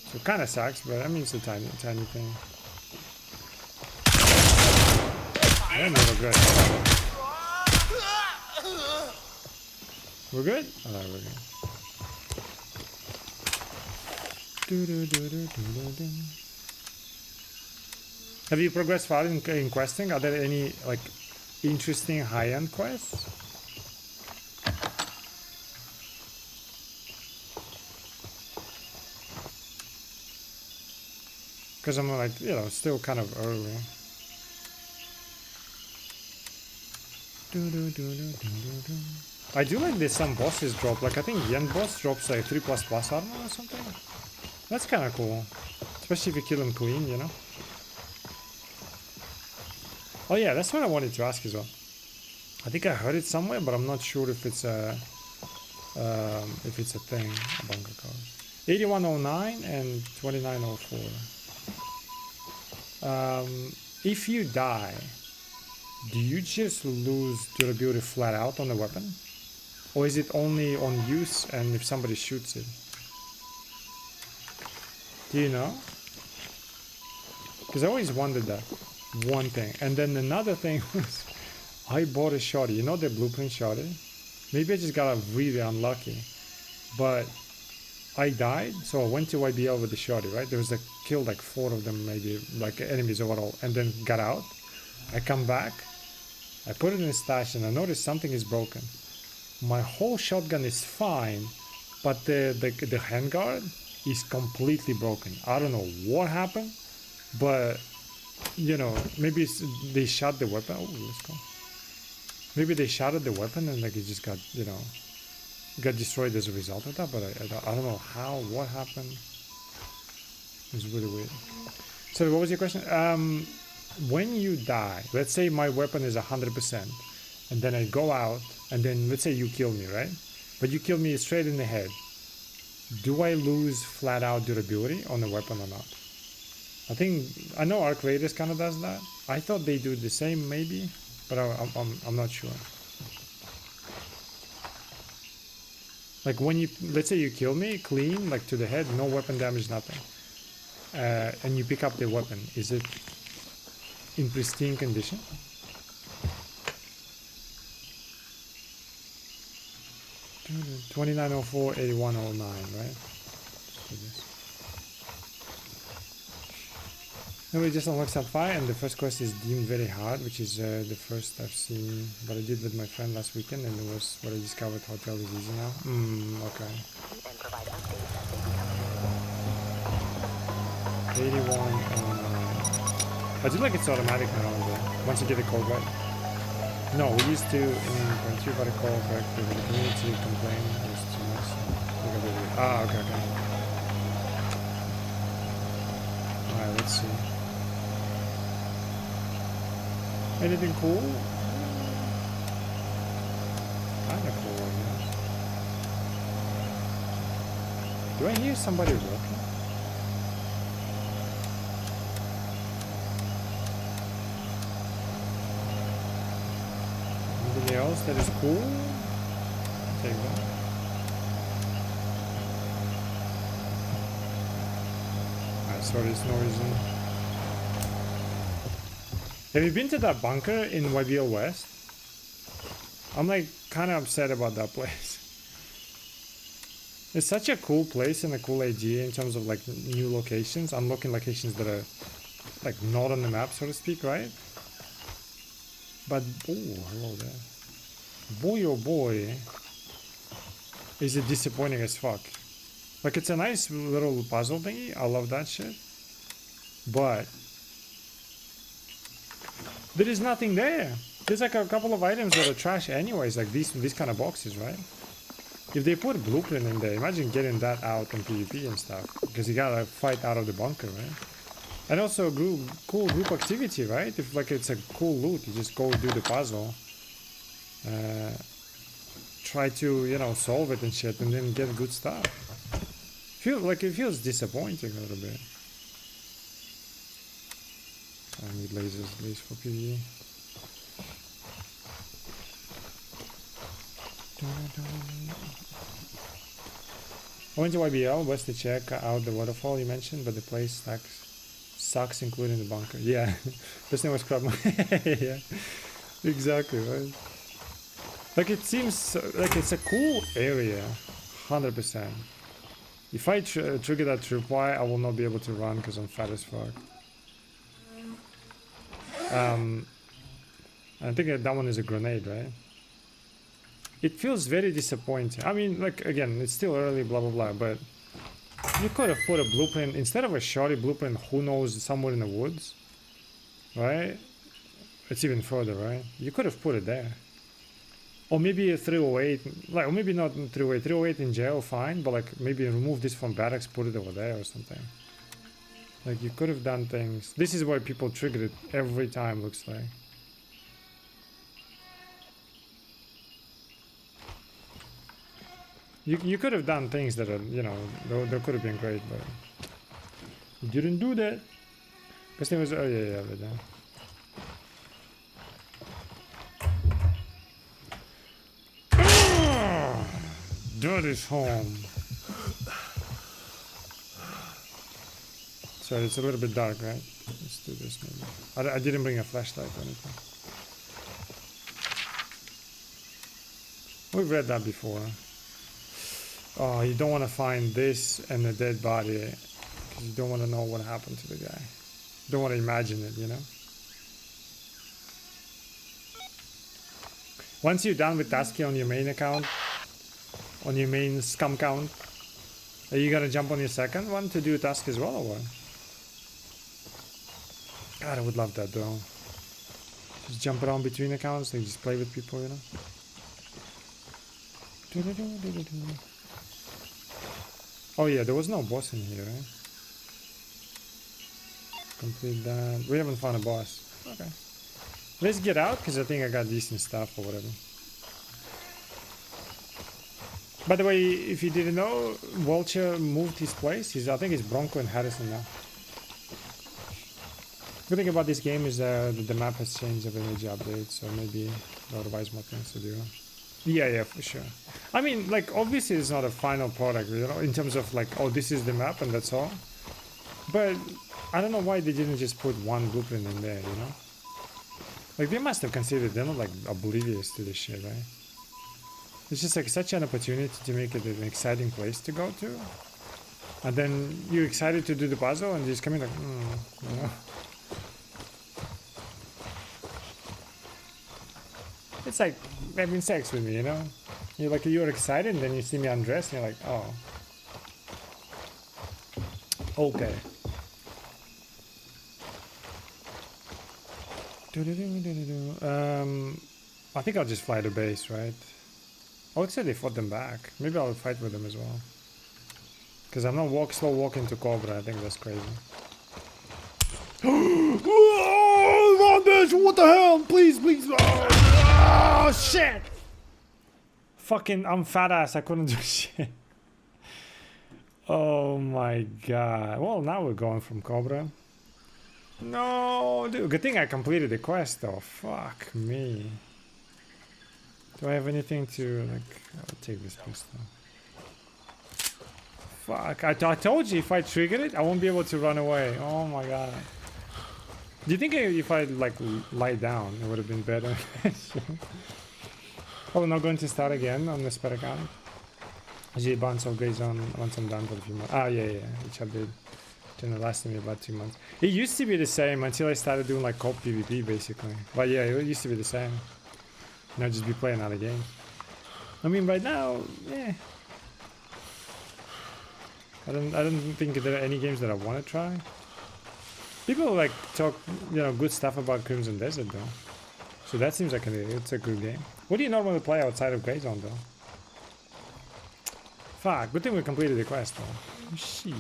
So it kind of sucks, but I mean it's a tiny thing. I don't regret it. We're good? Alright, we're good. Have you progressed far in questing? Are there any like interesting high-end quests? Because I'm like, you know, still kind of early. I do like this some bosses drop, like I think the end boss drops like 3++ armor or something. That's kind of cool. Especially if you kill him clean, you know? Oh yeah, that's what I wanted to ask as well. I think I heard it somewhere, but I'm not sure if it's a thing, a bunker card. 8109 and 2904. If you die, do you just lose durability flat out on the weapon? Or is it only on use and if somebody shoots it? Do you know? Because I always wondered that. One thing. And then another thing was, I bought a shotty. You know the blueprint shotty? Maybe I just got really unlucky. But I died, so I went to YBL with the shotty, right? There was killed like 4 of them, maybe, like enemies overall, and then got out. I come back, I put it in the stash, and I noticed something is broken. My whole shotgun is fine, but the handguard is completely broken. I don't know what happened, but you know, maybe they shot the weapon. Oh, let's go. Maybe they shot at the weapon and like it just got, you know, got destroyed as a result of that. But I don't know how, what happened. It's really weird. So what was your question? When you die, let's say my weapon is 100%, and then I go out, and then let's say you kill me, right? But you kill me straight in the head. Do I lose flat out durability on the weapon or not? I know Arc Raiders kind of does that. I thought they do the same maybe, but I'm not sure. Like when you, let's say you kill me clean, like to the head, no weapon damage, nothing. And you pick up the weapon, is it in pristine condition? $29.04, $81.09, right? Then we just unlocked some fire, and the first quest is deemed very hard, which is the first I've seen, but I did with my friend last weekend, and it was what I discovered hotel is easy now. Okay. 81. I do like it's automatic now, once you get the code right. No, we used to, when you got a call correctly, the community complained it was too much. Okay. Alright, let's see. Anything cool? Kinda cool, I guess. Do I hear somebody walking? Anything else that is cool? Take that. Sorry, it's noisy. Have you been to that bunker in YBL West? I'm like kind of upset about that place. It's such a cool place and a cool idea in terms of like new locations, unlocking locations that are like not on the map, so to speak, right? But oh, hello there. Boy, oh boy, is it disappointing as fuck. Like it's a nice little puzzle thingy. I love that shit. But there is nothing there. There's like a couple of items that are trash anyways, like these kind of boxes, right? If they put a blueprint in there, imagine getting that out in PvP and stuff. Because you gotta fight out of the bunker, right? And also cool group activity, right? If like it's a cool loot, you just go do the puzzle. Try to, you know, solve it and shit and then get good stuff. It feels disappointing a little bit. I need lasers at least for PvE. I went to YBL West to check out the waterfall you mentioned, but the place sucks including the bunker. Yeah, this name was crap. Yeah, exactly, right? Like it seems like it's a cool area, 100%. If I trigger that tripwire, I will not be able to run because I'm fat as fuck. I think that one is a grenade, right? It feels very disappointing. I mean, like, again, it's still early, blah, blah, blah, but you could have put a blueprint, instead of a shoddy blueprint, who knows, somewhere in the woods, right? It's even further, right? You could have put it there. Or maybe a 308, like, or maybe not 308, 308 in jail, fine, but like, maybe remove this from barracks, put it over there or something. Like, you could have done things. This is why people trigger it every time, looks like. You could have done things that are, you know, they could have been great, but you didn't do that. Because there was, oh yeah, but Dirt is home. Sorry, it's a little bit dark, right? Let's do this maybe. I didn't bring a flashlight or anything. We've read that before. Oh, you don't want to find this and a dead body because you don't want to know what happened to the guy. You don't want to imagine it, you know? Once you're done with Tasky on your main account, on your main scum count, are you gonna jump on your second one to do a task as well or what? God, I would love that though. Just jump around between accounts and just play with people, you know? Oh yeah, there was no boss in here, right? Complete that. We haven't found a boss. Okay. Let's get out, because I think I got decent stuff or whatever. By the way, if you didn't know, Vulture moved his place. I think it's Bronco and Harrison now. Good thing about this game is that the map has changed every major update, so maybe otherwise more things to do. Yeah, for sure. I mean, like, obviously it's not a final product, you know, in terms of like, oh, this is the map and that's all. But I don't know why they didn't just put one blueprint in there, you know? Like, they must have considered, they're not like oblivious to this shit, right? It's just like such an opportunity to make it an exciting place to go to. And then you're excited to do the puzzle and just come in like, you know? It's like having sex with me, you know? You're excited and then you see me undressed and you're like, oh. Okay. I think I'll just fly to base, right? I would say they fought them back. Maybe I'll fight with them as well. Because I'm not slow walking to Cobra. I think that's crazy. Oh, bitch! What the hell? Please, please! Oh, shit! Fucking, I'm fat ass. I couldn't do shit. Oh my god. Well, now we're going from Cobra. No, dude. Good thing I completed the quest, though. Fuck me. Do I have anything to, like... I'll take this pistol. Fuck, I told you if I trigger it, I won't be able to run away. Oh my god. Do you think if I like lie down, it would have been better? Oh, we're not going to start again on the spare account. G bunch of grey zone once I'm done for a few months. Ah, yeah, which I did. Didn't last me about 2 months. It used to be the same until I started doing like co-op PvP basically. But yeah, it used to be the same. Now just be playing other games. I mean, right now, yeah. I don't think there are any games that I want to try. People like talk, good stuff about Crimson Desert though. So that seems like it's a good game. What do you normally play outside of Grey Zone though? Fuck, good thing we completed the quest though. Shit.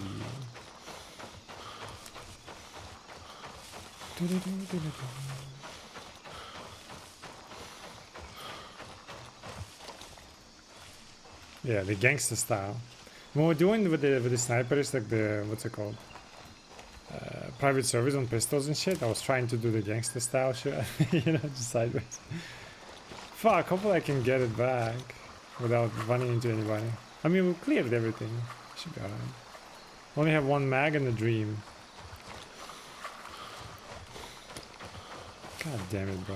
Yeah, the gangster style. What we're doing with the sniper is like the, what's it called? Private service on pistols and shit. I was trying to do the gangster style shit, just sideways. Fuck, hopefully I can get it back without running into anybody. I mean, we cleared everything. Should be alright. Only have one mag and a dream. God damn it, bro.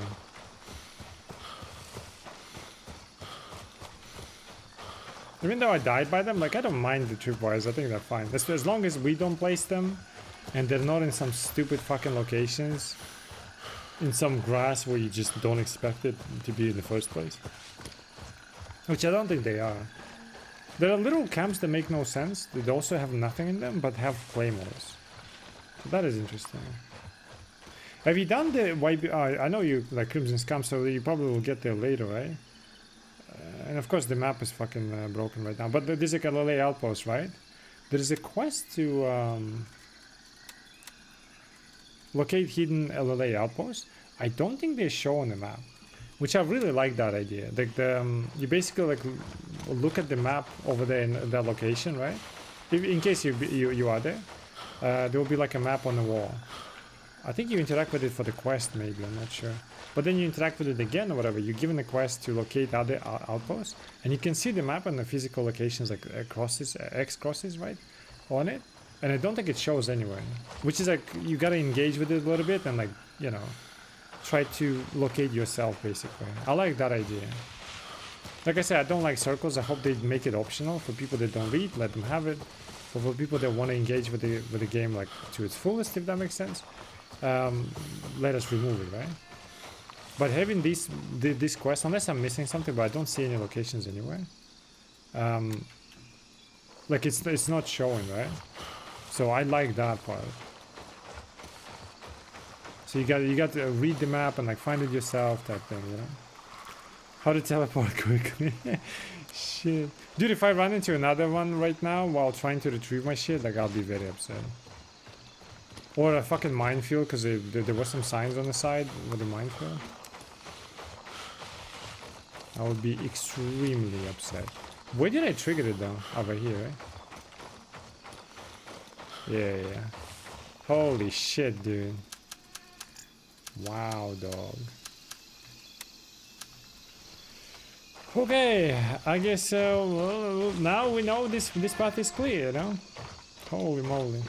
Even though I died by them, like, I don't mind the tripwires. I think they're fine. As long as we don't place them and they're not in some stupid fucking locations, in some grass where you just don't expect it to be in the first place. Which I don't think they are. There are little camps that make no sense. They also have nothing in them, but have claymores. So that is interesting. Have you done the YB? I know you like Crimson Scum, so you probably will get there later, right? And of course the map is fucking broken right now. But there's like a LA outpost, right? There is a quest to locate hidden LLA outposts. I don't think they show on the map, which I really like that idea. Like you basically like look at the map over there in that location, right? In case you are there, there will be like a map on the wall. I think you interact with it for the quest, maybe, I'm not sure. But then you interact with it again or whatever. You're given a quest to locate other outposts, and you can see the map and the physical locations like crosses, X crosses, right, on it. And I don't think it shows anywhere, which is like you gotta engage with it a little bit and like try to locate yourself basically. I like that idea. Like I said, I don't like circles. I hope they make it optional for people that don't read. Let them have it. But for people that want to engage with the game like to its fullest, if that makes sense. Let us remove it, right? But having this quest, unless I'm missing something, but I don't see any locations anywhere. Like it's not showing, right? So I like that part. So you got to read the map and like find it yourself, type thing, How to teleport quickly. Shit, dude, if I run into another one right now while trying to retrieve my shit, like I'll be very upset. Or a fucking minefield, because there were some signs on the side with the minefield. I would be extremely upset. Where did I trigger it though? Over here, right? Yeah. Holy shit, dude. Wow, dog. Okay, I guess well, now we know this path is clear, Holy moly.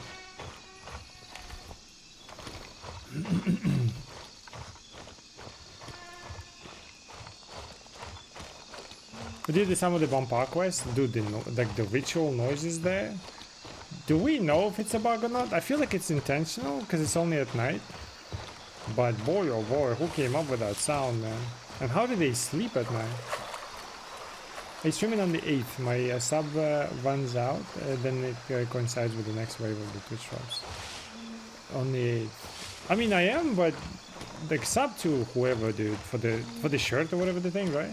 I did some of the vampire quests. Dude, the ritual noises there. Do we know if it's a bug or not? I feel like it's intentional because it's only at night. But boy, oh boy, who came up with that sound, man? And how do they sleep at night? I'm streaming on the 8th. My sub runs out, then it coincides with the next wave of the Twitch drops. On the 8th. I mean, I am, but like sub to whoever, dude, for the shirt or whatever the thing, right?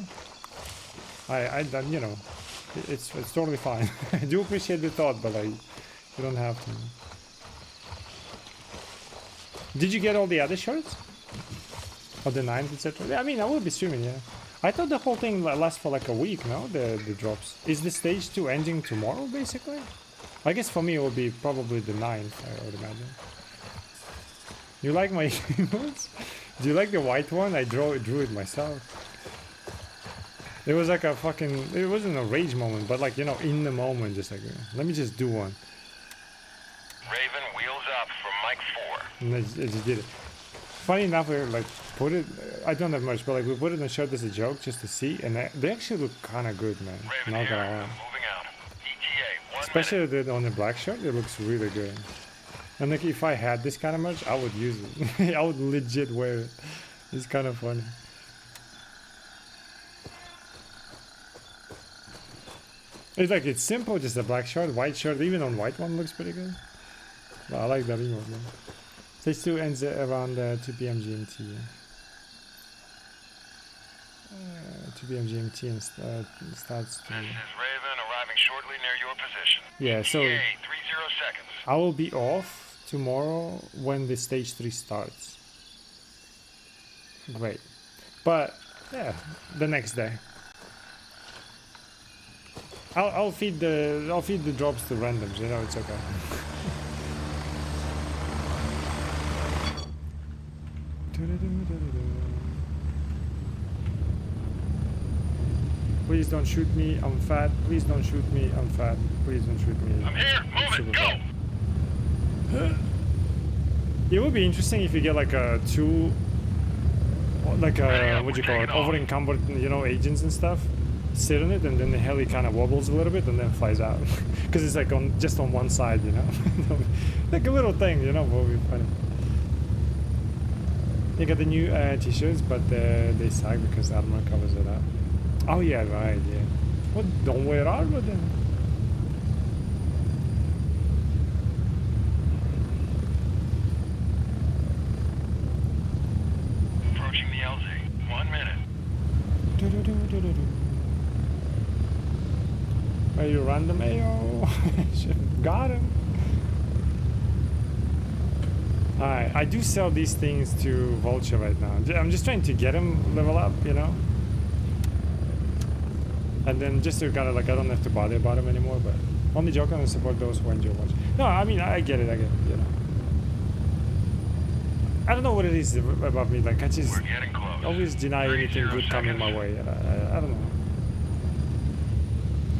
I it's totally fine. I do appreciate the thought, but like, you don't have to. Did you get all the other shirts? Or the 9th, etc.? Yeah, I mean, I will be streaming, yeah. I thought the whole thing lasts for like a week, no? The drops. Is the stage 2 ending tomorrow, basically? I guess for me it will be probably the 9th, I would imagine. You like my emotes? Do you like the white one? I drew it myself. It was like a fucking, it wasn't a rage moment, but like, you know, in the moment, just like, let me just do one. Raven, wheels up from Mike 4. And I just did it. Funny enough, we like put it, I don't have much, but like we put it in the shirt as a joke just to see, and they actually look kind of good, man. Raven Not here, gonna lie. moving out. ETA, 1 Especially on the black shirt, it looks really good. And like if I had this kind of merch, I would use it. I would legit wear it. It's kind of funny. It's like, it's simple, just a black shirt, white shirt, even on white one looks pretty good. But I like that emote, man. Stage 2 ends around 2 p.m. GMT. 2 p.m. GMT and starts to... This is Raven arriving shortly near your position. Yeah, so ETA, 30 seconds. I will be off tomorrow when the stage 3 starts. Great. But, yeah, the next day. I'll feed the drops to randoms, you know, it's okay. Please don't shoot me, I'm fat. Please don't shoot me, I'm fat. Please don't shoot me. I'm here, move it, go! Fat. It would be interesting if you get like a two, like a, what do you call it, over encumbered, you know, agents and stuff. Sit on it, and then the heli kind of wobbles a little bit and then flies out. Because it's like on just on one side, you know. Like a little thing, you know, what would be funny. You got the new t-shirts, but they suck because armor covers it up. Oh yeah, right, yeah. Well, don't wear armor then. Approaching the LZ. 1 minute. Are you random AO? Got him. Alright, I do sell these things to Vulture right now. I'm just trying to get him level up, you know? And then just to kind of like, I don't have to bother about him anymore, but only joking and support those who enjoy watching. No, I mean, I get it, you know? I don't know what it is about me, like I just We're getting close. always deny anything good coming my way. I don't know.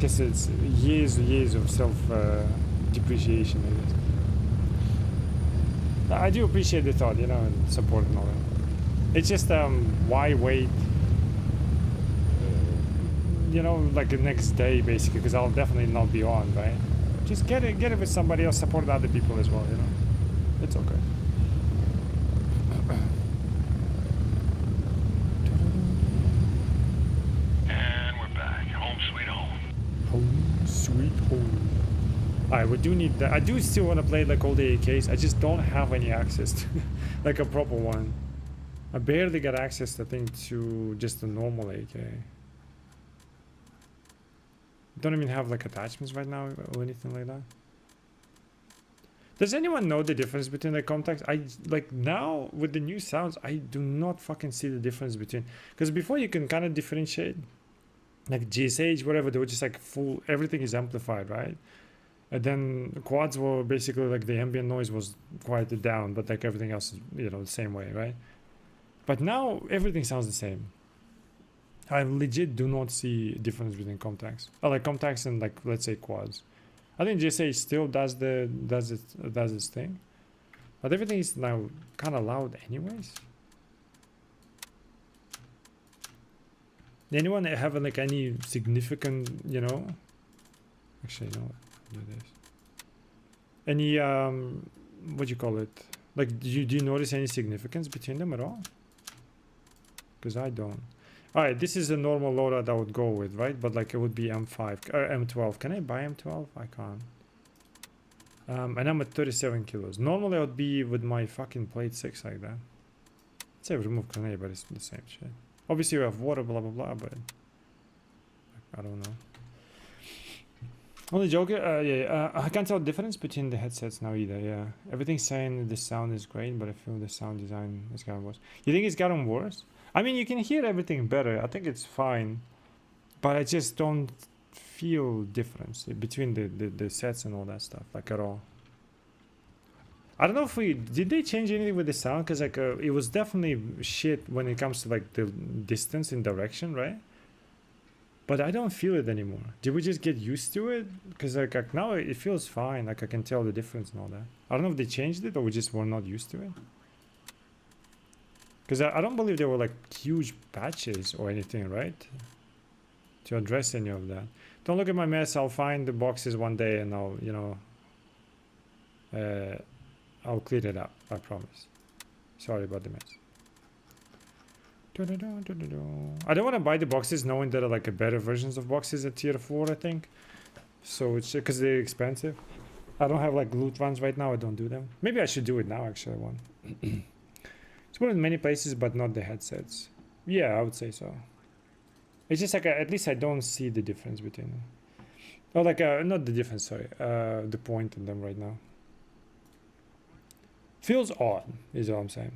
Guess it's years of self depreciation, I guess. I do appreciate the thought, you know, and support and all that. It's just why wait, you know, like the next day basically, because I'll definitely not be on, right? Just get it with somebody else, support other people as well, you know. It's okay. And we're back. Home sweet home. Home sweet home. Alright, we do need that. I do still want to play like all the AKs. I just don't have any access to like a proper one. I barely get access, I think, to just a normal AK. Don't even have like attachments right now or anything like that. Does anyone know the difference between the contacts? I like now with the new sounds, I do not fucking see the difference between, because before you can kind of differentiate, like GSH, whatever, they were just like full, everything is amplified, right? And then quads were basically like the ambient noise was quieted down, but like everything else is, you know, the same way, right? But now everything sounds the same. I legit do not see a difference between contacts. Oh, like contacts and like, let's say quads. I think GSH still does its thing, but everything is now kind of loud anyways. Anyone have like any significant, you know? Actually, no. Do this. Any what do you call it? Like, do you notice any significance between them at all? Because I don't. All right, this is a normal loadout I would go with, right? But like it would be M5, M12. Can I buy M12? I can't. And I'm at 37 kilos. Normally I would be with my fucking plate 6 like that. Let's say remove grenade, but it's the same shit. Obviously we have water, blah blah blah, but I don't know. Only joke, I can't tell the difference between the headsets now either, yeah. Everything's saying the sound is great, but I feel the sound design has gotten worse. You think it's gotten worse? I mean, you can hear everything better. I think it's fine. But I just don't feel difference between the sets and all that stuff, like at all. I don't know if did they change anything with the sound? Because like it was definitely shit when it comes to like the distance and direction, right? But I don't feel it anymore. Did we just get used to it? Because like now it feels fine. Like I can tell the difference and all that. I don't know if they changed it or we just were not used to it. Because I don't believe there were like huge patches or anything, right? To address any of that. Don't look at my mess. I'll find the boxes one day and I'll, you know, I'll clean it up. I promise. Sorry about the mess. I don't want to buy the boxes knowing there are like a better versions of boxes at tier 4, I think. So it's because they're expensive. I don't have like loot runs right now. I don't do them. Maybe I should do it now actually. I want. It's more in many places, but not the headsets. Yeah, I would say so. It's just like at least I don't see the difference between them. Oh, like not the difference. Sorry, the point in them right now. Feels odd, is all I'm saying.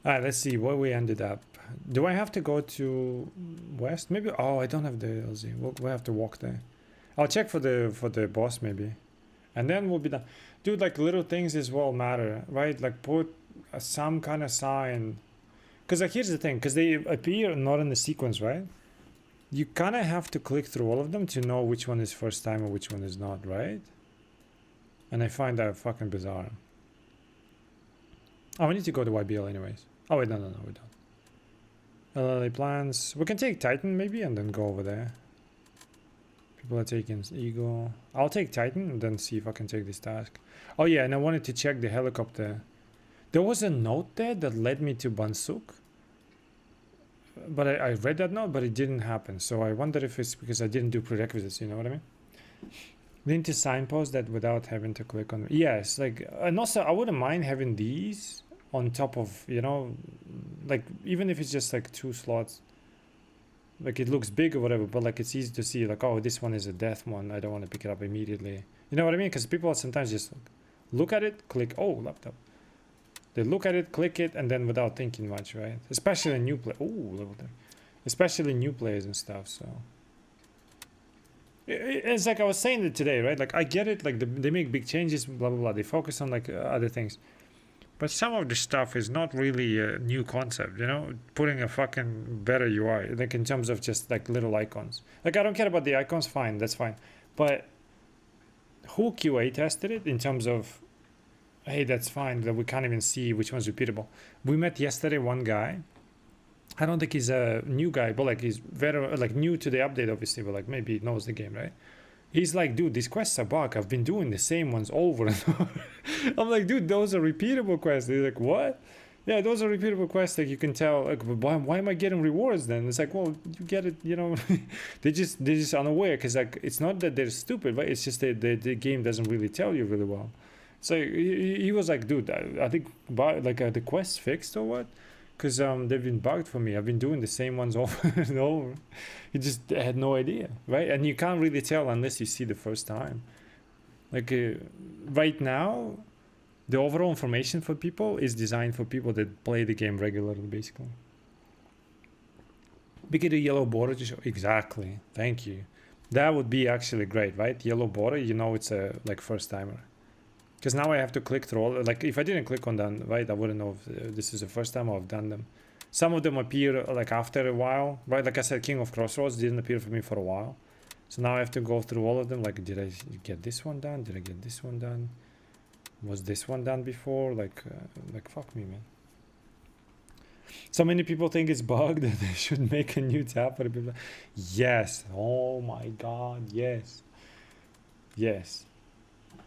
Alright, let's see where we ended up. Do I have to go to west? Maybe. Oh, I don't have the LZ. We'll have to walk there. I'll check for the boss maybe, and then we'll be done. Dude, like little things as well matter, right? Like put some kind of sign. Cause like here's the thing, cause they appear not in the sequence, right? You kind of have to click through all of them to know which one is first time or which one is not, right? And I find that fucking bizarre. Oh, we need to go to YBL anyways. Oh wait, no, we don't. LLA plans. We can take Titan maybe and then go over there. People are taking Eagle. I'll take Titan and then see if I can take this task. Oh yeah, and I wanted to check the helicopter. There was a note there that led me to Bansuk. But I read that note, but it didn't happen. So I wonder if it's because I didn't do prerequisites, you know what I mean? We need to signpost that without having to click on. Yes, like, and also I wouldn't mind having these on top of, you know, like even if it's just like 2 slots, like it looks big or whatever, but like it's easy to see like, oh, this one is a death one. I don't want to pick it up immediately. You know what I mean? Because people sometimes just look at it, click, oh, laptop. They look at it, click it, and then without thinking much, right? Especially new play. Oh, level 3. Especially new players and stuff. So it's like I was saying it today, right? Like I get it. Like they make big changes, blah blah blah. They focus on like other things, but some of the stuff is not really a new concept. You know, putting a fucking better UI, like in terms of just like little icons. Like I don't care about the icons. Fine, that's fine. But who QA tested it in terms of? Hey, that's fine, that we can't even see which one's repeatable. We met yesterday one guy. I don't think he's a new guy, but like he's very like new to the update, obviously, but like maybe he knows the game, right? He's like, dude, these quests are bug. I've been doing the same ones over and over. I'm like, dude, those are repeatable quests. He's like, what? Yeah, those are repeatable quests. Like you can tell, like, why am I getting rewards then? It's like, well, you get it, you know. they're just unaware because like it's not that they're stupid, right? It's just that the game doesn't really tell you really well. So he was like, dude, I think the quest fixed or what? Because they've been bugged for me. I've been doing the same ones over and over. He just had no idea, right? And you can't really tell unless you see the first time. Like right now, the overall information for people is designed for people that play the game regularly, basically. Make it a yellow border to show. Exactly. Thank you. That would be actually great, right? Yellow border, you know, it's a like first timer. Because now I have to click through all, like if I didn't click on them, right, I wouldn't know if this is the first time I've done them. Some of them appear like after a while, right? Like I said, King of Crossroads didn't appear for me for a while. So now I have to go through all of them. Like, did I get this one done? Did I get this one done? Was this one done before? Like fuck me, man. So many people think it's bugged that they should make a new tab for the people. Yes. Oh my God. Yes. Yes.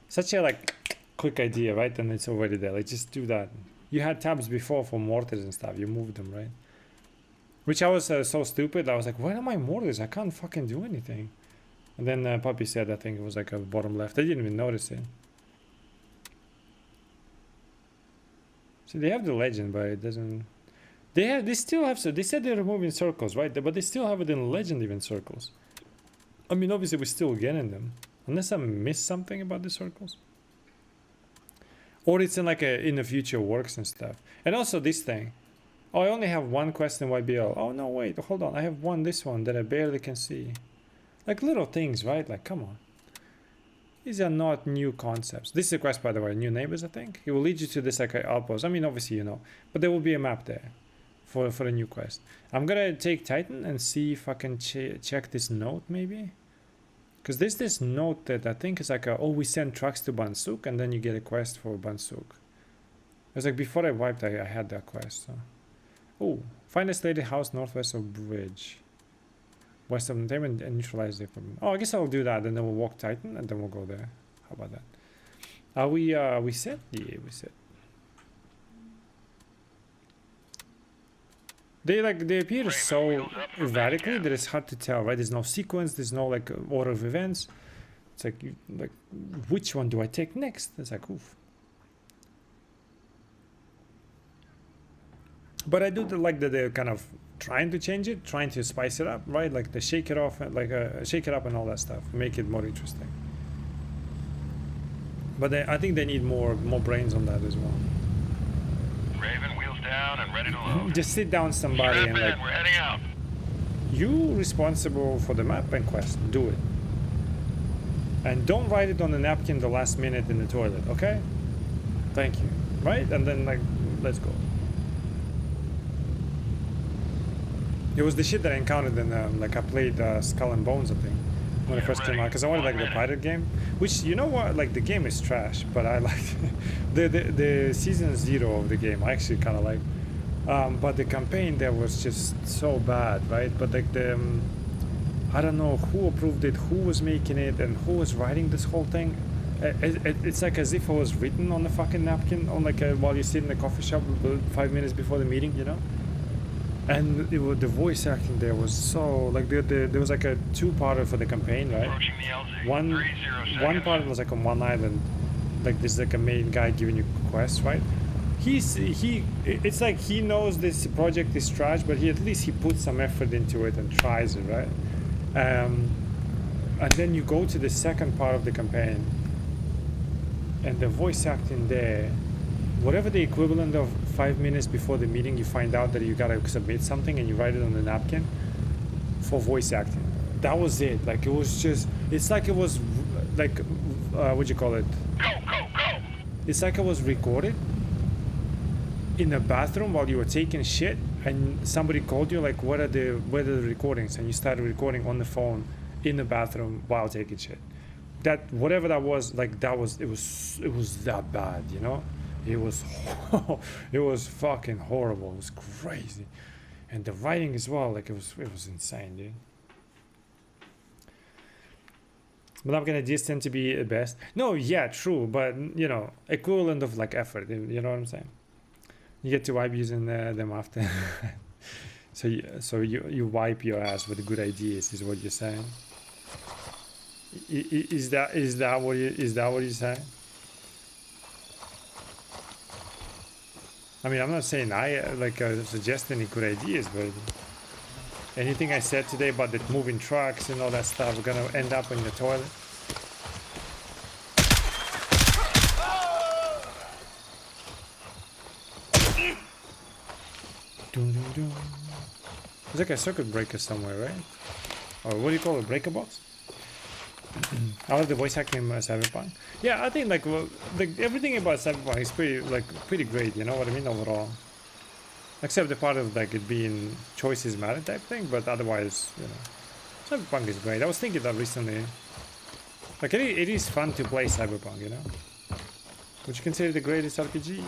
Such a like quick idea, right? And it's already there. Like just do that. You had tabs before for mortars and stuff. You moved them, right? Which I was so stupid. I was like, where are my mortars? I can't fucking do anything. And then Puppy said, I think it was like a bottom left. I didn't even notice it. So they have the legend, but it doesn't. They still have. So they said they're removing circles, right? But they still have it in legend even circles. I mean, obviously we're still getting them, unless I missed something about the circles. Or it's in like in the future works and stuff. And also this thing. Oh, I only have one quest in YBL. Oh no, wait, hold on. I have this one that I barely can see. Like little things, right? Like, come on. These are not new concepts. This is a quest, by the way, new neighbors, I think. It will lead you to this like outpost. I mean, obviously, you know, but there will be a map there for a new quest. I'm gonna take Titan and see if I can check this note, maybe. Because there's this note that I think is like, oh, we send trucks to Bansuk, and then you get a quest for Bansuk. It was like before I wiped, I had that quest. So. Oh, find a slated house northwest of bridge. West of them and neutralize the equipment. Oh, I guess I'll do that, and then we'll walk Titan, and then we'll go there. How about that? Are we set? Yeah, we set. They appear so erratically that it's hard to tell, right? There's no sequence, there's no like order of events. It's like which one do I take next? It's like oof. But I do like that they're kind of trying to change it, trying to spice it up, right? Like the shake it off, like shake it up and all that stuff, make it more interesting. But I think they need more brains on that as well. Raven, wheels down and ready to load. Just sit down somebody and like, we're heading out. you responsible for the map and quest, do it. And don't write it on the napkin the last minute in the toilet, okay? Thank you, right? And then like, let's go. It was the shit that I encountered in like I played Skull and Bones, I think, when it first came out, because I wanted like the pirate game, which you know what, like the game is trash, but I like the season 0 of the game. I actually kind of like, but the campaign there was just so bad, right? But like the I don't know who approved it, who was making it, and who was writing this whole thing. It's like as if it was written on the fucking napkin, on like while you sit in the coffee shop 5 minutes before the meeting, you know. And the voice acting there was so like there was like a 2-parter for the campaign, right? One part was like on one island, like this like a main guy giving you quests, right? It's like he knows this project is trash, but at least he puts some effort into it and tries it, right? And then you go to the second part of the campaign, and the voice acting there, whatever the equivalent of 5 minutes before the meeting, you find out that you gotta submit something and you write it on the napkin for voice acting. That was it. Like it was just, it's like it was like, what'd you call it? Go, go, go! It's like it was recorded in the bathroom while you were taking shit, and somebody called you like, where are the recordings? And you started recording on the phone in the bathroom while taking shit. That whatever that was, like it was that bad, you know? It was it was fucking horrible. It was crazy. And the writing as well, like it was insane, dude. But I'm gonna distance to be the best. No, yeah, true, but you know, equivalent of like effort, you know what I'm saying? You get to wipe using them after. so you wipe your ass with good ideas, is what you're saying. Is that what you're saying? I mean, I'm not saying I suggest any good ideas, but anything I said today about the moving trucks and all that stuff are gonna end up in the toilet. There's like a circuit breaker somewhere, right? Or what do you call it? Breaker box? I like the voice acting in Cyberpunk. Yeah, I think like everything about Cyberpunk is pretty great. You know what I mean overall, except the part of like it being choices matter type thing. But otherwise, you know, Cyberpunk is great. I was thinking that recently. Like it is fun to play Cyberpunk. You know, would you consider the greatest RPG?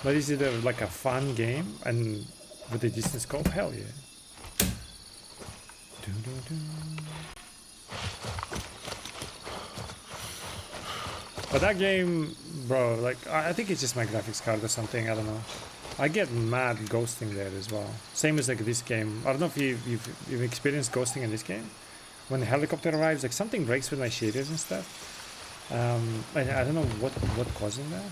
But is it like a fun game and with a decent scope? Hell yeah. But that game, bro, like I think it's just my graphics card or something. I don't know. I get mad ghosting there as well. Same as like this game. I don't know if you've experienced ghosting in this game. When the helicopter arrives, like something breaks with my shaders and stuff. I don't know what causing that.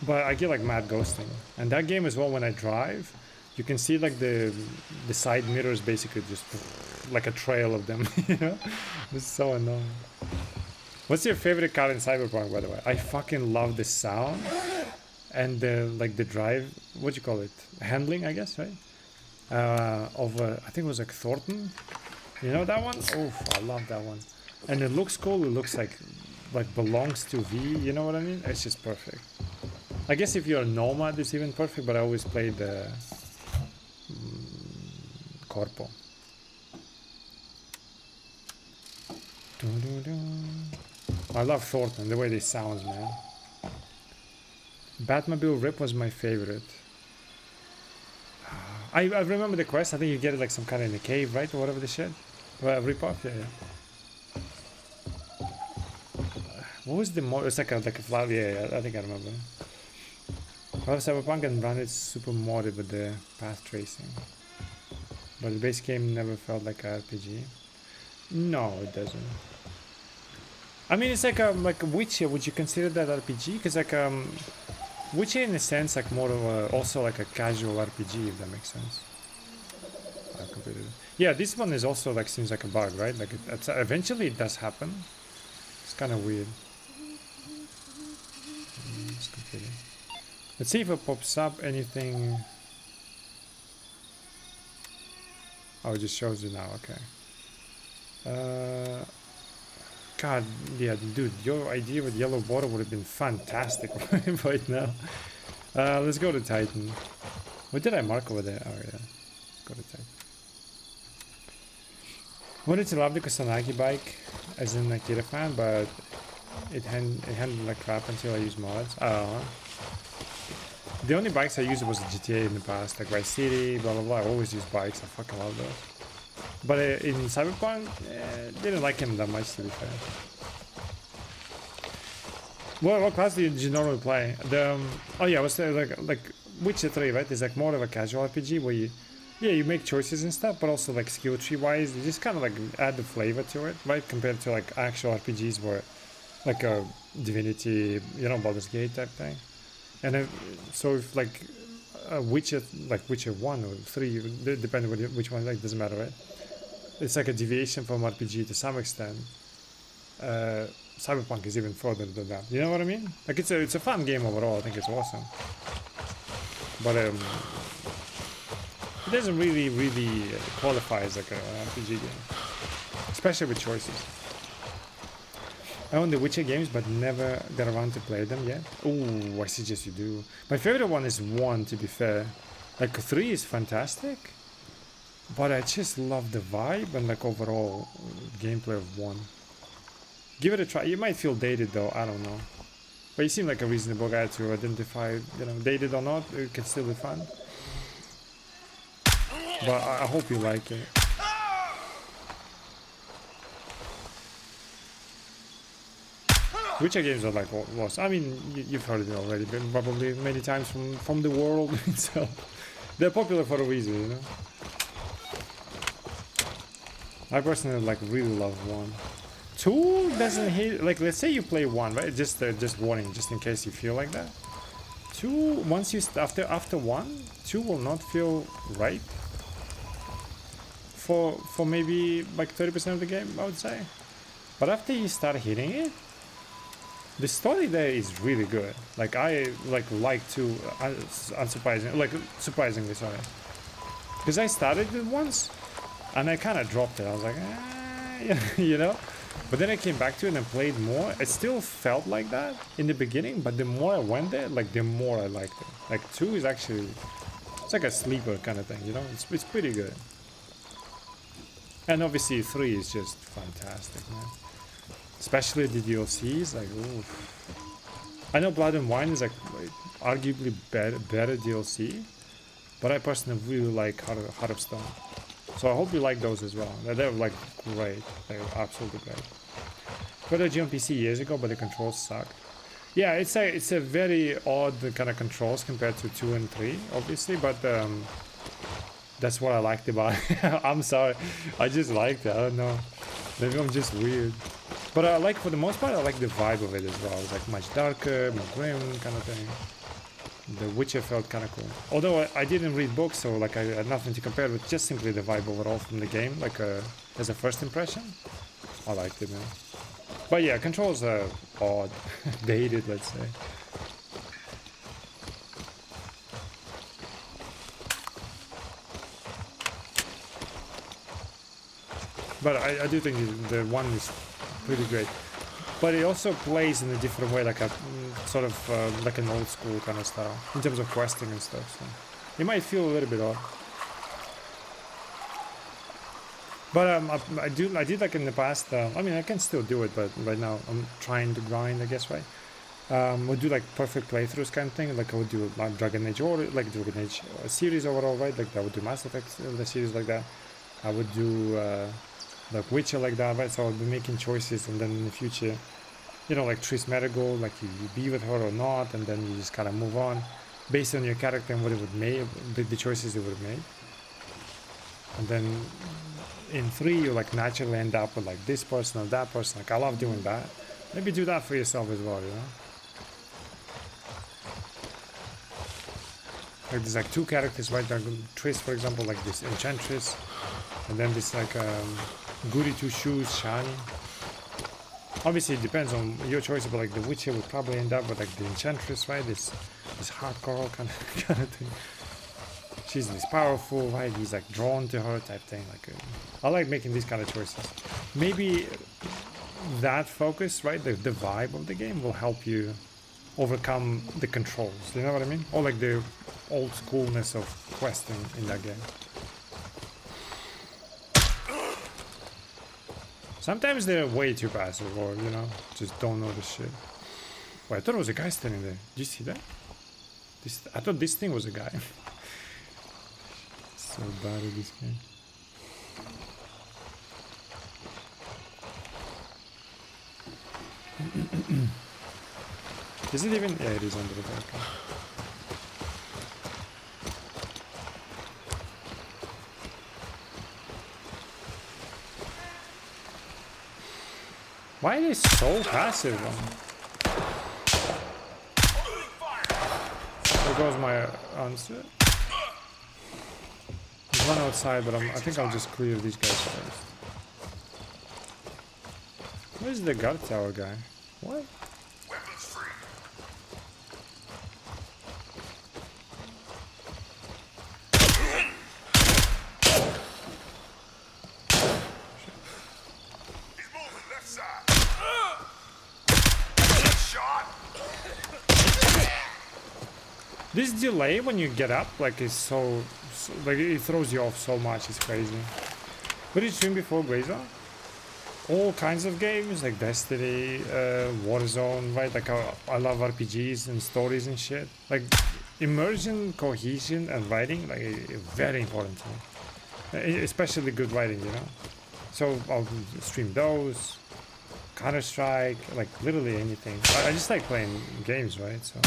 But I get like mad ghosting. And that game as well, when I drive, you can see like the side mirrors basically just like a trail of them, you know? It's so annoying. What's your favorite car in Cyberpunk, by the way? I fucking love the sound and the drive, what do you call it? Handling, I guess, right? I think it was like Thornton. You know that one? Oh, I love that one. And it looks cool. It looks like belongs to V. You know what I mean? It's just perfect. I guess if you're a nomad, it's even perfect. But I always play the Corpo. I love Thornton, the way they sounds, man. Batmobile Rip was my favorite. I remember the quest. I think you get it like some kind of in a cave, right? Or whatever the shit. Well, rip off, yeah. What was the mod? It's like a flower. Yeah, I think I remember. Well, Cyberpunk and run it super modded with the path tracing, but the base game never felt like a RPG. No, it doesn't. I mean, it's like Witcher. Would you consider that RPG? Because Witcher in a sense like more of a, also like a casual RPG, if that makes sense. Yeah, this one is also like seems like a bug, right? Like eventually it does happen. It's kind of weird. Let's see if it pops up anything. Oh, it just shows you now. Okay. God, yeah, dude, your idea with yellow border would have been fantastic right now. Let's go to Titan. What did I mark over there? Oh yeah, let's go to Titan. Wanted to love the Kusanagi bike, as in like Kira fan, but it handled like crap until I used mods. The only bikes I used was GTA in the past, like Vice City, blah blah blah. I always use bikes. I fucking love those. But in Cyberpunk, didn't like him that much, to be fair. What class did you normally play? The oh yeah, it was like Witcher 3, right? It's like more of a casual RPG where you make choices and stuff, but also like skill tree wise, you just kind of like add the flavor to it, right? Compared to like actual RPGs where like a Divinity, you know, Baldur's Gate type thing. And so if like Witcher 1 or 3, depending on which one, like doesn't matter, right? It's like a deviation from RPG to some extent. Cyberpunk is even further than that. You know what I mean? Like it's a fun game overall. I think it's awesome. But it doesn't really qualify as like an RPG game, especially with choices. I own the Witcher games, but never got around to play them yet. Ooh, I suggest you do. My favorite one is 1, to be fair. Like 3 is fantastic. But I just love the vibe and like overall gameplay of 1. Give it a try. You might feel dated though, I don't know. But you seem like a reasonable guy to identify, you know, dated or not, it can still be fun. But I hope you like it. Witcher games are like lost. I mean, you've heard it already, probably many times from the world itself. They're popular for a reason, you know. I personally like really love 1. 2 doesn't hit, like let's say you play 1, right? Just warning, just in case you feel like that. 2, once you after 1, 2 will not feel right for maybe like 30% of the game, I would say. But after you start hitting it, the story there is really good. Like I like to surprisingly sorry, because I started it once and I kind of dropped it. I was like, you know. But then I came back to it and played more. It still felt like that in the beginning, but the more I went there, like the more I liked it. Like 2 is actually, it's like a sleeper kind of thing, you know. It's pretty good. And obviously 3 is just fantastic, man. Especially the DLCs, like oof. I know Blood and Wine is like arguably better DLC, but I personally really like Heart of Stone. So I hope you like those as well. They're like great. They're absolutely great. Played a G on PC years ago, but the controls suck. Yeah, it's a very odd kind of controls compared to 2 and 3, obviously, but that's what I liked about it. I'm sorry, I just liked it. I don't know. Maybe I'm just weird. But I like, for the most part, I like the vibe of it as well. It's like much darker, more grim kind of thing. The Witcher felt kind of cool. Although I didn't read books, so like I had nothing to compare with, just simply the vibe overall from the game, like as a first impression. I liked it, man. But yeah, controls are odd, dated, let's say. But I do think the one is pretty great. But it also plays in a different way, like a sort of like an old school kind of style in terms of questing and stuff. So it might feel a little bit odd. But I did like in the past. I mean, I can still do it, but right now I'm trying to grind, I guess, right? We'll do like perfect playthroughs kind of thing. Like I would do like Dragon Age or like Dragon Age series overall, right? Like I would do Mass Effect the series like that. I would do like Witcher like that, right? So I'll be making choices, and then in the future, you know, like Triss Merigold, like you be with her or not, and then you just kind of move on based on your character and what it would make, the choices it would have made. And then in 3, you like naturally end up with like this person or that person. Like I love doing that. Maybe do that for yourself as well, you know. Like there's like 2 characters, right? Like Triss, for example, like this Enchantress, and then this like Goody Two Shoes Shani. Obviously, it depends on your choice, but like the Witcher would probably end up with like the Enchantress, right? This hardcore kind of thing. She's this powerful, right? He's like drawn to her type thing. Like I like making these kind of choices. Maybe that focus, right? The vibe of the game will help you overcome the controls. You know what I mean? Or like the old schoolness of questing in that game. Sometimes they're way too passive, or you know, just don't know the shit. Wait, I thought it was a guy standing there. Did you see that? I thought this thing was a guy. So bad at this game. Is it even? Yeah, it is under the back. Why are they so passive? There goes my answer. There's one outside, but I think I'll just clear these guys first. Where's the guard tower guy? What? This delay when you get up, like, is so like, it throws you off so much, it's crazy. What did you stream before, Blazer? All kinds of games, like Destiny, Warzone, right? Like, I love RPGs and stories and shit. Like, immersion, cohesion, and writing, like, very important to me. Especially good writing, you know? So, I'll stream those, Counter-Strike, like, literally anything. I just like playing games, right? So...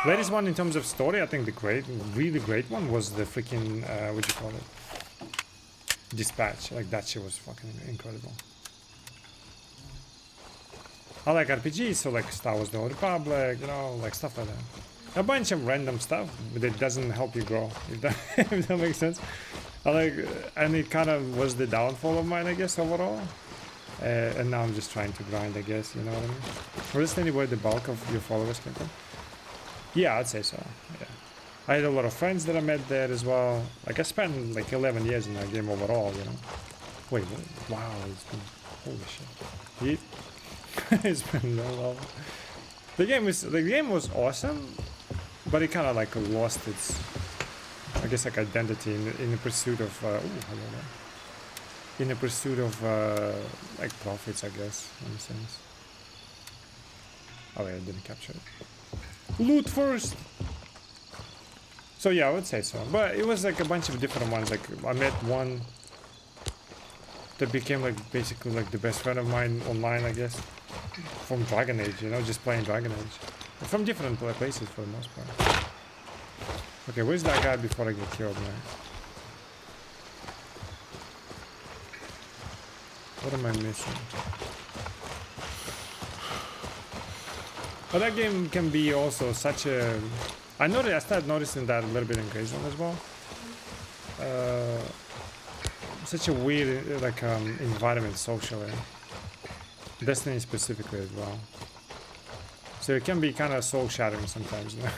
Latest one in terms of story, I think the really great one was the freaking, what you call it? Dispatch. Like, that shit was fucking incredible. I like RPGs, so like Star Wars The Old Republic, you know, like stuff like that. A bunch of random stuff, but it doesn't help you grow, if that makes sense. I like, and it kind of was the downfall of mine, I guess, overall. And now I'm just trying to grind, I guess, you know what I mean? Was this anywhere the bulk of your followers came from? Yeah, I'd say so, yeah. I had a lot of friends that I met there as well. Like, I spent like 11 years in that game overall, you know. Wait, what? Wow, it's been, holy shit. It's been a long. The game was awesome, but it kind of like lost its, I guess, like identity in the pursuit of, hello there. In the pursuit of, like, profits, I guess, in a sense. Oh wait, I didn't capture it. Loot first! So yeah, I would say so. But it was like a bunch of different ones. Like, I met one that became like basically like the best friend of mine online, I guess. From Dragon Age, you know, just playing Dragon Age. From different places for the most part. Okay, where's that guy before I get killed, man? What am I missing? But that game can be also such a... I started noticing that a little bit in Grayzone as well. Such a weird like environment socially. Destiny specifically as well. So it can be kind of soul shattering sometimes. You know?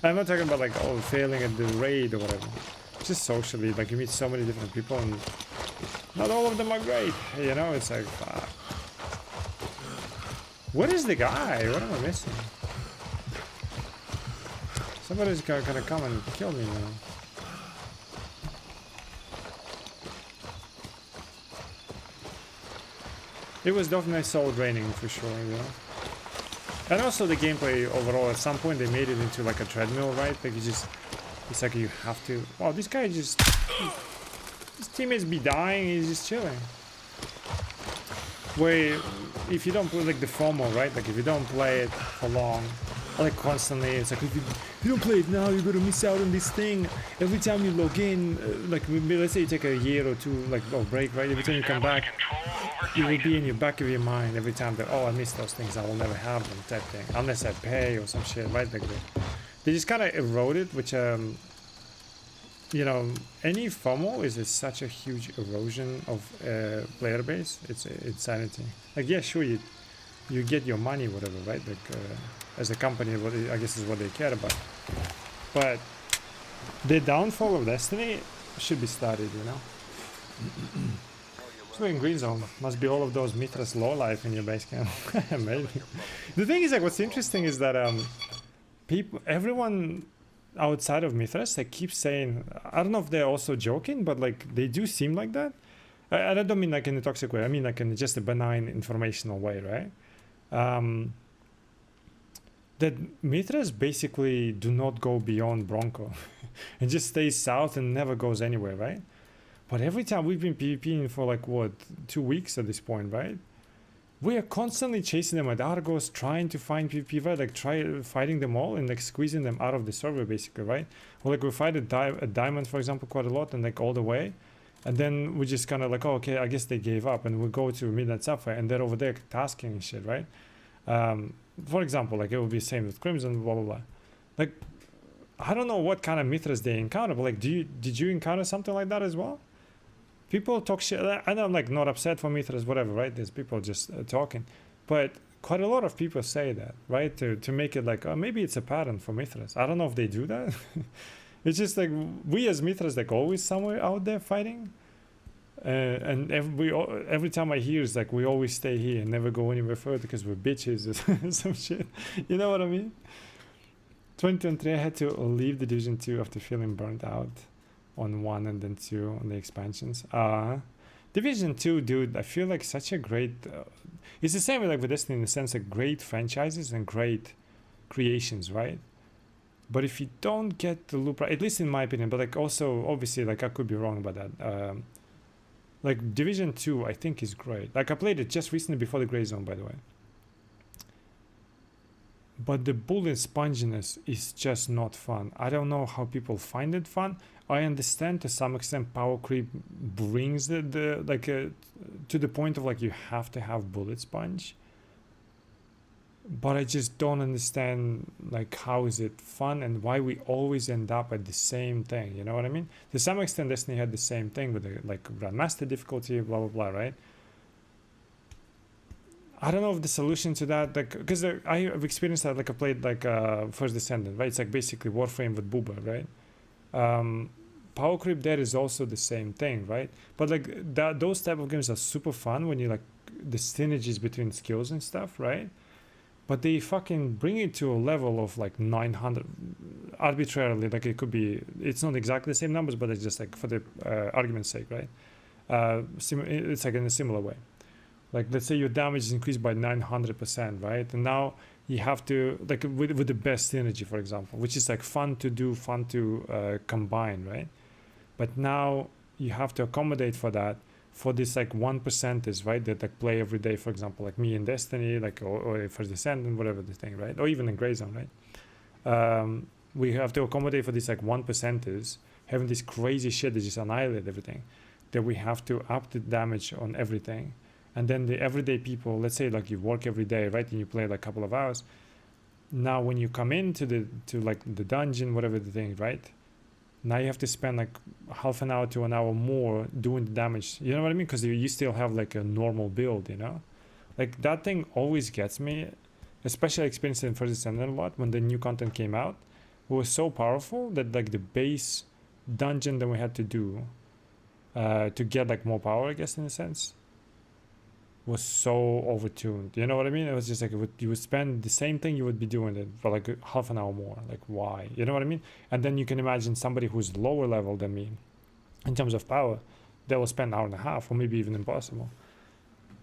I'm not talking about like failing at the raid or whatever. just socially, like you meet so many different people and not all of them are great, you know. It's like, fuck. What is the guy? What am I missing? Somebody's gonna come and kill me now. It was definitely soul draining for sure, you know. And also the gameplay overall, at some point they made it into like a treadmill, right? Like you just, it's like you have to, wow, this guy just, his teammates be dying, he's just chilling. Where if you don't play like the FOMO, right? Like if you don't play it for long, like constantly, it's like if you don't play it now, you're gonna miss out on this thing. Every time you log in, like maybe let's say you take a year or two, like a break, right? Every time you come back, it will be in your back of your mind every time that, oh, I missed those things, I will never have them, type thing, unless I pay or some shit, right? Like they just kind of eroded, which you know, any FOMO is such a huge erosion of player base. It's insanity. Like, yeah, sure, you get your money, whatever, right? Like as a company, what I guess is what they care about. But the downfall of Destiny should be studied, you know. So in green zone must be all of those Mithras low life in your base camp. Maybe. The thing is, like, what's interesting is that everyone outside of Mithras, they keep saying, I don't know if they're also joking, but like they do seem like that. I don't mean like in a toxic way. I mean like in just a benign informational way, right? That Mithras basically do not go beyond Bronco and just stays south and never goes anywhere, right? But every time we've been PvPing for like what, 2 weeks at this point, right? We are constantly chasing them at Argos, trying to find PvP, right? Like fighting them all and like squeezing them out of the server basically, right? Or like we fight at Diamond, for example, quite a lot and like all the way. And then we just kind of like, oh, okay, I guess they gave up, and we go to Midnight Sapphire and they're over there tasking and shit, right? For example, like it will be the same with Crimson, blah, blah, blah. Like, I don't know what kind of Mithras they encounter, but like, did you encounter something like that as well? People talk shit, and I'm like not upset for Mithras, whatever, right? There's people just talking, but quite a lot of people say that, right? To make it like, oh, maybe it's a pattern for Mithras. I don't know if they do that. It's just like we as Mithras, like always somewhere out there fighting, and every time I hear it's like we always stay here and never go anywhere further because we're bitches or some shit. You know what I mean? 2023, I had to leave the Division 2 after feeling burnt out on 1 and then 2 on the expansions. Division 2, dude, I feel like such a great it's the same like with Destiny in the sense like great franchises and great creations, right? But if you don't get the loop right, at least in my opinion, but like also obviously like I could be wrong about that, like Division 2 I think is great. Like I played it just recently before the Grey Zone, by the way, but the bullet sponginess is just not fun. I don't know how people find it fun. I understand to some extent power creep brings the like to the point of like you have to have bullet sponge, but I just don't understand like how is it fun and why we always end up at the same thing, you know what I mean? To some extent Destiny had the same thing with the like Grandmaster difficulty, blah blah blah, right? I don't know if the solution to that, like, because I have experienced that, like I played like First Descendant, right? It's like basically Warframe with Booba, right? Power creep there is also the same thing, right? But like those type of games are super fun when you like the synergies between skills and stuff, right? But they fucking bring it to a level of like 900 arbitrarily. Like it could be, it's not exactly the same numbers, but it's just like for the argument's sake, right? It's like in a similar way. Like let's say your damage is increased by 900%, right? And now you have to like with the best synergy, for example, which is like fun to do, fun to combine, right? But now you have to accommodate for that for this like 1%ers, right? That like play every day, for example, like me in Destiny, like or First Descendant, whatever the thing, right? Or even in Grey Zone, right? We have to accommodate for this like 1%ers having this crazy shit that just annihilate everything. That we have to up the damage on everything. And then the everyday people, let's say like you work every day, right? And you play like a couple of hours. Now when you come into the dungeon, whatever the thing, right? Now you have to spend like half an hour to an hour more doing the damage. You know what I mean? Because you still have like a normal build, you know? Like that thing always gets me, especially experienced in First Descendant a lot when the new content came out. It was so powerful that like the base dungeon that we had to do to get like more power, I guess, in a sense, was so overtuned. You know what I mean? It was just like you would spend the same thing you would be doing it for like half an hour more. Like why? You know what I mean? And then you can imagine somebody who's lower level than me in terms of power, they will spend an hour and a half or maybe even impossible.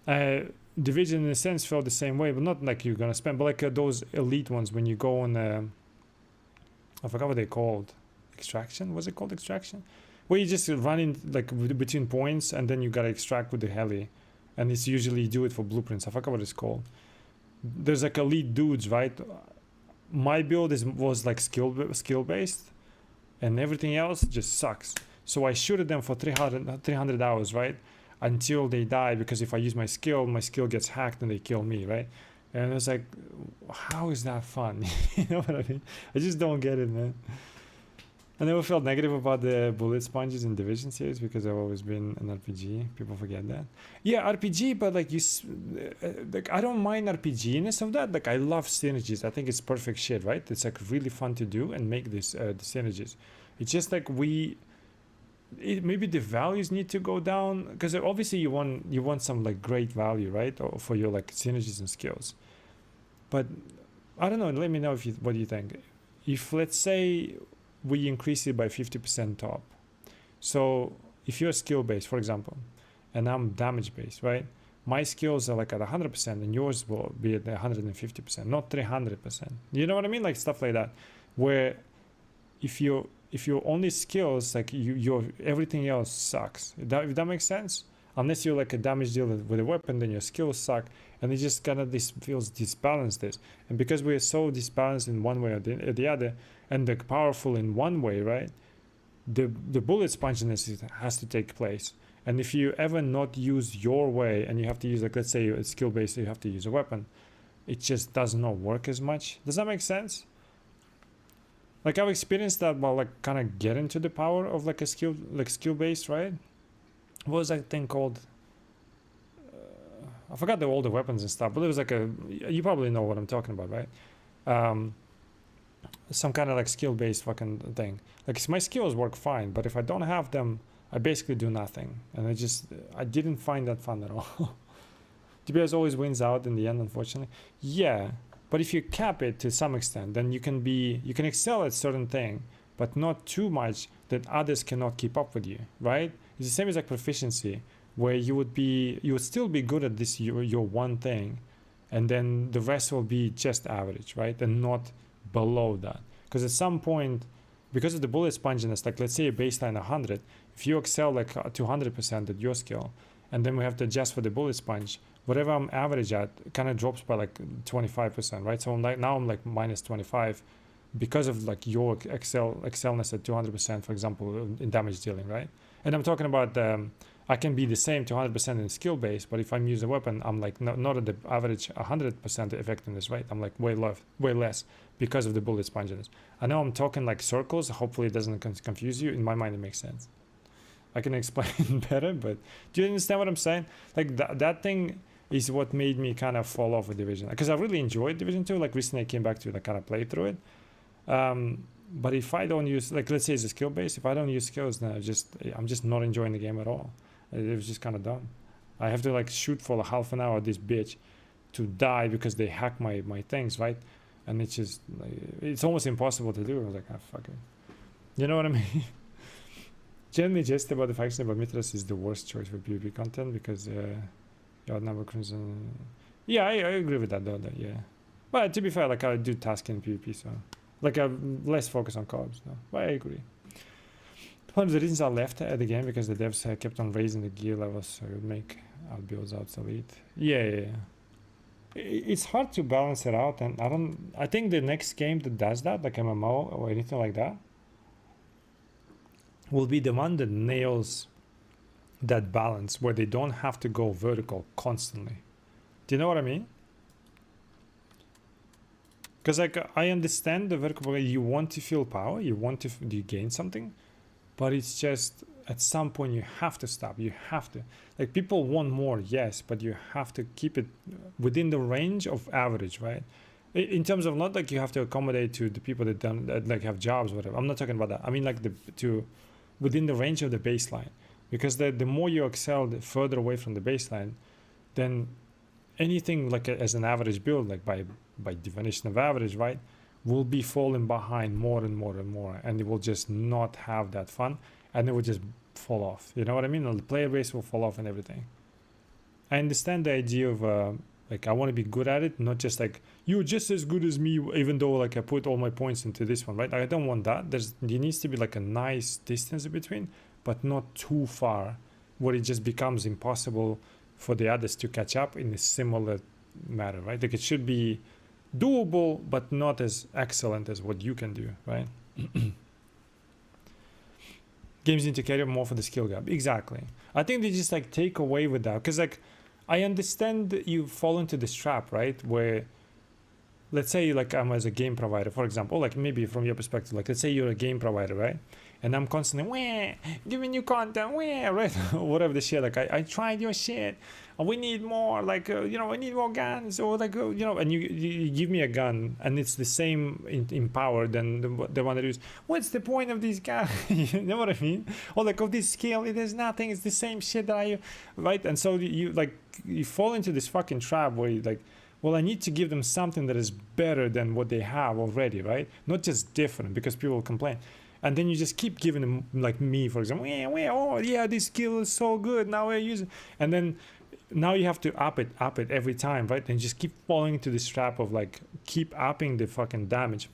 Division in a sense felt the same way, but not like you're gonna spend, but like those elite ones when you go on I forgot what they called. Extraction? Was it called extraction? Where you just run in like between points and then you gotta extract with the heli. And it's usually you do it for blueprints. I forgot what it's called. There's like elite dudes, right? My build was like skill based, and everything else just sucks. So I shoot at them for 300 hours, right? Until they die, because if I use my skill gets hacked and they kill me, right? And it's like, how is that fun? You know what I mean? I just don't get it, man. I never felt negative about the bullet sponges in Division series because I've always been an RPG. People forget that. Yeah, RPG, but like like I don't mind RPGness of that. Like I love synergies. I think it's perfect shit, right? It's like really fun to do and make this the synergies. It's just like maybe the values need to go down, because obviously you want some like great value, right, or for your like synergies and skills. But I don't know. Let me know what you think. If let's say we increase it by 50% top. So if you're skill based, for example, and I'm damage based, right? My skills are like at 100% and yours will be at 150%, not 300%. You know what I mean? Like stuff like that, where if your only skills, like your everything else sucks. If that makes sense? Unless you're like a damage dealer with a weapon, then your skills suck, and it just kind of feels disbalanced. And because we're so disbalanced in one way or the other, and the powerful in one way, right? The bullet sponginess has to take place. And if you ever not use your way, and you have to use, like, let's say it's skill based, you have to use a weapon, it just does not work as much. Does that make sense? Like I've experienced that while like kind of getting to the power of like a skill based, right? What was that thing called? I forgot all the weapons and stuff, but it was like you probably know what I'm talking about, right? Some kind of like skill based fucking thing. Like my skills work fine, but if I don't have them, I basically do nothing. And I didn't find that fun at all. DPS always wins out in the end, unfortunately. Yeah, but if you cap it to some extent, then you can excel at certain thing, but not too much that others cannot keep up with you, right? It's the same as like proficiency, where you would still be good at this your one thing, and then the rest will be just average, right? And not below that. Because at some point, because of the bullet sponginess, like let's say a baseline 100, if you excel like 200% at your skill, and then we have to adjust for the bullet sponge, whatever I'm average at kind of drops by like 25%, right? So now I'm like minus 25 because of like your excelness at 200%, for example, in damage dealing, right? And I'm talking about I can be the same 200% in skill base, but if I'm using a weapon, I'm like not at the average 100% effectiveness, right? I'm like way less because of the bullet sponginess. I know I'm talking like circles. Hopefully it doesn't confuse you. In my mind, it makes sense. I can explain better, but do you understand what I'm saying? Like that thing is what made me kind of fall off with Division, because I really enjoyed Division 2. Like recently I came back to like kind of play through it. But if I don't use, like let's say it's a skill base, if I don't use skills, then I'm just not enjoying the game at all. It was just kind of dumb. I have to like shoot for a half an hour at this bitch to die because they hack my things, right? And it's just like, it's almost impossible to do. I was like, fuck it. You know what I mean? Generally, just about the faction about Mithras is the worst choice for PvP content because you outnumber Crimson. Yeah, I agree with that though. Yeah, but to be fair, like I do task in PvP, so like I'm less focused on co-ops now. But I agree. One of the reasons I left the game because the devs kept on raising the gear levels, so it would make our builds obsolete. Yeah. It's hard to balance it out, and I think the next game that does that, like MMO or anything like that, will be the one that nails that balance where they don't have to go vertical constantly. Do you know what I mean? Because like I understand the vertical, you want to feel power, you gain something, but it's just at some point you have to stop. You have to, like, people want more, yes, but you have to keep it within the range of average, right? In terms of not like you have to accommodate to the people that like have jobs or whatever. I'm not talking about that. I mean like to within the range of the baseline, because the more you excel the further away from the baseline, then anything like as an average build, like by definition of average, right, will be falling behind more and more and more, and it will just not have that fun, and it will just fall off. You know what I mean? The player base will fall off and everything. I understand the idea of like I want to be good at it, not just like you're just as good as me, even though like I put all my points into this one, right? I don't want that. There needs to be like a nice distance between, but not too far, where it just becomes impossible for the others to catch up in a similar matter, right? Like it should be doable, but not as excellent as what you can do, right? Games need to carry more for the skill gap. Exactly. I think they just like take away with that, because like I understand you fall into this trap, right? Where let's say like I'm as a game provider, for example, like maybe from your perspective, like let's say you're a game provider, right? And I'm constantly, wah, giving you content, wah, right? Whatever the shit. Like I tried your shit. We need more. Like you know, I need more guns, or like you know, and you give me a gun, and it's the same in power than the one that is. What's the point of this gun? You know what I mean? Or like of this skill, it is nothing. It's the same shit that I, right? And so you like you fall into this fucking trap where you like, well, I need to give them something that is better than what they have already, right? Not just different, because people will complain. And then you just keep giving them, like me, for example, oh yeah, this skill is so good, now I use it. And then now you have to up it every time, right? And just keep falling into this trap of like keep upping the fucking damage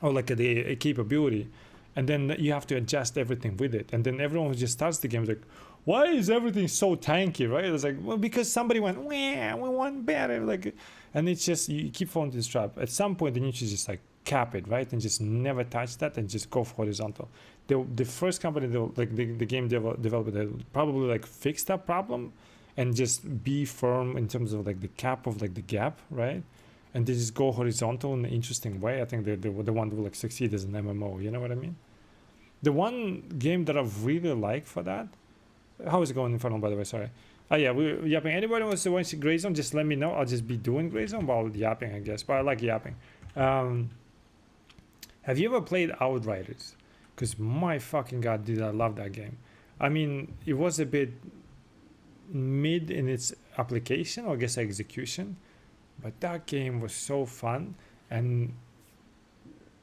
or like the capability. And then you have to adjust everything with it. And then everyone who just starts the game is like, why is everything so tanky, right? It's like, well, because somebody went, we want better. Like, and it's just, you keep falling into this trap. At some point, then you should just like cap it, right? And just never touch that and just go for horizontal. The first company, like the game developer, that probably like fix that problem and just be firm in terms of like the cap of like the gap, right? And they just go horizontal in an interesting way. I think they're the one that will like succeed as an MMO. You know what I mean? The one game that I really like for that. How is it going, Infernal, by the way? Sorry. Oh yeah, we're yapping. Anybody wants to watch Grey Zone, just let me know. I'll just be doing Grey Zone while yapping, I guess. But I like yapping. Have you ever played Outriders? Because my fucking god, did I love that game. I mean, it was a bit mid in its application, or I guess execution. But that game was so fun. And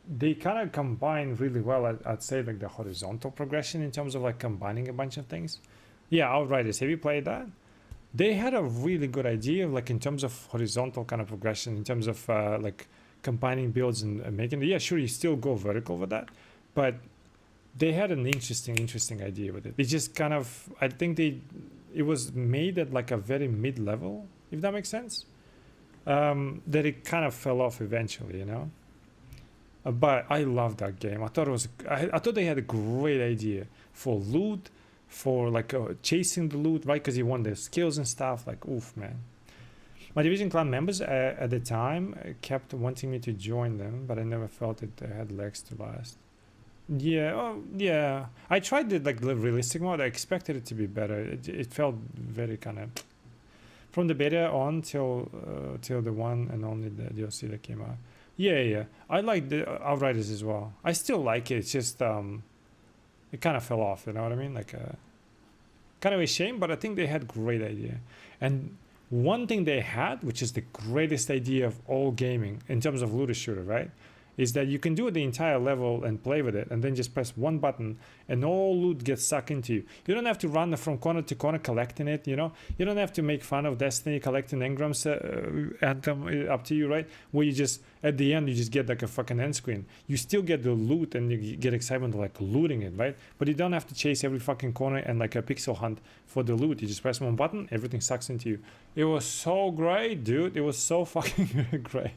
they kind of combine really well, I'd say, like the horizontal progression in terms of like combining a bunch of things. Yeah, Outriders, have you played that? They had a really good idea, like in terms of horizontal kind of progression, in terms of like combining builds and making it. Yeah, sure, you still go vertical with that, but they had an interesting idea with it. They just kind of, I think it was made at like a very mid-level, if that makes sense. That it kind of fell off eventually, you know. But I love that game. I thought it was. I thought they had a great idea for loot, for like chasing the loot, right? Because you want the skills and stuff. Like, oof, man. My Division clan members at the time kept wanting me to join them, but I never felt it had legs to last. Yeah, oh yeah. I tried the like the realistic mode. I expected it to be better. It felt very kind of from the beta on till the one and only the DLC that came out. Yeah. I like the Outriders as well. I still like it. It's just it kind of fell off. You know what I mean? Like kind of a shame, but I think they had great idea. And one thing they had, which is the greatest idea of all gaming in terms of looter shooter, right, is that you can do the entire level and play with it, and then just press one button and all loot gets sucked into you. You don't have to run from corner to corner collecting it, you know. You don't have to make fun of Destiny collecting engrams Anthem, up to you, right? Where you just, at the end, you just get like a fucking end screen. You still get the loot and you get excitement like looting it, right? But you don't have to chase every fucking corner and like a pixel hunt for the loot. You just press one button, everything sucks into you. It was so great, dude. It was so fucking great.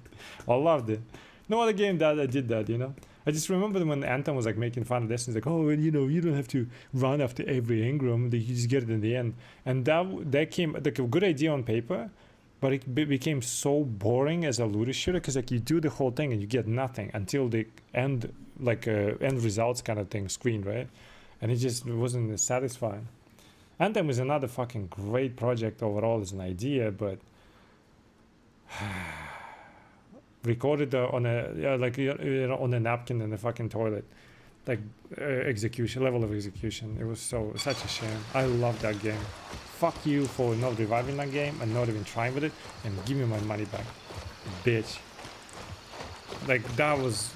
I loved it. No other game that did that, you know. I just remember when Anthem was like making fun of this, it's like, oh, you know, you don't have to run after every engram; you just get it in the end. And that came like a good idea on paper, but it became so boring as a looter shooter because like you do the whole thing and you get nothing until the end, like end results kind of thing screen, right? And it just wasn't satisfying. Anthem was another fucking great project overall as an idea, but. Recorded on a like you know, on a napkin in the fucking toilet. like execution level of execution. It was such a shame. I love that game. Fuck you for not reviving that game and not even trying with it, and give me my money back, bitch. Like that was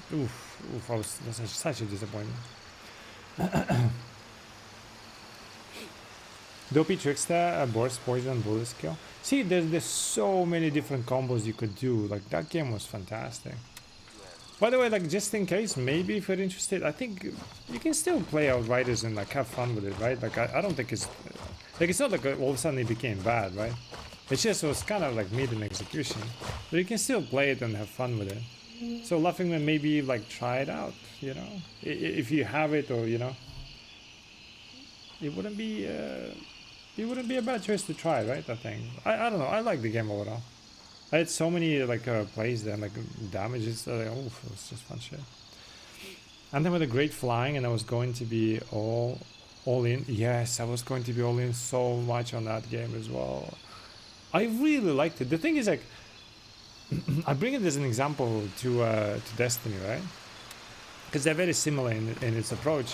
that's such a disappointment. Dopey Trickster, Burst, Poison, Bullet Skill. See, there's so many different combos you could do. Like that game was fantastic. By the way, like just in case, maybe if you're interested, I think you can still play Outriders and like have fun with it, right? Like I don't think it's like it's not like all of a sudden it became bad, right? It just was kind of like mid in execution, but you can still play it and have fun with it. So Laughingman, maybe like try it out, you know, if you have it, or you know, it wouldn't be a bad choice to try, right? I think I don't know. I like the game overall. I had so many like plays there, like damages. Like, oh, it was just fun shit. And then with the great flying, and I was going to be all in. Yes, I was going to be all in so much on that game as well. I really liked it. The thing is, like, I bring it as an example to Destiny, right? Because they're very similar in its approach.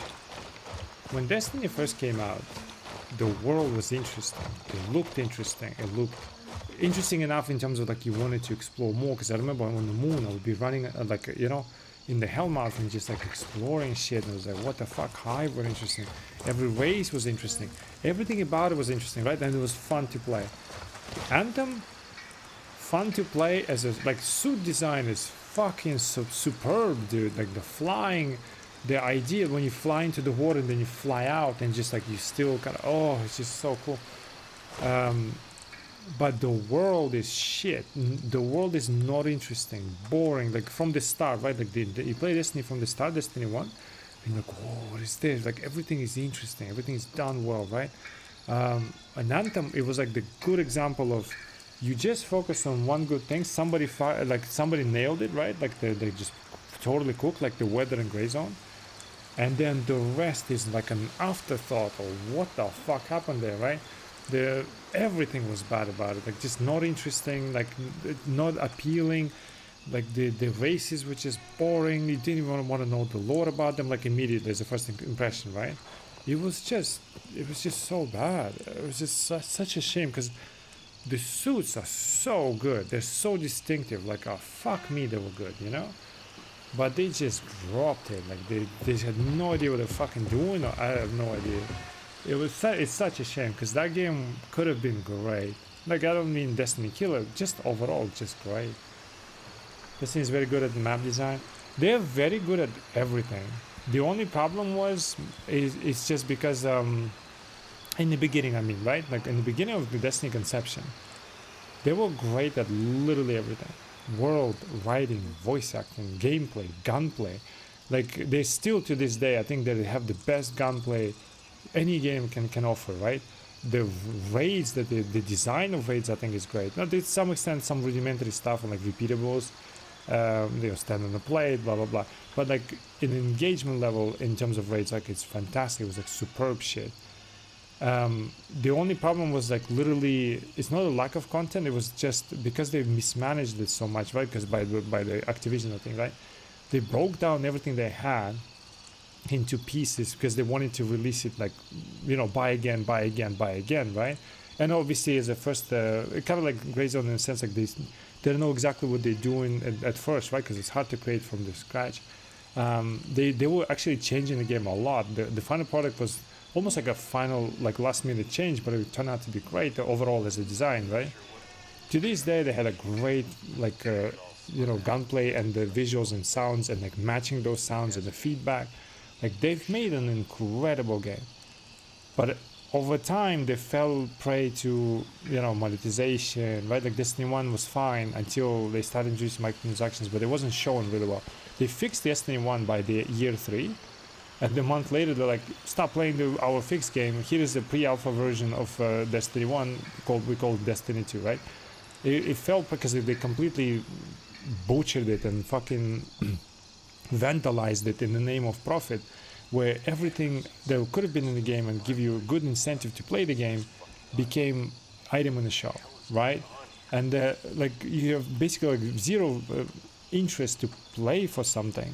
When Destiny first came out, the world was interesting. It looked interesting. It looked interesting enough in terms of like you wanted to explore more. Because I remember on the moon, I would be running like you know, in the Hellmouth and just like exploring shit. And I was like, what the fuck? Hive were interesting. Every race was interesting. Everything about it was interesting, right? And it was fun to play. Anthem, fun to play as a like suit design is fucking superb, dude. Like the flying, the idea when you fly into the water and then you fly out and just like you still kind of it's just so cool. But the world is shit. The world is not interesting, boring. Like from the start, right? Like you play Destiny from the start, Destiny 1, and you're like, whoa, what is this? Like everything is interesting, everything is done well, right? An Anthem, it was like the good example of you just focus on one good thing. Somebody nailed it, right? Like they just totally cooked, like the weather and Gray Zone, and then the rest is like an afterthought or what the fuck happened there, right? Everything was bad about it, like just not interesting, like not appealing. Like the races were just boring. You didn't even want to know the lore about them, like immediately as a first impression, right? It was just so bad. It was just such a shame because the suits are so good. They're so distinctive. Like, oh, fuck me, they were good, you know? But they just dropped it. Like, they had no idea what they're fucking doing. Or I have no idea. It's such a shame because that game could have been great. Like, I don't mean Destiny Killer, just overall, just great. Destiny is very good at map design. They're very good at everything. The only problem it's just because in the beginning, I mean, right? Like in the beginning of the Destiny conception, they were great at literally everything. World, writing, voice acting, gameplay, gunplay. Like they still to this day, I think that they have the best gunplay any game can offer, right? The raids, the design of raids, I think is great. Now, to some extent, some rudimentary stuff like repeatables, stand on the plate, blah blah blah. But like in engagement level, in terms of raids, like it's fantastic. It was like superb shit. The only problem was like literally, it's not a lack of content. It was just because they mismanaged it so much, right? Because by the Activision, I think, right? They broke down everything they had into pieces because they wanted to release it like, you know, buy again, right? And obviously as a first, kind of like Gray Zone in a sense, like they don't know exactly what they're doing at first, right? Because it's hard to create from the scratch. They were actually changing the game a lot. The final product was almost like a final, like last minute change, but it turned out to be great overall as a design, right? To this day, they had a great, like, gunplay and the visuals and sounds and like matching those sounds and the feedback. Like they've made an incredible game, but over time they fell prey to monetization, right? Like Destiny 1 was fine until they started introducing microtransactions, but it wasn't shown really well. They fixed Destiny 1 by the year 3, and the month later they're like, stop playing our fixed game. Here is the pre-alpha version of Destiny 1 we call it Destiny 2, right? It fell because they completely butchered it and fucking vandalized it in the name of profit, where everything that could have been in the game and give you a good incentive to play the game became item in the shop, right? And like you have basically like zero interest to play for something,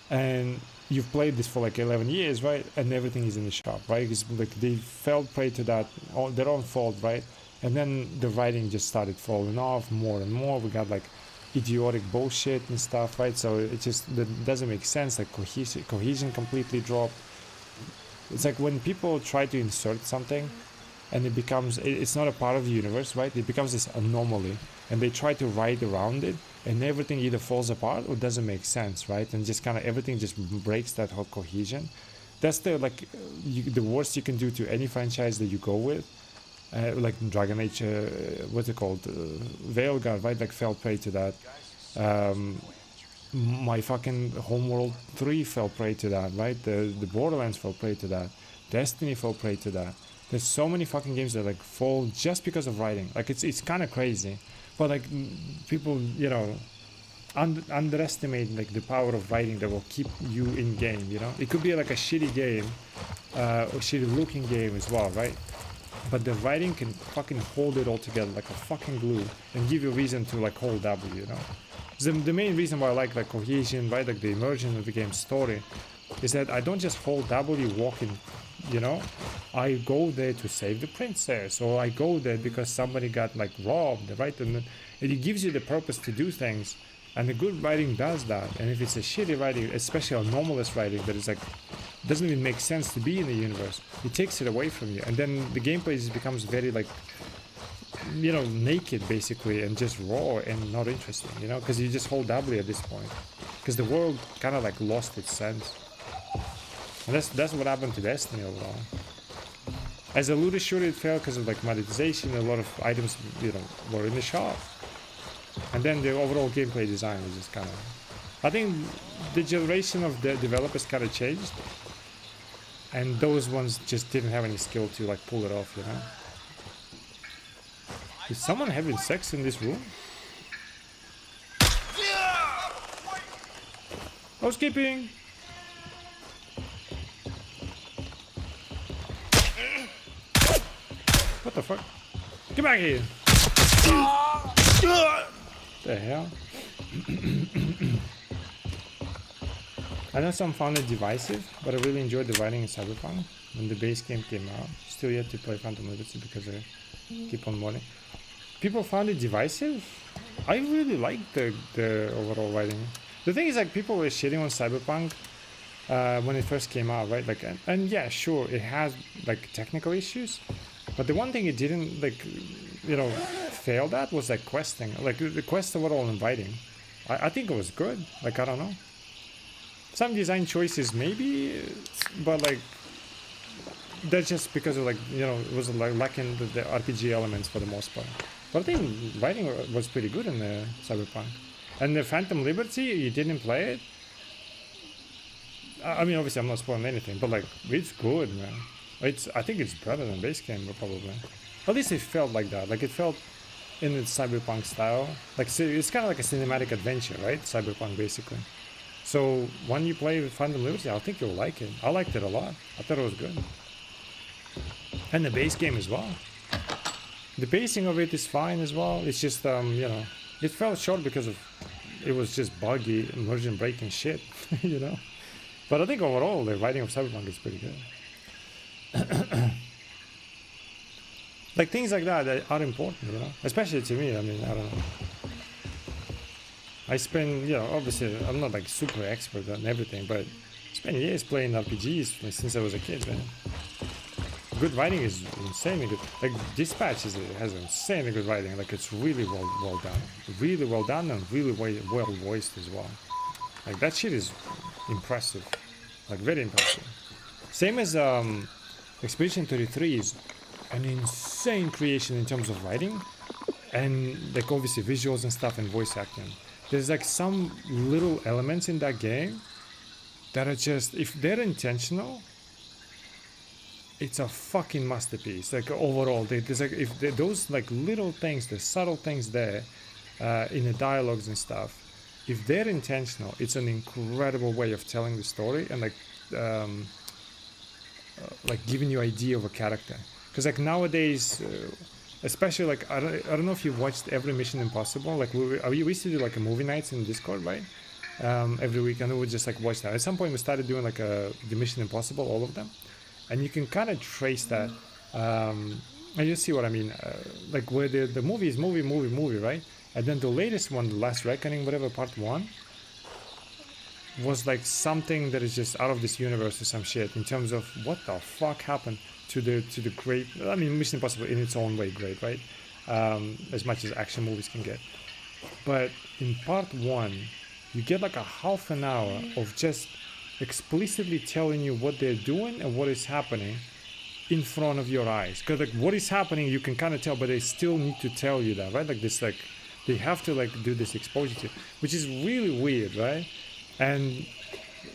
and you've played this for like 11 years, right? And everything is in the shop, right? Because like they fell prey to that, their own fault, right? And then the writing just started falling off more and more. We got like idiotic bullshit and stuff, right? So it just that doesn't make sense. Like cohesion completely dropped. It's like when people try to insert something and it becomes, it's not a part of the universe, right? It becomes this anomaly and they try to write around it and everything either falls apart or doesn't make sense, right? And just kind of everything just breaks that whole cohesion. That's the like the worst you can do to any franchise that you go with. Like Dragon Age, what's it called? Veilguard, right? Like fell prey to that. My fucking Homeworld 3 fell prey to that, right? The Borderlands fell prey to that. Destiny fell prey to that. There's so many fucking games that like fall just because of writing. Like it's kind of crazy, but like people, you know, underestimate like the power of writing that will keep you in game. You know, it could be like a shitty game, or shitty looking game as well, right? But the writing can fucking hold it all together like a fucking glue and give you a reason to like hold W, you know. The main reason why I like cohesion, right, like the immersion of the game's story, is that I don't just hold W walking, you know. I go there to save the princess, or I go there because somebody got like robbed, right? And it gives you the purpose to do things, and the good writing does that. And if it's a shitty writing, especially anomalous writing that is like doesn't even make sense to be in the universe, it takes it away from you, and then the gameplay just becomes very like, you know, naked basically and just raw and not interesting, you know, because you just hold W at this point because the world kind of like lost its sense. And that's what happened to Destiny overall. As a looter shooter, it failed because of like monetization. A lot of items, you know, were in the shop, and then the overall gameplay design was just kind of, I think the generation of the developers kind of changed, and those ones just didn't have any skill to like pull it off, you know. Is someone having sex in this room? Housekeeping! What the fuck? Get back here! The hell? I know some found it divisive, but I really enjoyed the writing in Cyberpunk when the base game came out. Still yet to play Phantom Liberty because I keep on modding. People found it divisive? I really liked the overall writing. The thing is, like, people were shitting on Cyberpunk when it first came out, right? Like, and yeah, sure, it has like technical issues, but the one thing it didn't like, you know, failed at was like questing. Like the quests were all inviting. I think it was good. Like, I don't know. Some design choices maybe, but like that's just because of like, you know, it was like lacking the RPG elements for the most part. But I think writing was pretty good in the Cyberpunk. And the Phantom Liberty, you didn't play it? I mean, obviously I'm not spoiling anything, but like it's good, man. I think it's better than base game, probably. At least it felt like that. Like it felt in its Cyberpunk style. Like it's kind of like a cinematic adventure, right? Cyberpunk basically. So when you play with Phantom Liberty, I think you'll like it. I liked it a lot. I thought it was good. And the base game as well. The pacing of it is fine as well. It's just, you know, it fell short because of it was just buggy, immersion breaking shit, you know. But I think overall the writing of Cyberpunk is pretty good. Like things like that are important, you know, especially to me. I mean, I don't know. I spend, you know, obviously I'm not like super expert on everything, but I spent years playing RPGs since I was a kid, man. Good writing is insanely good. Like Dispatch has insanely good writing. Like it's really well done, really well done, and really well voiced as well. Like that shit is impressive, like very impressive. Same as Expedition 33 is an insane creation in terms of writing, and like obviously visuals and stuff and voice acting. There's like some little elements in that game that are just, if they're intentional, it's a fucking masterpiece. Like overall, there's like those like little things, the subtle things there in the dialogues and stuff. If they're intentional, it's an incredible way of telling the story and like giving you idea of a character. Because like nowadays, especially like I don't know if you've watched every Mission Impossible. Like we used to do like a movie nights in Discord, right? every week, and we would just like watch that. At some point, we started doing like the Mission Impossible, all of them, and you can kind of trace that. And you see what I mean, like where the movie is movie, right? And then the latest one, The Last Reckoning, whatever, part 1, was like something that is just out of this universe or some shit in terms of what the fuck happened to the great. I mean, Mission Impossible in its own way, great, right? As much as action movies can get. But in part 1, you get like a half an hour of just explicitly telling you what they're doing and what is happening in front of your eyes. Because like what is happening, you can kind of tell, but they still need to tell you that, right? Like this, like they have to like do this exposure to, which is really weird, right? And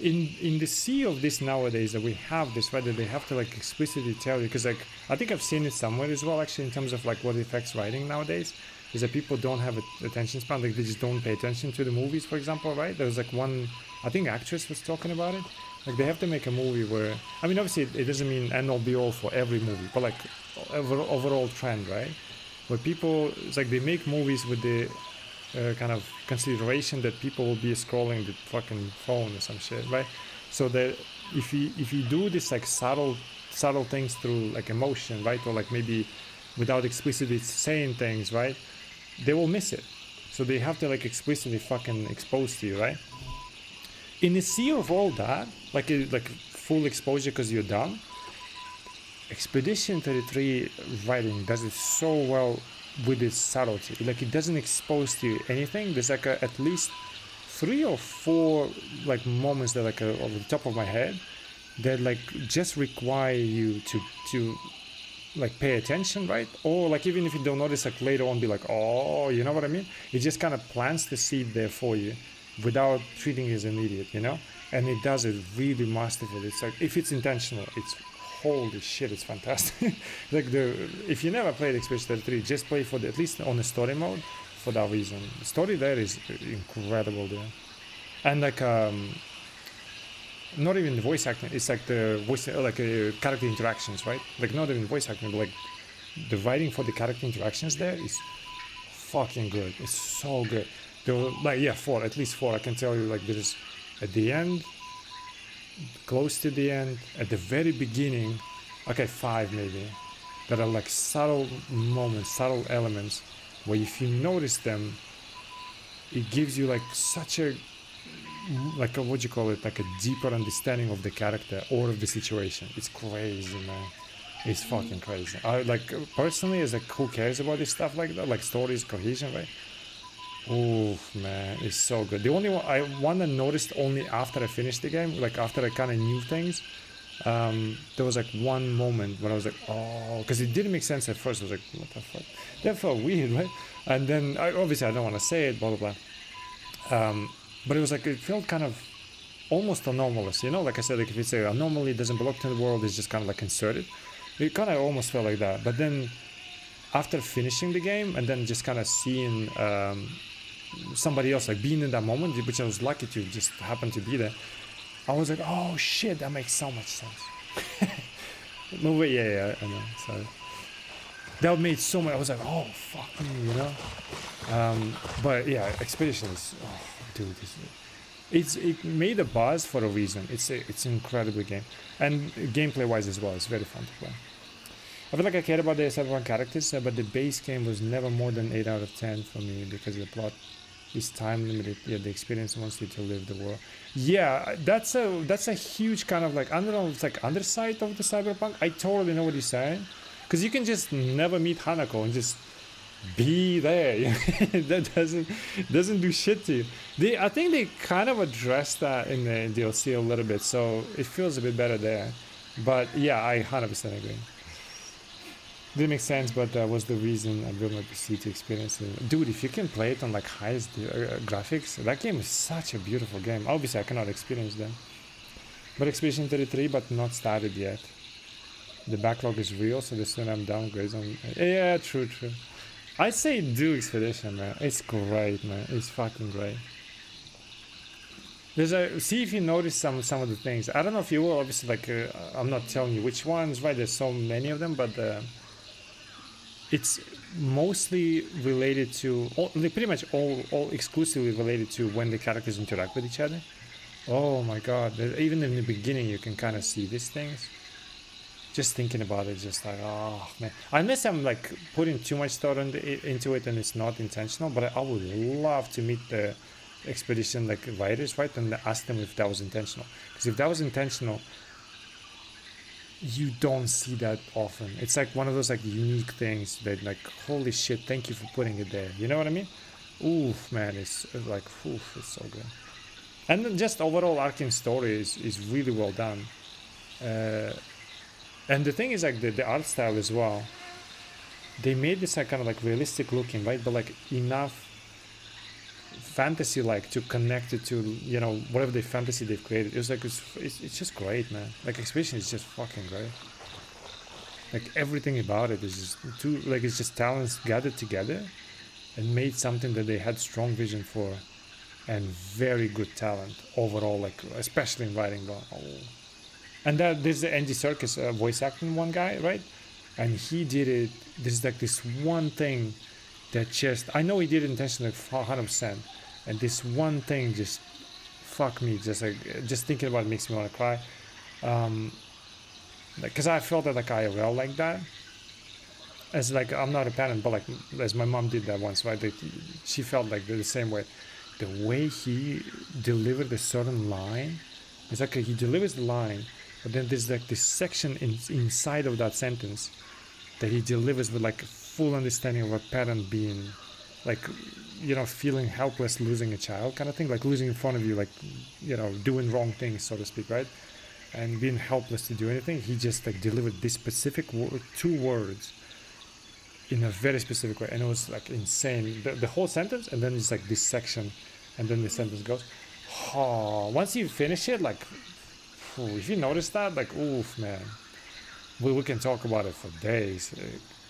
in the sea of this nowadays that we have this, right, that they have to like explicitly tell you, because like I think I've seen it somewhere as well, actually, in terms of like what affects writing nowadays, is that people don't have attention span, like they just don't pay attention to the movies, for example, right? There was like one, I think actress was talking about it, like they have to make a movie where, I mean, obviously it doesn't mean end all be all for every movie, but like overall trend, right? Where people, it's like they make movies with the kind of consideration that people will be scrolling the fucking phone or some shit, right? So that if you do this like subtle things through like emotion, right, or like maybe without explicitly saying things, right, they will miss it. So they have to like explicitly fucking expose to you, right? In the sea of all that, like full exposure because you're dumb, Expedition 33 writing does it so well with its subtlety. Like it doesn't expose to you anything. There's like at least 3 or 4 like moments that like over the top of my head that like just require you to like pay attention, right? Or like even if you don't notice, like later on be like, oh, you know what I mean? It just kind of plants the seed there for you without treating it as an idiot, you know? And it does it really masterfully. It's like, if it's intentional, it's holy shit, it's fantastic. Like if you never played Expedition 33, just play for at least on the story mode for that reason. The story there is incredible there. And like not even the voice acting, it's like the voice, like character interactions, right? Like not even voice acting, but like the writing for the character interactions there is fucking good. It's so good. There were like, yeah, 4, at least 4. I can tell you, like there's at the end, close to the end, at the very beginning, okay, 5 maybe, that are like subtle moments, subtle elements where if you notice them, it gives you like such a, like a, what do you call it, like a deeper understanding of the character or of the situation. It's crazy, man. It's fucking crazy. I like personally, as like who cares about this stuff like that, like stories, cohesion, right? Oh man, it's so good. The only one I noticed only after I finished the game, like after I kind of knew things, there was like one moment when I was like, oh, because it didn't make sense at first. I was like, what the fuck? That felt weird, right? And then obviously I don't want to say it, blah blah blah. But it was like, it felt kind of almost anomalous, you know? Like I said, like if it's a anomaly, it doesn't belong to the world, it's just kind of like inserted. It kind of almost felt like that. But then after finishing the game and then just kind of seeing somebody else like being in that moment, which I was lucky to just happen to be there, I was like, oh shit, that makes so much sense. No way, yeah, I know, sorry. That made so much, I was like, oh fuck me, you know? But yeah, Expedition is, oh, dude, it made a buzz for a reason. It's an incredible game, and gameplay wise as well, it's very fun to play. I feel like I cared about the Cyberpunk characters, but the base game was never more than 8 out of 10 for me because the plot is time limited. Yeah, the experience wants you to live the world. Yeah, that's a huge kind of like, I don't know, it's like underside of the Cyberpunk. I totally know what you're saying, because you can just never meet Hanako and just be there. That doesn't do shit to you. I think they kind of addressed that in the DLC a little bit, so it feels a bit better there. But yeah, I 100% agree. Didn't make sense, but that was the reason I built my PC to experience it. Dude, if you can play it on like highest graphics, that game is such a beautiful game. Obviously, I cannot experience them. But Expedition 33, but not started yet. The backlog is real, so the soon I'm downgrades on. Yeah, true. I'd say do Expedition, man. It's great, man. It's fucking great. See if you notice some of the things. I don't know if you will. Obviously, like I'm not telling you which ones, right? There's so many of them, but it's mostly related to pretty much all exclusively related to when the characters interact with each other. Oh my god, even in the beginning you can kind of see these things. Just thinking about it, just like, oh man, unless I'm like putting too much thought into it and it's not intentional. But I would love to meet the expedition like writers, right, and ask them if that was intentional, because if that was intentional, you don't see that often. It's like one of those like unique things that like, holy shit, thank you for putting it there, you know what I mean? Oof, man, it's like, oof, it's so good. And then just overall Arcane story is really well done. And the thing is like the art style as well, they made this like kind of like realistic looking, right, but like enough fantasy like to connect it to, you know, whatever the fantasy they've created. It was like it's just great, man. Like Expedition is just fucking great. Like everything about it is just too, like it's just talents gathered together and made something that they had strong vision for, and very good talent overall, like especially in writing. Oh. And there's the Andy Serkis voice acting one guy, right? And he did it. There's like this one thing that just, I know he did it intentionally, 100%. And this one thing just, fuck me, just like, just thinking about it makes me want to cry. Because I felt that like IRL like that. As like, I'm not a parent, but like, as my mom did that once, right? Like, she felt like the same way. The way he delivered a certain line, it's like he delivers the line, but then there's like this section inside of that sentence that he delivers with like full understanding of a parent being, like, you know, feeling helpless, losing a child kind of thing, like losing in front of you, like, you know, doing wrong things, so to speak, right? And being helpless to do anything. He just like delivered this specific two words in a very specific way, and it was like insane. The whole sentence, and then it's like this section, and then the sentence goes. Oh, once you finish it, like, if you notice that, like, oof, man, we can talk about it for days.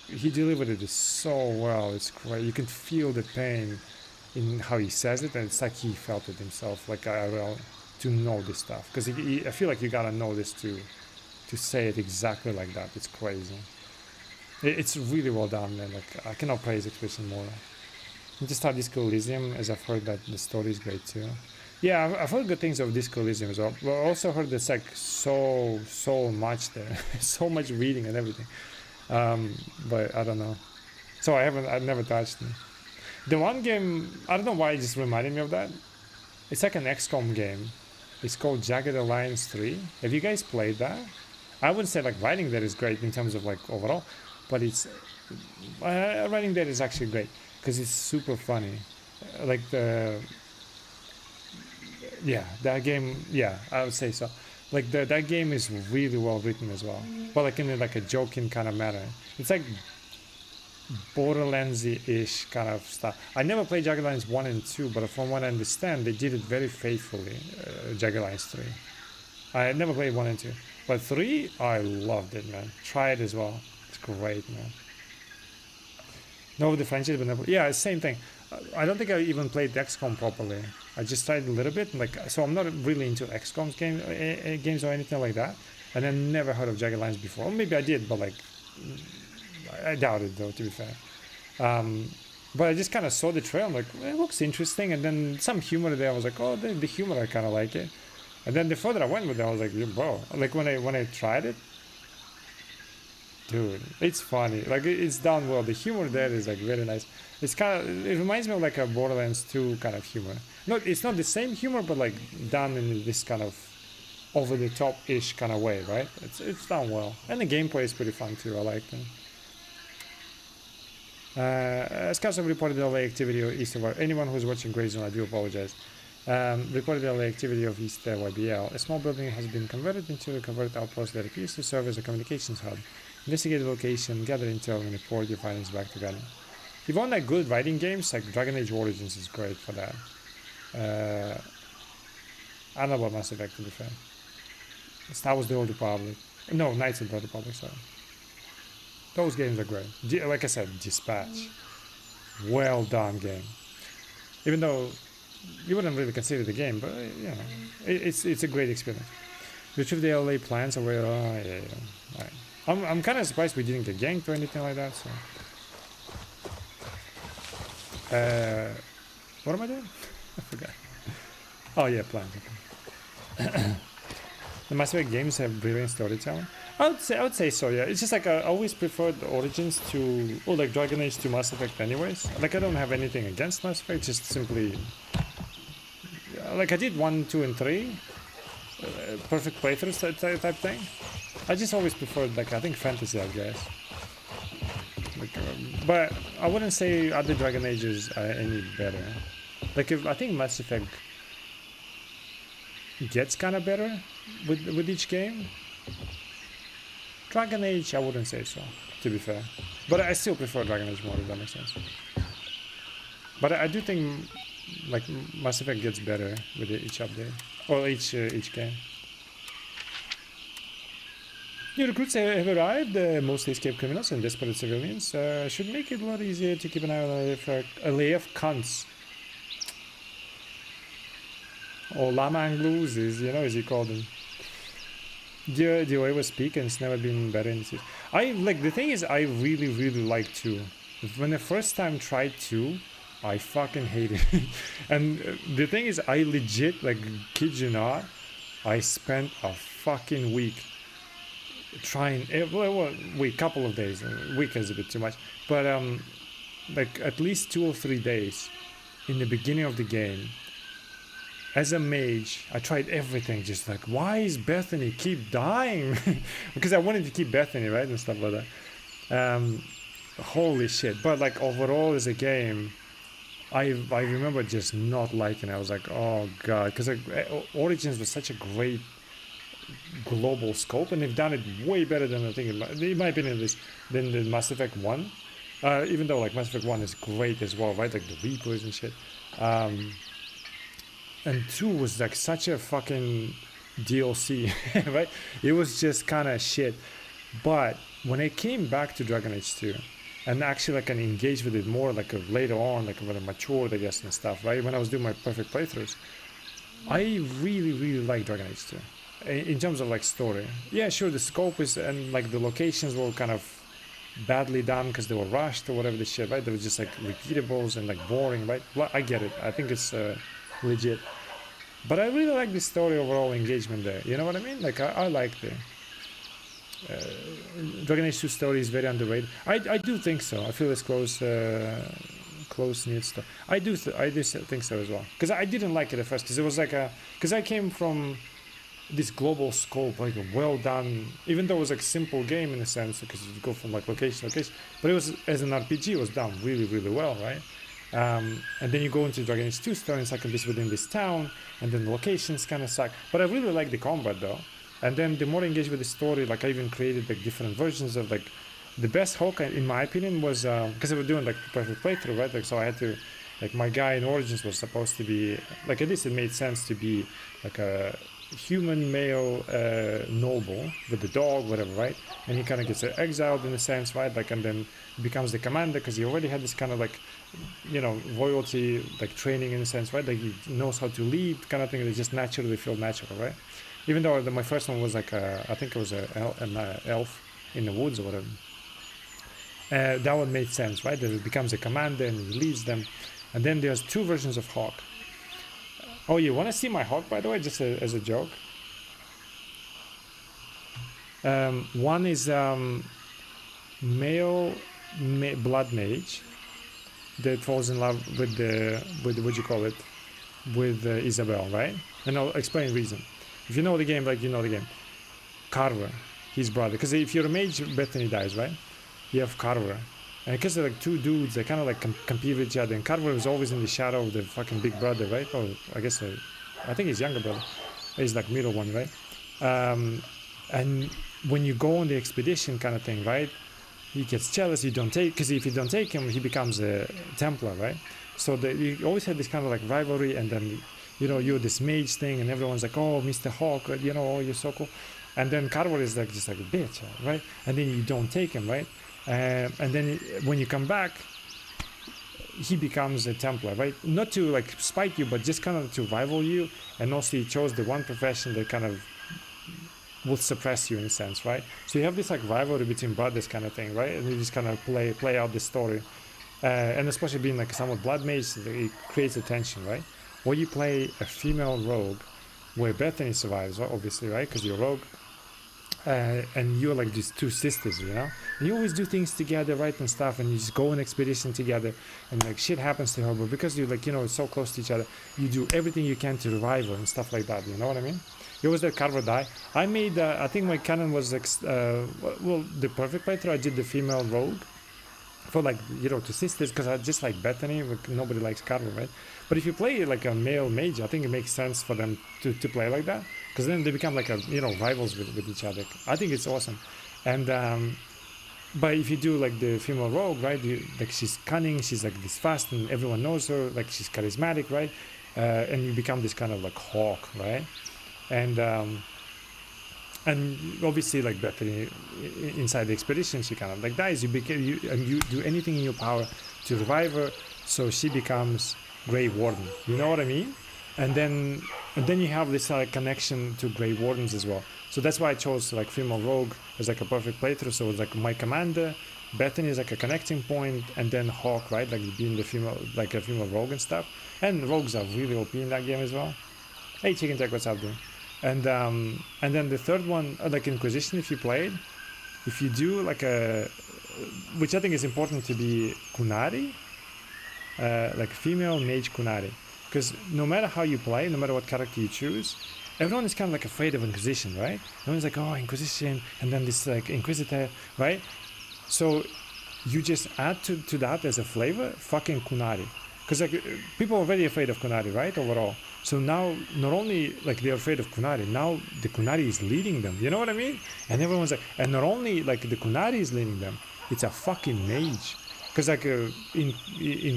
He delivered it so well. It's great. You can feel the pain in how he says it, and it's like he felt it himself. Like, to know this stuff, because I feel like you gotta know this to say it exactly like that. It's crazy. It's really well done, man. Like, I cannot praise Expedition more. And just start Disco Elysium, as I've heard that the story is great too. Yeah, I've heard good things of Disco Elysium as well. But I also heard there's like so much there, so much reading and everything. But I don't know. So I've never touched it. The one game, I don't know why it just reminded me of that. It's like an XCOM game. It's called Jagged Alliance 3. Have you guys played that? I wouldn't say like writing there is great in terms of like overall, but it's writing there is actually great because it's super funny. Like that game, yeah, I would say so. Like that game is really well written as well, but like in like a joking kind of manner. It's like Borderlands-ish kind of stuff. I never played Jagged Alliance 1 and 2, but from what I understand, they did it very faithfully, Jagged Alliance 3. I never played 1 and 2, but 3, I loved it, man. Try it as well. It's great, man. No differentiate, but never. Yeah, same thing. I don't think I even played XCOM properly. I just tried a little bit, like, so I'm not really into XCOM games or anything like that. And I never heard of Jagged Alliance before. Or maybe I did, but like, I doubt it though, to be fair. But I just kind of saw the trailer. I'm like, it looks interesting. And then some humor there. I was like, oh, the humor, I kind of like it. And then the further I went with it, I was like, bro. Like when I tried it, dude, it's funny. Like it's done well. The humor there is like very nice. It's kind of, it reminds me of like a Borderlands 2 kind of humor. No, it's not the same humor, but like done in this kind of over the top ish kind of way, right? It's done well, and the gameplay is pretty fun too. I like it. Scouts have reported LA activity east of anyone who's watching Grey Zone, I do apologize. Reported LA activity of East YBL. A small building has been converted into a converted outpost that appears to serve as a communications hub. Investigate the location, gather intel, and report your findings back to Ghana. If you want like good writing games, like Dragon Age Origins is great for that. I don't know about Mass Effect, to be fair. Star Wars: The Old Republic. No, Knights of the Old Republic, sorry. Those games are great. Like I said, Dispatch. Well done game. Even though you wouldn't really consider the game, but you know, it's a great experience. Retrieve the LA plans away. Yeah. Right. I'm kind of surprised we didn't get ganked or anything like that. So What am I doing? I forgot. Oh yeah, plans. Okay. The Mass Effect games have brilliant storytelling. I would say so. Yeah, it's just like I always preferred Origins to, or like Dragon Age to Mass Effect, anyways. Like I don't have anything against Mass Effect, just simply like I did 1, 2, and 3, perfect playthroughs type thing. I just always preferred like I think fantasy, I guess. Like, but I wouldn't say other Dragon Ages are any better. Like if I think Mass Effect gets kind of better with each game. Dragon Age, I wouldn't say so, to be fair. But I still prefer Dragon Age more, if that makes sense. But I do think like Mass Effect gets better with each update or each game. New recruits have arrived, mostly escaped criminals and desperate civilians. Should make it a lot easier to keep an eye on a layer of cunts. Or Lama Anglos, as you call them. The way we speak, and it's never been better in this. I like the thing is, I really, really like 2. When the first time tried 2, I fucking hated it. And the thing is, I legit, like, kid you not, I spent a fucking week trying. Wait, couple of days. A week is a bit too much, but like at least 2 or 3 days in the beginning of the game. As a mage, I tried everything, just like, why is Bethany keep dying? Because I wanted to keep Bethany, right, and stuff like that. Holy shit. But like overall as a game, I remember just not liking it. I was like, oh god, because like, Origins was such a great global scope, and they've done it way better than I think, in my opinion, than the Mass Effect 1. Even though like Mass Effect 1 is great as well, right, like the Reapers and shit. And 2 was like such a fucking DLC, right? It was just kind of shit. But when I came back to Dragon Age 2 and actually like I engaged with it more like later on, like when I matured, I guess, and stuff, right? When I was doing my perfect playthroughs, I really, really like Dragon Age 2 in terms of like story. Yeah, sure, the scope is, and like the locations were kind of badly done because they were rushed or whatever the shit, right? They were just like repeatables and like boring, right? Well, I get it. I think it's legit. But I really like the story overall engagement there. You know what I mean? Like I like the Dragon Age 2 story is very underrated. I do think so. I feel it's close knit stuff. I do think so as well. Because I didn't like it at first. Because it was like because I came from this global scope, like a well done. Even though it was like a simple game in a sense, because you go from like location to location. But it was, as an RPG, it was done really, really well, right? And then you go into Dragon Age 2 story, and it's like this within this town, and then the locations kind of suck. But I really like the combat though. And then the more I engaged with the story, like I even created like different versions of like the best Hawk in my opinion was because I was doing like perfect playthrough, right? Like so I had to, like my guy in Origins was supposed to be like, at least it made sense to be like a human male noble with the dog, whatever, right? And he kind of gets exiled in a sense, right? Like, and then becomes the commander because he already had this kind of like, royalty like training in a sense, right? Like he knows how to lead, kind of thing. They just naturally feel natural, right? Even though my first one was like I think it was an elf in the woods or whatever. That one made sense, right? That he becomes a commander and he leads them. And then there's 2 versions of Hawk. Oh, you want to see my Hawk, by the way, just as a joke? One is male blood mage that falls in love with what you call it, with Isabel, right? And I'll explain the reason. If you know the game, like you know the game, Carver, his brother. Because if you're a mage, Bethany dies, right? You have Carver. And because they're like 2 dudes, they kind of like compete with each other. And Carver is always in the shadow of the fucking big brother, right? Or I guess I think he's younger brother. He's like middle one, right? And when you go on the expedition kind of thing, right? He gets jealous. You don't take, because if you don't take him, he becomes a Templar, right? So you always had this kind of like rivalry, and then you're this mage thing, and everyone's like, oh, Mr. Hawk, oh, you're so cool. And then Carver is like just like a bitch, right? And then you don't take him, right? And then when you come back, he becomes a Templar, right? Not to like spite you, but just kind of to rival you. And also he chose the one profession that kind of will suppress you in a sense, right? So you have this like rivalry between brothers kind of thing, right? And you just kind of play out the story. And especially being like somewhat blood mage, it creates a tension, right? When you play a female rogue, where Bethany survives, obviously, right? Because you're rogue, and you're like these two sisters, you know. And you always do things together, right, and stuff, and you just go on expedition together, and like shit happens to her, but because you're like so close to each other, you do everything you can to revive her and stuff like that. You know what I mean? You always let Carver die. I made, I think my canon was well, the perfect playthrough. I did the female rogue for like to sisters because I just like Bethany. Nobody likes Carver, right? But if you play like a male mage, I think it makes sense for them to play like that because then they become like rivals with each other. I think it's awesome. And but if you do like the female rogue, right? Like she's cunning, she's like this fast, and everyone knows her. Like she's charismatic, right? And you become this kind of like hawk, right? And obviously, like Bethany, inside the expedition, she kind of like dies. And you do anything in your power to revive her, so she becomes Grey Warden. You know what I mean? And then you have this connection to Grey Wardens as well. So that's why I chose like female rogue as like a perfect playthrough. So it's like my commander, Bethany is like a connecting point, and then Hawk, right? Like being the female, like a female rogue and stuff. And rogues are really OP in that game as well. Hey, Chicken Jack, what's up, dude? And then the third one, like Inquisition, if you do like which I think is important to be Kunari, like female mage Kunari, because no matter how you play, no matter what character you choose, everyone is kind of like afraid of Inquisition, right? Everyone's like, oh, Inquisition, and then this like Inquisitor, right? So you just add to that as a flavor, fucking Kunari, because like people are already afraid of Kunari, right? Overall. So now, not only like they're afraid of Kunari, now the Kunari is leading them. You know what I mean? And everyone's like, and not only like the Kunari is leading them, it's a fucking mage. Because like in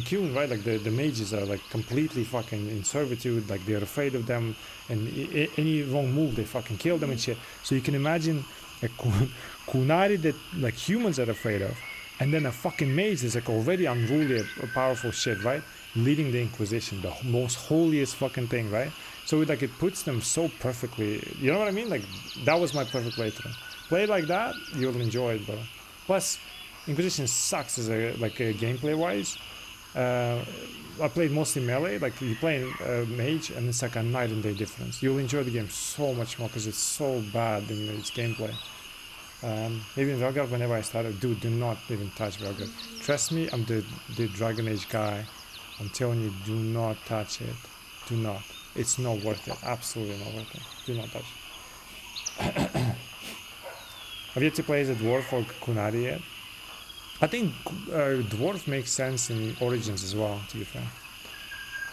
Qun, right? Like the mages are like completely fucking in servitude. Like they're afraid of them, and any wrong move they fucking kill them and shit. So you can imagine a Kunari that like humans are afraid of, and then a fucking mage is like already unruly, powerful shit, right? Leading the Inquisition, the most holiest fucking thing, right? So like it puts them so perfectly. You know what I mean? Like that was my perfect playthrough. Play like that, you'll enjoy it, bro. Plus, Inquisition sucks as a gameplay wise. I played mostly melee. Like you play mage, and it's like a night and day difference. You'll enjoy the game so much more because it's so bad in its gameplay. Even Velgar, whenever I started, dude, do not even touch Velgar. Trust me, I'm the Dragon Age guy. I'm telling you, do not touch it. Do not. It's not worth it. Absolutely not worth it. Do not touch it. Have you yet to play as a dwarf or Kunari yet? I think dwarf makes sense in Origins as well, to be fair.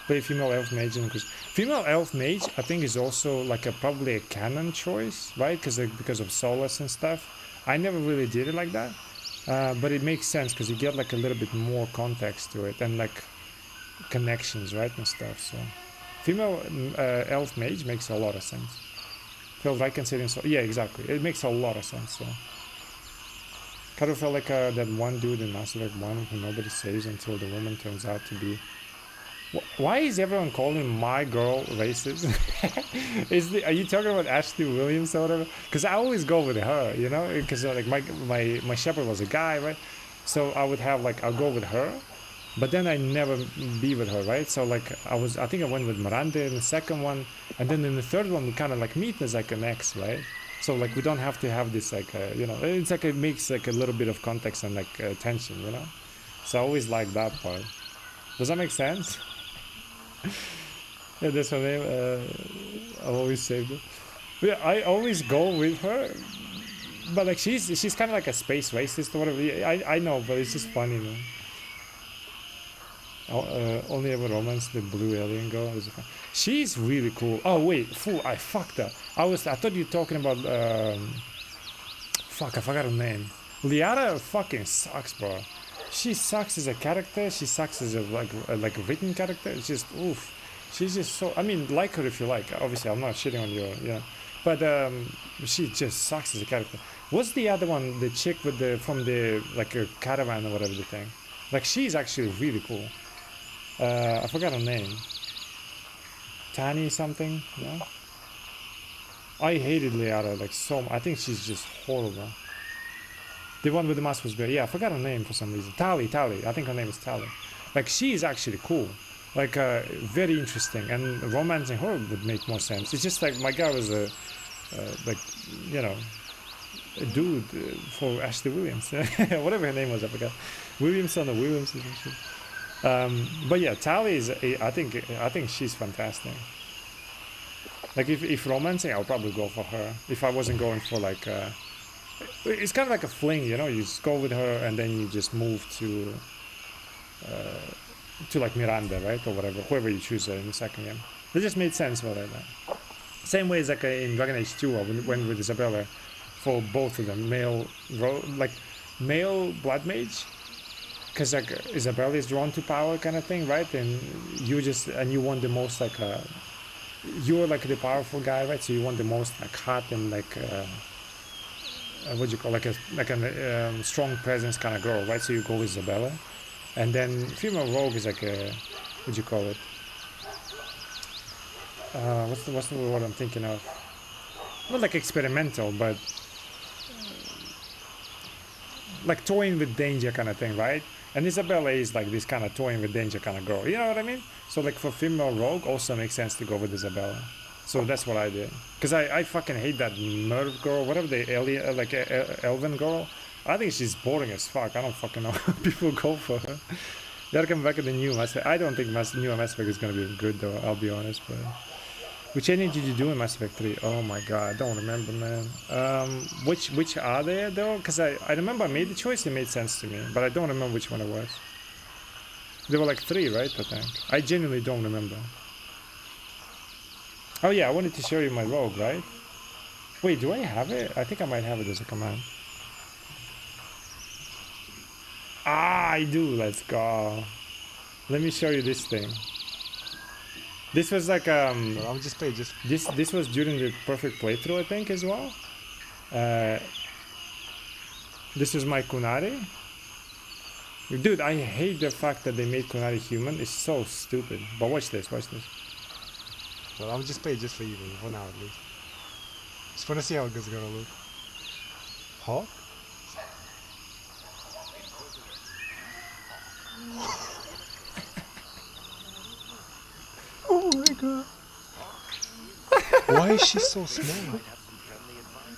Play female elf mage because female elf mage I think is also like probably a canon choice, right? Because of Solace and stuff. I never really did it like that, but it makes sense because you get like a little bit more context to it and like connections, right, and stuff. So female elf mage makes a lot of sense. Felt right considering, so yeah, exactly, it makes a lot of sense. So kind of felt like that one dude in Mass Effect 1 who nobody saves until the woman turns out to be. Why is everyone calling my girl racist? Are you talking about Ashley Williams or whatever? Because I always go with her, you know, because like my shepherd was a guy, right? So I would have like I'll go with her, but then I never be with her, right? So like I think I went with Miranda in the second one, and then in the third one we kind of like meet as like an ex, right? So like we don't have to have this like it's like it makes like a little bit of context and like tension, you know. So I always like that part. Does that make sense? Yeah, that's her name. I always saved it. But yeah, I always go with her, but like she's kind of like a space racist or whatever. I know, but it's just funny, man. Only ever romance the blue alien girl. She's really cool. Oh wait, fool! I fucked up. I thought you were talking about. Fuck! I forgot her name. Liara fucking sucks, bro. She sucks as a character. She sucks as a written character. It's just oof. She's just so. I mean, like her if you like. Obviously, I'm not shitting on you. But she just sucks as a character. What's the other one? The chick with from the like a caravan or whatever the thing. Like she's actually really cool. I forgot her name. Tani something. No. I hated Liara like so much. I think she's just horrible. The one with the mask was good. Yeah, I forgot her name for some reason. Tali. I think her name is Tali. Like, she is actually cool. Like, very interesting. And romancing her would make more sense. It's just like my guy was a, like, you know, a dude for Ashley Williams. Whatever her name was, I forgot. Williamson or Williams or some shit. But yeah, Tali is, I think she's fantastic. Like, if romancing, I'll probably go for her. If I wasn't going for like, it's kind of like a fling, you know. You just go with her and then you just move to like Miranda, right, or whatever, whoever you choose in the second game. It just made sense for that. Same way as like in Dragon Age 2, I went with Isabella for both of them, male blood mage, because like Isabella is drawn to power kind of thing, right? And you want the most like you're like the powerful guy, right? So you want the most like hot and like what do you call, like a strong presence kind of girl, right? So you go with Isabella, and then female rogue is like a, what do you call it? What's the word I'm thinking of? Not like experimental, but like toying with danger kind of thing, right? And Isabella is like this kind of toying with danger kind of girl. You know what I mean? So like for female rogue, also makes sense to go with Isabella. So that's what I did. Because I fucking hate that Merv girl, whatever the alien, like elven girl. I think she's boring as fuck. I don't fucking know how people go for her. Gotta come back at the new Mass Effect. I don't think new Mass Effect is gonna be good though, I'll be honest, but... Which ending did you do in Mass Effect 3? Oh my god, I don't remember, man. Which are there though? Because I remember I made the choice, it made sense to me, but I don't remember which one it was. There were like 3, right, I think? I genuinely don't remember. Oh yeah, I wanted to show you my rogue, right? Wait, do I have it? I think I might have it as a command. Ah, I do, let's go. Let me show you this thing. This was like I'll just play just this was during the perfect playthrough, I think, as well. This is my Kunari. Dude, I hate the fact that they made Kunari human. It's so stupid. But watch this, watch this. well, I'll just play just for you, for now at least. Just wanna see how it's gonna look. Hawk? Oh my god. Why is she so small?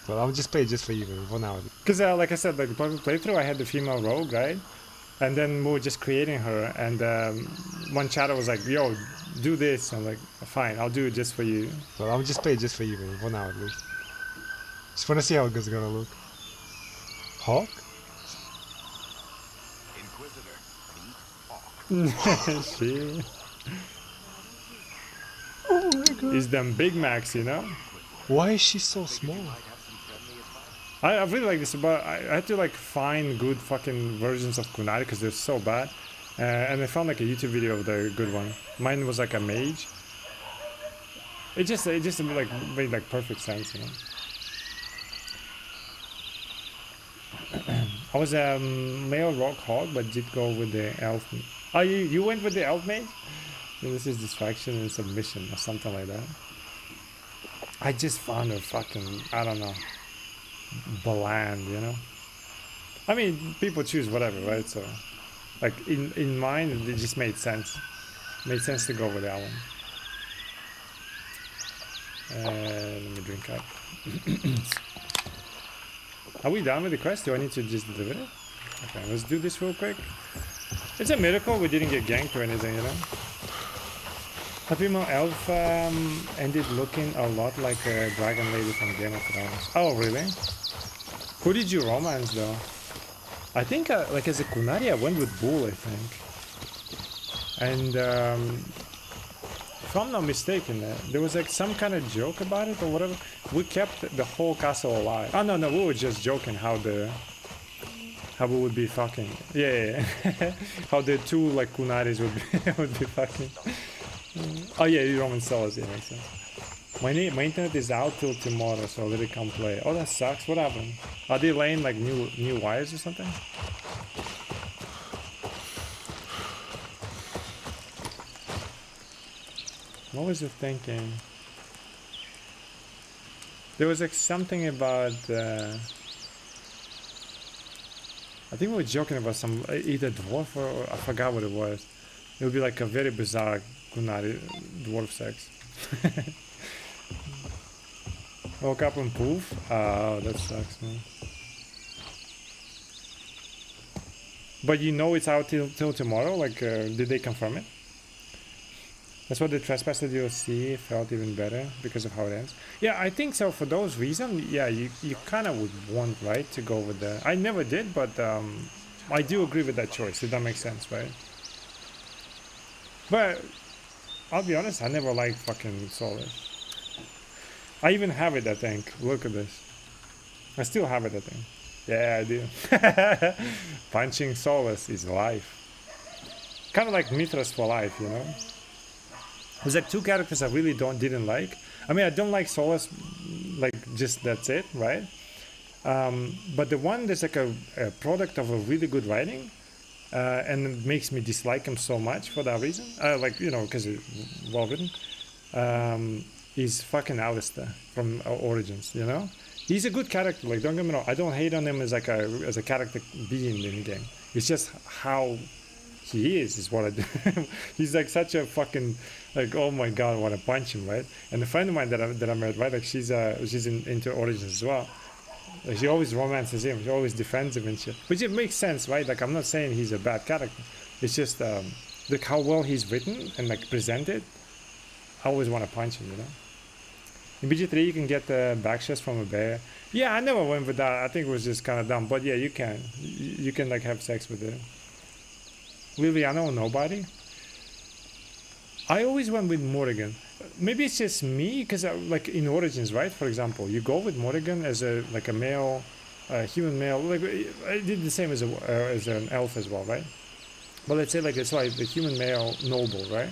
Well, I'll just play just for you for now. Because like I said, like the perfect playthrough, I had the female rogue, right? And then we were just creating her, and one chatter was like, yo, do this. I'm like, fine, I'll do it just for you. Well, I'll just play just for you for now at least. Just wanna see how it's gonna look. Hawk? She Oh my god. is them Big Macs, you know? Why is she so small? I really like this, but I had to like find good fucking versions of Kunari because they're so bad. And I found like a YouTube video of the good one. Mine was like a mage. It just like made like perfect sense, you know. I was a male rock hog, but did go with the elf. Oh, you went with the elf mage? This is distraction and submission or something like that. I just found her fucking, I don't know, bland, you know. I mean, people choose whatever, right? So, like in mine, it just made sense. Made sense to go with that one. Let me drink up. Are we done with the quest? Do I need to just deliver it? Okay, let's do this real quick. It's a miracle we didn't get ganked or anything, you know? A female elf ended looking a lot like a dragon lady from Game of Thrones. Oh, really? Who did you romance, though? I think, like, as a Kunari, I went with Bull, I think. And, if I'm not mistaken, there was, like, some kind of joke about it or whatever. We kept the whole castle alive. Oh, no, we were just joking how we would be fucking. Yeah. How the two, like, Kunaris would be fucking. Oh yeah, you Roman Solos, yeah, makes sense. My internet is out till tomorrow, so I'll let it come play. Oh, that sucks. What happened? Are they laying like new wires or something? What was it thinking? There was like something about I think we were joking about some either dwarf or I forgot what it was. It would be like a very bizarre Gunari dwarf sex. Woke up and poof. Oh, that sucks, man. But you know it's out till tomorrow? Like, did they confirm it? That's what the Trespasser DLC felt even better because of how it ends. Yeah, I think so. For those reasons, yeah, you kind of would want, right, to go with the... I never did, but I do agree with that choice, if that makes sense, right? But I'll be honest, I never liked fucking Solace. I even have it, I think. Look at this. I still have it, I think. Yeah, I do. Punching Solace is life. Kind of like Mithras for life, you know? There's like two characters I really didn't like. I mean, I don't like Solace, like just that's it, right? But the one that's like a product of a really good writing, and it makes me dislike him so much for that reason. Like, you know, because it's well written. Is fucking Alistair from Origins, you know? He's a good character, like don't get me wrong. I don't hate on him as like as a character being in the game. It's just how he is what I do. He's like such a fucking like, oh my god, I want to punch him, right? And a friend of mine that I met, right, like she's into Origins as well. Like, she always romances him, she always defends him and shit, which it makes sense, right? Like I'm not saying he's a bad character, it's just like how well he's written and like presented. I always want to punch him, you know. In BG3 you can get the backshots from a bear. Yeah, I never went with that. I think it was just kind of dumb, but yeah, you can like have sex with it. Liliana or nobody? I always went with Morrigan. Maybe it's just me, because like in Origins, right? For example, you go with Morrigan as a like a male, human male. Like I did the same as an elf as well, right? But let's say like it's like the human male noble, right?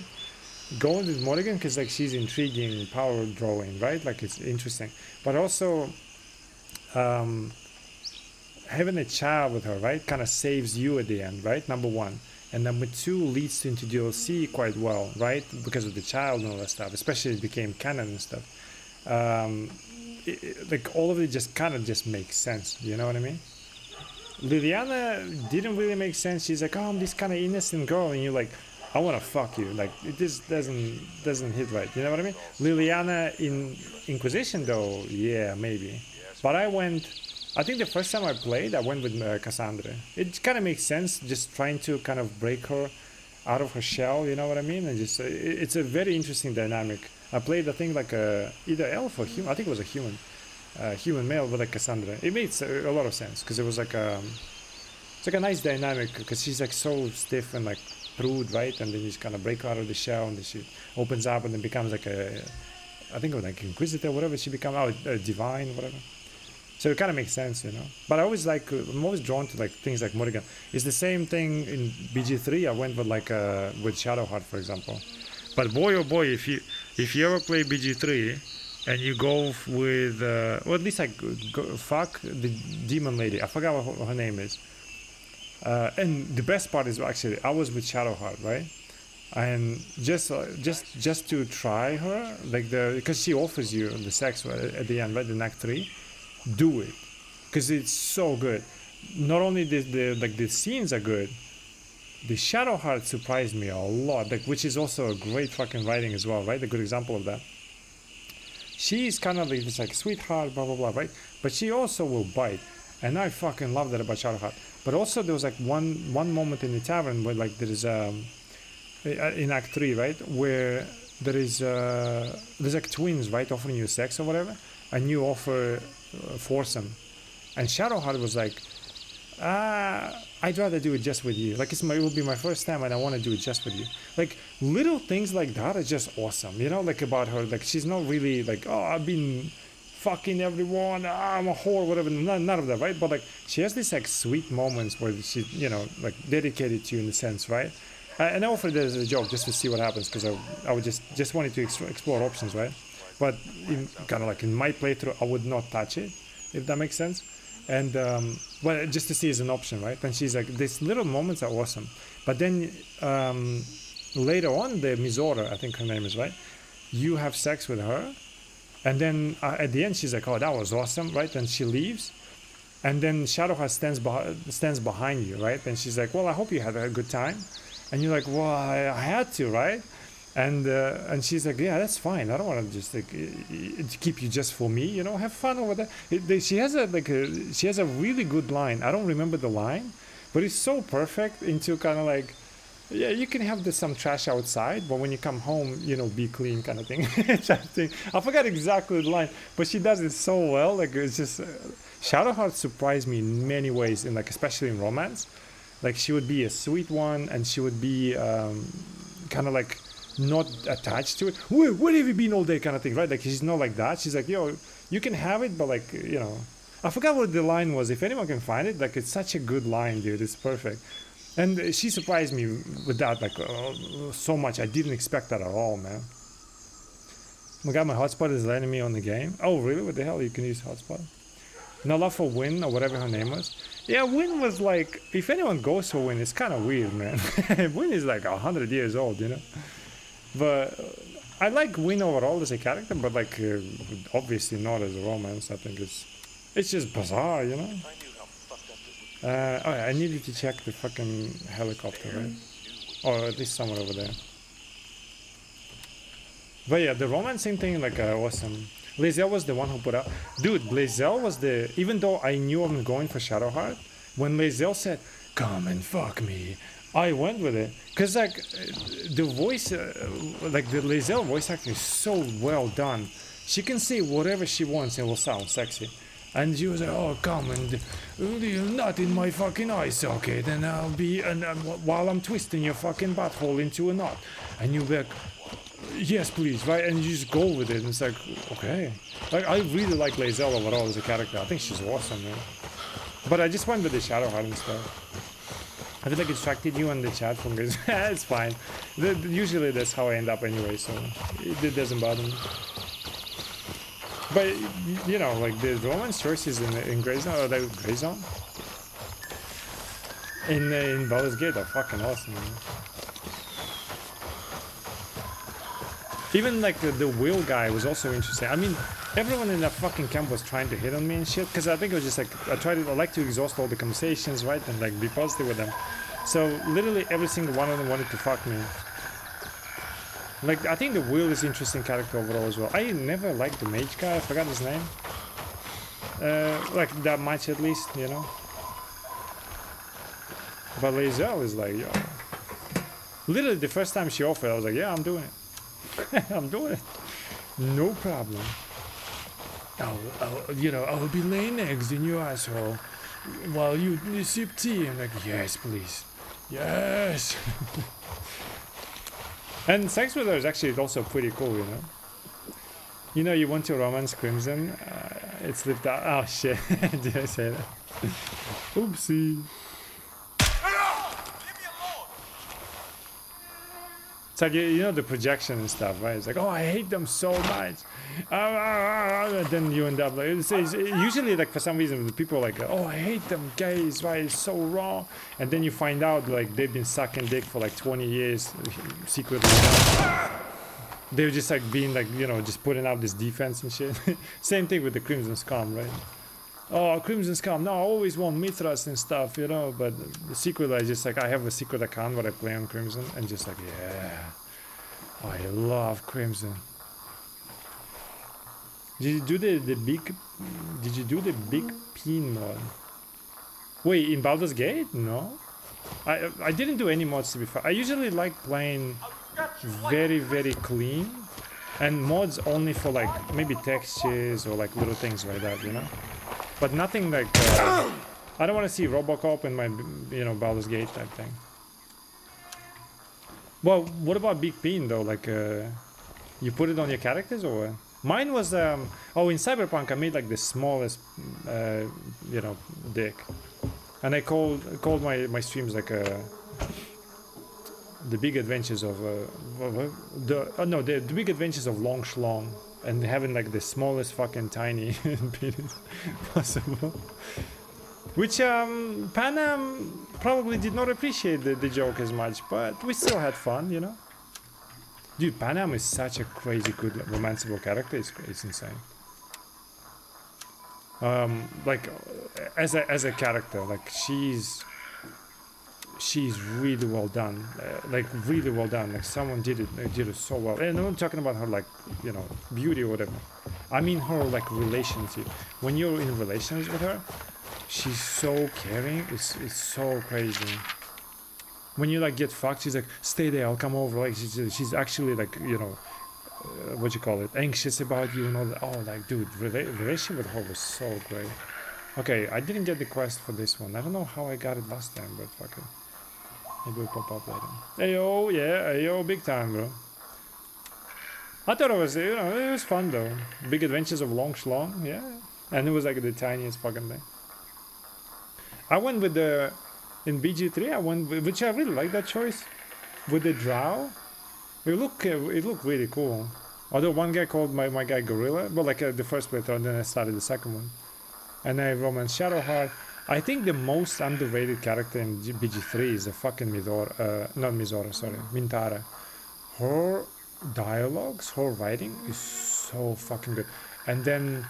Going with Morrigan because like she's intriguing, power drawing, right? Like it's interesting, but also having a child with her, right, kind of saves you at the end, right? Number one. And number two leads into DLC quite well, right? Because of the child and all that stuff, especially it became canon and stuff. Like all of it just kind of just makes sense, you know what I mean? Liliana didn't really make sense. She's like, oh, I'm this kind of innocent girl, and you're like, I want to fuck you. Like it just doesn't hit right, you know what I mean? Liliana in Inquisition though, yeah, maybe. But I think the first time I played, I went with Cassandra. It kind of makes sense, just trying to kind of break her out of her shell, you know what I mean? And just it's a very interesting dynamic. I played, I think, like either elf or human. I think it was a human male with like Cassandra. It made a lot of sense because it was like it's like a nice dynamic because she's like so stiff and like prude, right? And then you just kind of break her out of the shell, and then she opens up and then becomes like I think it was like Inquisitor, whatever she becomes, divine, whatever. So it kind of makes sense, you know. But I always like, I'm always drawn to like things like Morrigan. It's the same thing in BG3. I went with like with Shadowheart, for example. But boy, oh boy, if you ever play BG3 and you go with, or at least like fuck the demon lady. I forgot what her name is. And the best part is actually I was with Shadowheart, right? And just to try her, like because she offers you the sex at the end, right? In Act 3. Do it, because it's so good. Not only the scenes are good, the Shadowheart surprised me a lot, like, which is also a great fucking writing as well, right? A good example of that. She's kind of like this like sweetheart, blah blah blah, right? But she also will bite, and I fucking love that about Shadowheart. But also there was like one moment in the tavern where like there is in Act 3, right, where there's like twins, right, offering you sex or whatever, and you offer foursome, and Shadowheart was like, I'd rather do it just with you. Like it will be my first time, and I want to do it just with you. Like little things like that are just awesome, you know. Like about her, like she's not really like, oh, I've been fucking everyone, I'm a whore, whatever. None of that, right? But like she has these like sweet moments where she, you know, like dedicated to you in a sense, right? And I offered it as a joke just to see what happens, because I would just wanted to explore options, right? But kind of like in my playthrough, I would not touch it, if that makes sense. And well, just to see as an option, right? And she's like, these little moments are awesome. But then later on, the Mizora, I think her name is, right? You have sex with her, and then at the end, she's like, oh, that was awesome, right? And she leaves, and then Shadowheart stands behind you, right? And she's like, well, I hope you had a good time. And you're like, well, I had to, right? And she's like, yeah, that's fine. I don't want to just like keep you just for me, you know. Have fun over there. She has a really good line. I don't remember the line, but it's so perfect into kind of like, yeah, you can have some trash outside, but when you come home, you know, be clean kind of thing. I forgot exactly the line, but she does it so well. Like it's just Shadowheart surprised me in many ways, in like especially in romance. Like she would be a sweet one, and she would be kind of like not attached to it. Where have you been all day kind of thing, right? Like she's not like that. She's like, yo, you can have it, but like, you know, I forgot what the line was. If anyone can find it, like it's such a good line, dude. It's perfect. And she surprised me with that, like so much. I didn't expect that at all, man. My God, my hotspot is letting me on the game. Oh, really? What the hell? You can use hotspot? No love for Win, or whatever her name was. Yeah, Win was like, if anyone goes for Win, it's kind of weird, man. Win is like 100 years old, you know? But I like Win overall as a character, but like obviously not as a romance. I think it's just bizarre, you know? Oh yeah, I needed to check the fucking helicopter, right? Or at least somewhere over there. But yeah, the romancing thing, like, awesome. Blazel was the one who put out. Dude, Blazel was the. Even though I knew I'm going for Shadowheart, when Blazel said, "Come and fuck me," I went with it. Cause like, the voice, like the Blazel voice acting is so well done. She can say whatever she wants and it will sound sexy. And she was like, "Oh, come and not in my fucking eye socket, and I'll be while I'm twisting your fucking butthole into a knot." And you'll be like, "Yes, please," right? And you just go with it. And it's like, okay. Like I really like Lae'zel overall as a character. I think she's awesome, man. But I just went with the Shadowheart and stuff. I feel like it distracted you on the chat from this. It's fine. Usually that's how I end up anyway, so it doesn't bother me. But you know, like the romance choices in Grey Zone, or like Grey Zone, in Baldur's Gate are fucking awesome, man. Even like the Will guy was also interesting. I mean, everyone in that fucking camp was trying to hit on me and shit, because I think it was just like I like to exhaust all the conversations, right, and like be positive with them. So literally every single one of them wanted to fuck me. Like, I think the Will is an interesting character overall as well. I never liked the mage guy, I forgot his name. Like, that much at least, you know. But Lae'zel is like, yo. Literally, the first time she offered, I was like, yeah, I'm doing it. I'm doing it. No problem. I will be laying eggs in your asshole while you sip tea. I'm like, yes, please. Yes. And sex with her is actually also pretty cool, you know. You know, you want to romance Crimson, it's lived out. Oh shit, did I say that? Oopsie. It's like, you know, the projection and stuff, right? It's like, oh, I hate them so much. And then you end up like, it's usually like for some reason the people are like, oh, I hate them gays, right? It's so wrong. And then you find out like they've been sucking dick for like 20 years secretly. They were just like being like, you know, just putting out this defense and shit. Same thing with the Crimson Scum, right? Oh, Crimson Scum, no, I always want Mithras and stuff, you know, but the secret, I just like, I have a secret account where I play on Crimson, and just like, yeah, I love Crimson. Did you do the big peen mod? Wait, in Baldur's Gate? No. I didn't do any mods, to be fair. I usually like playing very, very clean, and mods only for like, maybe textures or like little things like that, you know? But nothing like, I don't want to see Robocop in my, you know, Baldur's Gate type thing. Well, what about Big Peen though? Like, you put it on your characters or what? Mine was, in Cyberpunk I made like the smallest, you know, dick. And I called my streams like, the Big Adventures of, the Big Adventures of Long Schlong. And having like the smallest fucking tiny penis possible. Which Panam probably did not appreciate the joke as much, but we still had fun, you know? Dude, Panam is such a crazy good romanceable character, it's insane. Like as a character, like she's really well done, like really well done. Like someone did it so well. And I'm not talking about her like beauty or whatever. I mean her like relationship. When you're in relations with her, she's so caring. It's so crazy. When you like get fucked, she's like, stay there, I'll come over. Like she's actually like what you call it, anxious about you and all that. Oh, like dude, relationship with her was so great. Okay, I didn't get the quest for this one. I don't know how I got it last time, but fuck it. Maybe it'll pop up later. Ayo, yeah, ayo, big time, bro. I thought it was, it was fun though. Big Adventures of Long Schlong, yeah. And it was like the tiniest fucking thing. I went with the, in BG3, I went with, which I really like that choice, with the Drow. It looked really cool. Although one guy called my guy Gorilla, but like the first playthrough, and then I started the second one. And I romance Shadowheart. I think the most underrated character in BG3 is the fucking not Mizora, sorry, Mintara. Her dialogues, her writing is so fucking good. And then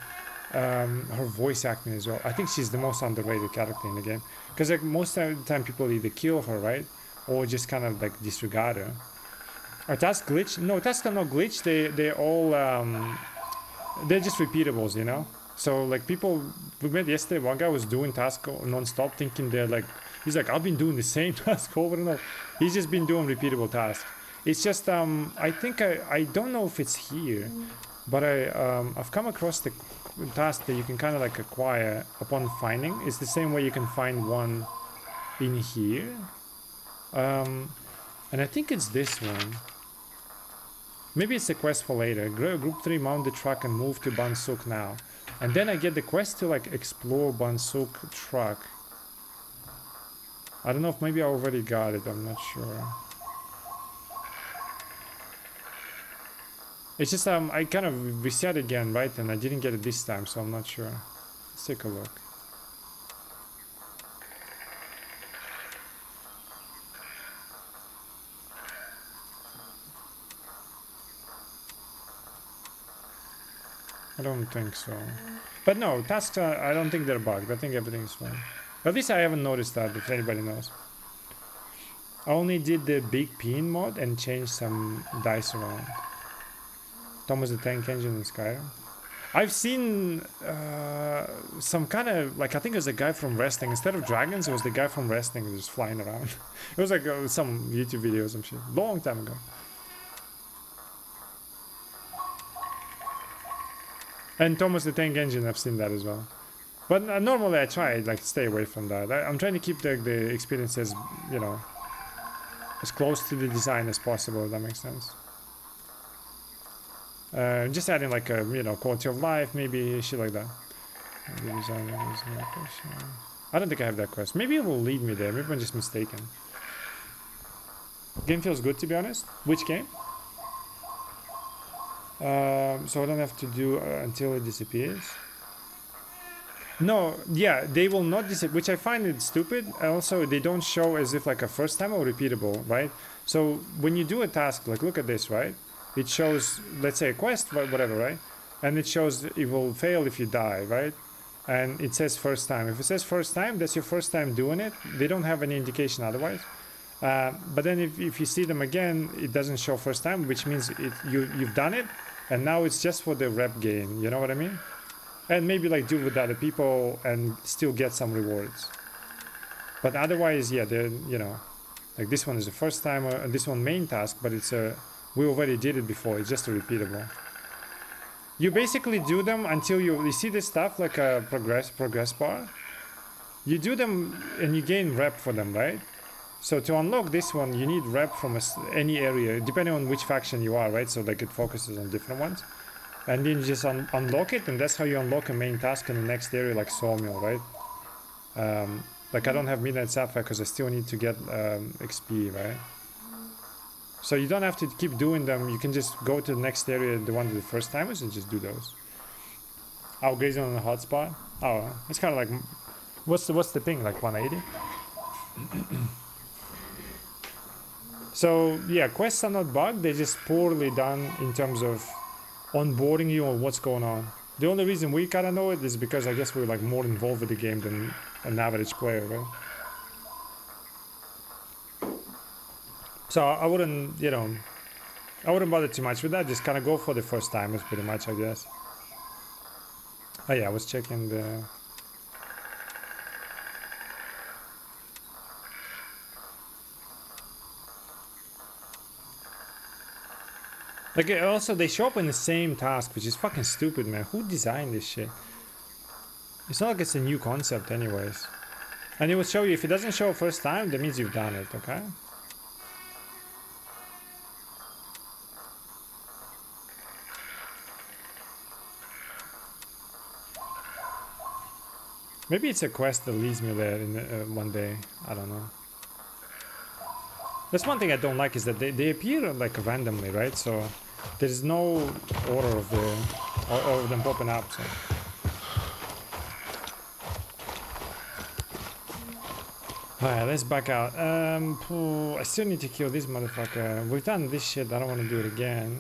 her voice acting as well. I think she's the most underrated character in the game. Because like most of the time people either kill her, right? Or just kind of like disregard her. Are tasks glitch? No, tasks are not glitch. They're all they're just repeatables, you know. So like people we met yesterday, one guy was doing task non-stop, thinking they're like, he's like, I've been doing the same task over and over. He's just been doing repeatable tasks. It's just I think I don't know if it's here, but I've come across the task that you can kind of like acquire upon finding. It's the same way you can find one in here, and I think it's this one. Maybe it's a quest for later. Group 3, mount the truck and move to Bansuk now. And then I get the quest to like explore Bansuk truck. I don't know if maybe I already got it, I'm not sure. It's just I kind of reset again, right? And I didn't get it this time, so I'm not sure. Let's take a look. I don't think so. But no, tasks I don't think they're bugged. I think everything's fine. At least I haven't noticed that, if anybody knows. I only did the big pin mod and changed some dice around. Thomas the Tank Engine in Skyrim. I've seen some kind of, like, I think it was a guy from wrestling. Instead of dragons, it was the guy from wrestling just flying around. It was like some YouTube video or some shit. Long time ago. And Thomas the Tank Engine, I've seen that as well. But normally I try like stay away from that. I'm trying to keep the experience as, as close to the design as possible, if that makes sense. Just adding like a, quality of life, maybe shit like that. I don't think I have that quest. Maybe it will lead me there. Maybe I'm just mistaken. Game feels good, to be honest. Which game? So I don't have to do until it disappears. No, yeah, they will not disappear, which I find it stupid. And also, they don't show as if like a first time or repeatable, right? So when you do a task, like look at this, right? It shows, let's say a quest, whatever, right? And it shows it will fail if you die, right? And it says first time. If it says first time, that's your first time doing it. They don't have any indication otherwise. But then if you see them again, it doesn't show first time, which means you've done it. And now it's just for the rep game, you know what I mean? And maybe like do it with other people and still get some rewards. But otherwise, yeah, they're, like this one is the first time, and this one main task, but it's we already did it before, it's just a repeatable. You basically do them until you see this stuff like a progress bar. You do them and you gain rep for them, right? So to unlock this one, you need rep from any area, depending on which faction you are, right? So like it focuses on different ones. And then you just unlock it, and that's how you unlock a main task in the next area, like Sawmill, right? Like I don't have Midnight Sapphire because I still need to get XP, right? So you don't have to keep doing them. You can just go to the next area, the one with the first timers, and just do those. Oh, grazing on the hotspot? Oh, it's kind of like, what's the thing, like 180? So yeah, quests are not bugged, they're just poorly done in terms of onboarding you on what's going on. The only reason we kind of know it is because I guess we're like more involved with the game than an average player, right? So I wouldn't, you know, I wouldn't bother too much with that. Just kind of go for the first timers, pretty much, I guess. Oh yeah, I was checking the. Like also they show up in the same task, which is fucking stupid, man. Who designed this shit? It's not like it's a new concept, anyways. And it will show you if it doesn't show first time, that means you've done it, okay? Maybe it's a quest that leads me there in one day. I don't know. That's one thing I don't like is that they appear like randomly, right? So there's no order of the of them popping up. So. Alright, let's back out. I still need to kill this motherfucker. We've done this shit. I don't want to do it again.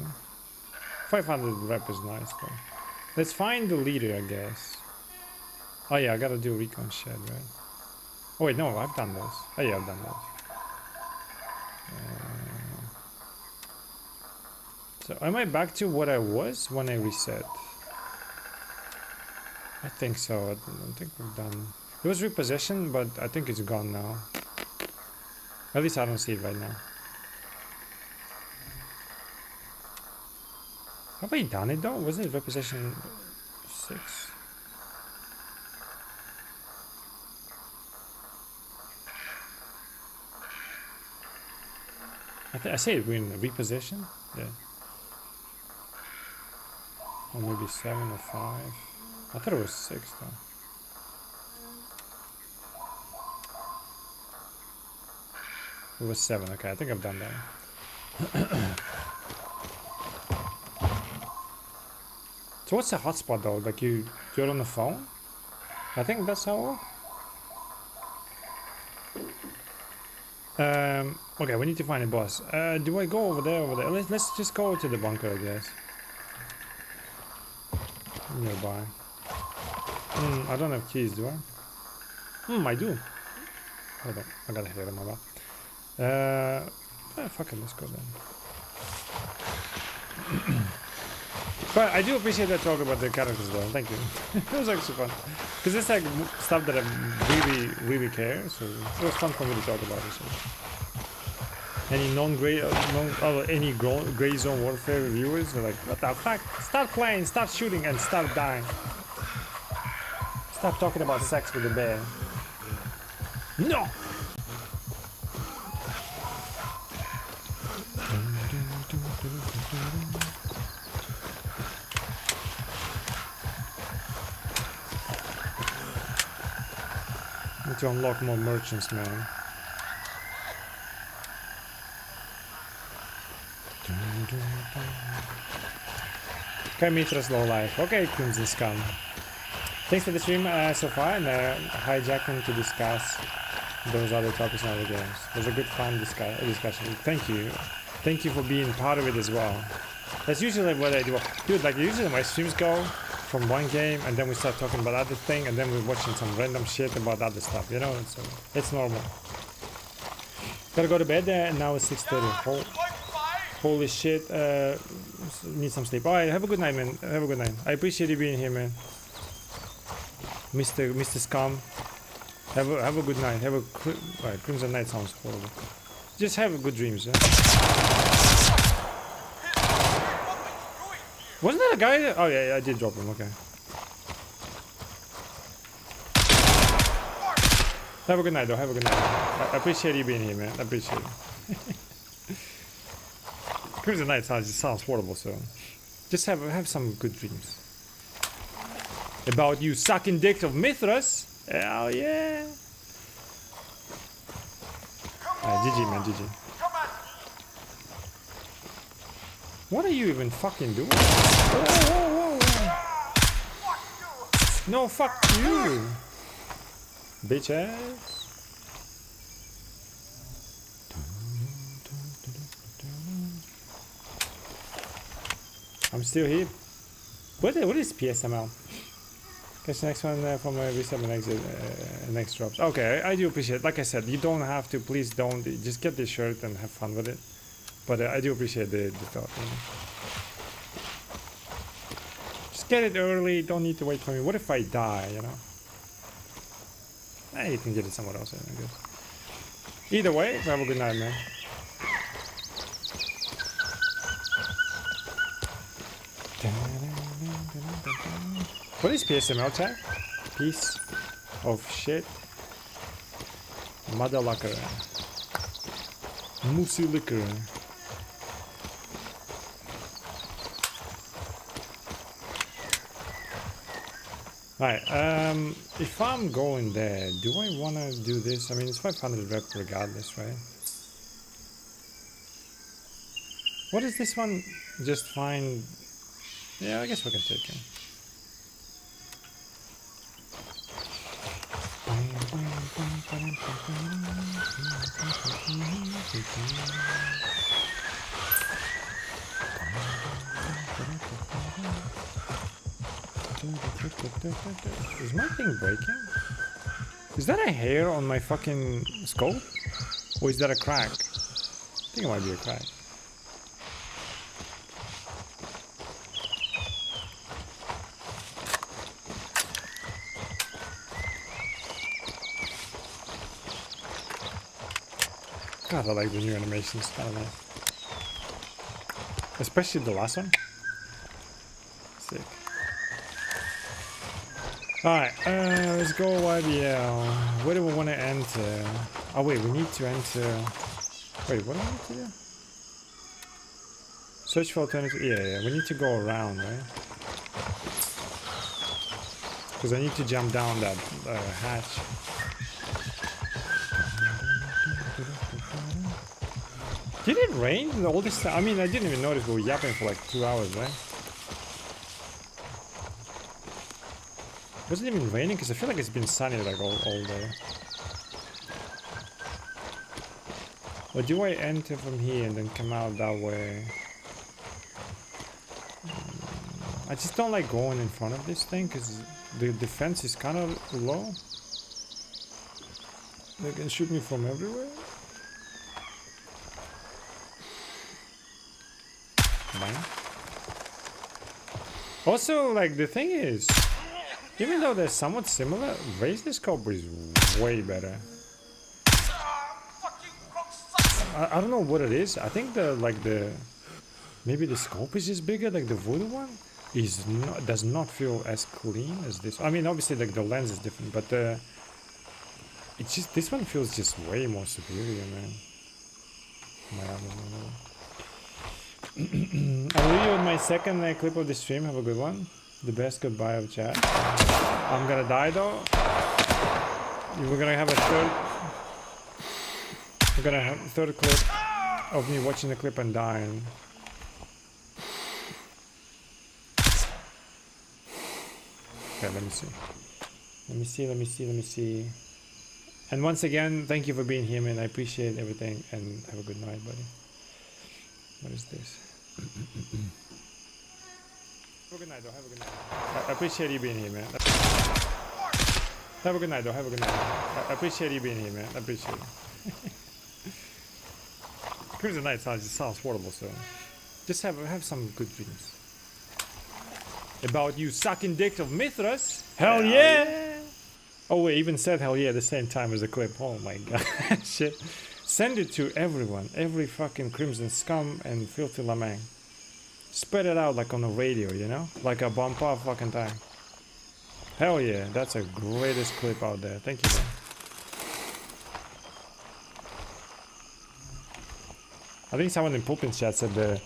500 rep is nice though. Let's find the leader, I guess. Oh yeah, I gotta do recon shit, right? Oh wait, no, I've done those. Oh yeah, I've done those. So am I back to what I was when I reset? I think so. I don't think we've done. It was repossession, but I think it's gone now. At least I don't see it right now. Have I done it though? Wasn't it repossession 6? I say we're in repossession? Yeah. Or maybe 7 or 5. I thought it was 6 though. It was 7, okay, I think I've done that. So what's the hotspot though? Like you're on the phone? I think that's how. Okay, we need to find a boss. Do I go over there? Let's just go to the bunker, I guess. Nearby. I don't have keys, do I? I do. Hold on, I gotta hear them about. Fuck it, let's go then. But I do appreciate that talk about the characters though, thank you. It was actually fun. Because it's like stuff that I really care, so it was fun for me to talk about it. So. Any any gray zone warfare reviewers are like, what the fuck? Start playing, start shooting, and start dying. Stop talking about sex with the bear. No! Need to unlock more merchants, man. Okay, Mithras low life. Okay, Crimson Scum. Thanks for the stream so far and hijacking to discuss those other topics in other games. It was a good fun discussion. Thank you. Thank you for being part of it as well. That's usually what I do. Dude, like usually my streams go from one game and then we start talking about other thing and then we're watching some random shit about other stuff, you know? It's normal. Gotta go to bed and now it's 6:30. Holy shit. Need some sleep. Alright, have a good night, man. Have a good night. I appreciate you being here, man. Mr. Scum. Have a good night. Alright, Crimson Night sounds horrible. Just have good dreams, yeah? Wasn't that a guy? Oh yeah, I did drop him, okay. Have a good night though, have a good night. I appreciate you being here, man. I appreciate it. Crimson Night sounds horrible, so just have some good dreams. About you sucking dick of Mithras? Hell yeah! GG, man, GG. What are you even fucking doing? Whoa. No, fuck you! Bitch ass. I'm still here. What is PSML? Catch the next one from reset and exit next drops. Okay, I do appreciate it. Like I said, you don't have to. Please don't. Just get this shirt and have fun with it. But I do appreciate the thought. You know? Just get it early. Don't need to wait for me. What if I die? You know? You can get it somewhere else. I guess. Either way, have a good night, man. What is PSML chat? Piece of shit. Mother liquor. Moosey liquor. Alright, if I'm going there, do I wanna do this? I mean, it's 500 rep regardless, right? What is this one? Just find... Yeah, I guess we can take it. Is my thing breaking? Is that a hair on my fucking scope? Or is that a crack? I think it might be a crack. God, I like the new animations. I don't know. Especially the last one. Sick. Alright, let's go YBL. Where do we want to enter? Oh wait, we need to enter... Wait, what do we need to do? Search for alternative... Yeah, we need to go around, right? Because I need to jump down that hatch. Did it rain all this time? I mean, I didn't even notice we were yapping for like 2 hours, right? Was it even raining? Because I feel like it's been sunny like all day. Or do I enter from here and then come out that way? I just don't like going in front of this thing because the defense is kind of low. They can shoot me from everywhere. Mine. Also, like, the thing is, even though they're somewhat similar, Razor Scope is way better. I don't know what it is. I think maybe the scope is just bigger, like the Voodoo one does not feel as clean as this. I mean, obviously like the lens is different, but it's just, this one feels just way more superior, man. I'll leave you with my second clip of the stream. Have a good one. The best goodbye of chat. I'm gonna die though. We're gonna have a third clip of me watching the clip and dying. Okay, let me see. And once again, thank you for being here, man. I appreciate everything, and have a good night, buddy. What is this? Have a good night, though. Have a good night. I appreciate you being here, man. Have a good night, though. Have a good night. I appreciate you being here, man. I appreciate it. Crimson Night sounds horrible, so just have some good dreams. About you sucking dick of Mithras. Hell yeah! Oh, we even said hell yeah at the same time as the clip. Oh my god. Shit. Send it to everyone. Every fucking Crimson Scum and Filthy Lamang. Spread it out like on the radio, you know? Like a bump off fucking time. Hell yeah. That's the greatest clip out there. Thank you, man. I think someone in Poopin's chat said they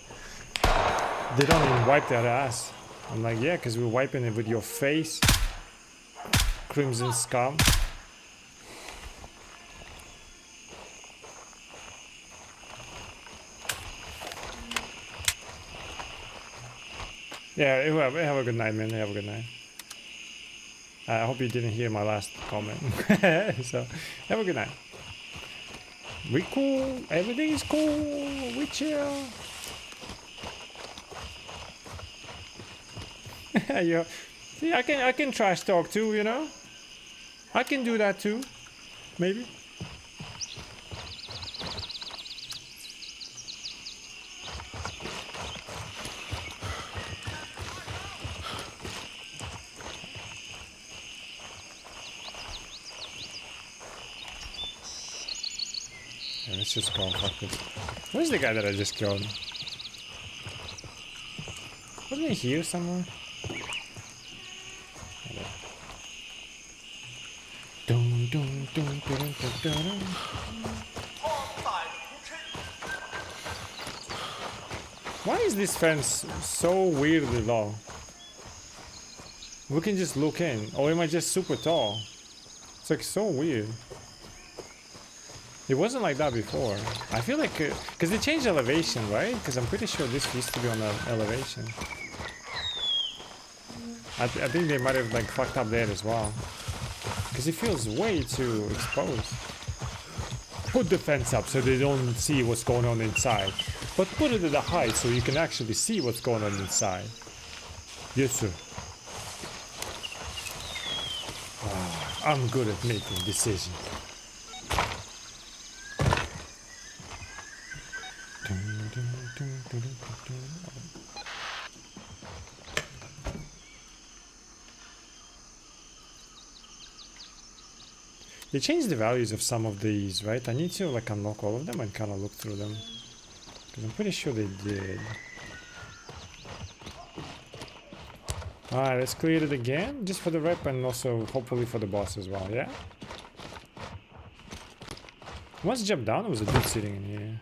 don't even wipe their ass. I'm like, yeah, because we're wiping it with your face. Crimson Scum. Yeah, have a good night, man. Have a good night. I hope you didn't hear my last comment. So, have a good night. We cool. Everything is cool. We chill. Yeah. See, I can trash talk too, you know? I can do that too. Maybe. Yeah, let's just go. Fuck this. Where's the guy that I just killed? Wasn't he here somewhere? Dun, dun, dun, dun, dun, dun, dun. Why is this fence so weirdly low? We can just look in, or am I just super tall? It's like so weird. It wasn't like that before. I feel like, because they changed elevation, right? Because I'm pretty sure this used to be on the elevation. I think they might have like fucked up there as well. Because it feels way too exposed. Put the fence up so they don't see what's going on inside. But put it at a height so you can actually see what's going on inside. Yes, sir. I'm good at making decisions. They changed the values of some of these, right? I need to like unlock all of them and kind of look through them. Because I'm pretty sure they did. Alright, let's clear it again. Just for the rep and also hopefully for the boss as well, yeah? Once I jumped down, there was a dude sitting in here.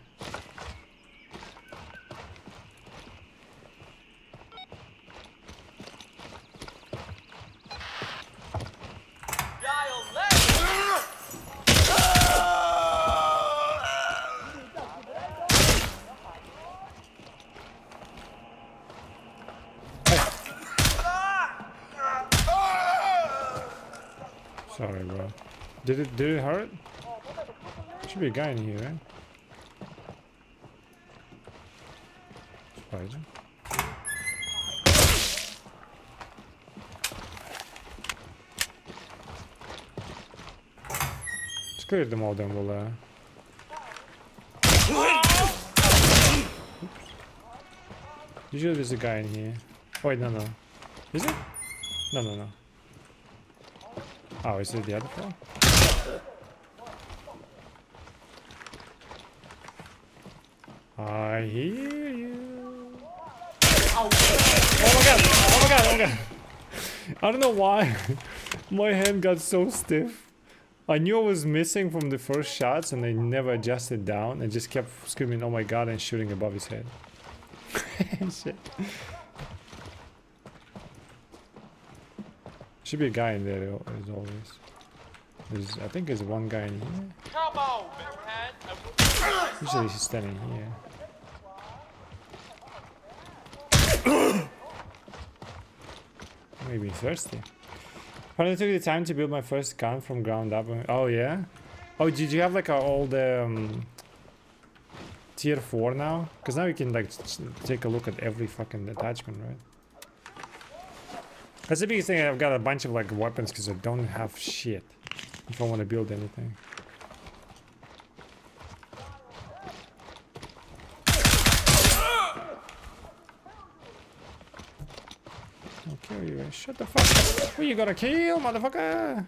Sorry, bro. Did it hurt? Should be a guy in here, right? Spider. Let's clear them all, then we'll Usually there's a guy in here. Oh, wait, no. Is it? No. Oh, is it the other floor? I hear you. Oh my god! I don't know why my hand got so stiff. I knew I was missing from the first shots and I never adjusted down and just kept screaming, oh my god, and shooting above his head. Shit. Should be a guy in there as always. I think there's one guy in here. Come on, man. Usually he's standing here. Maybe thirsty. Finally took the time to build my first gun from ground up. Oh yeah? Oh, did you have like all the tier 4 now? Because now you can like take a look at every fucking attachment, right? That's the biggest thing. I've got a bunch of like weapons because I don't have shit if I want to build anything. I'll kill you. Shut the fuck up. Who you gonna kill, motherfucker?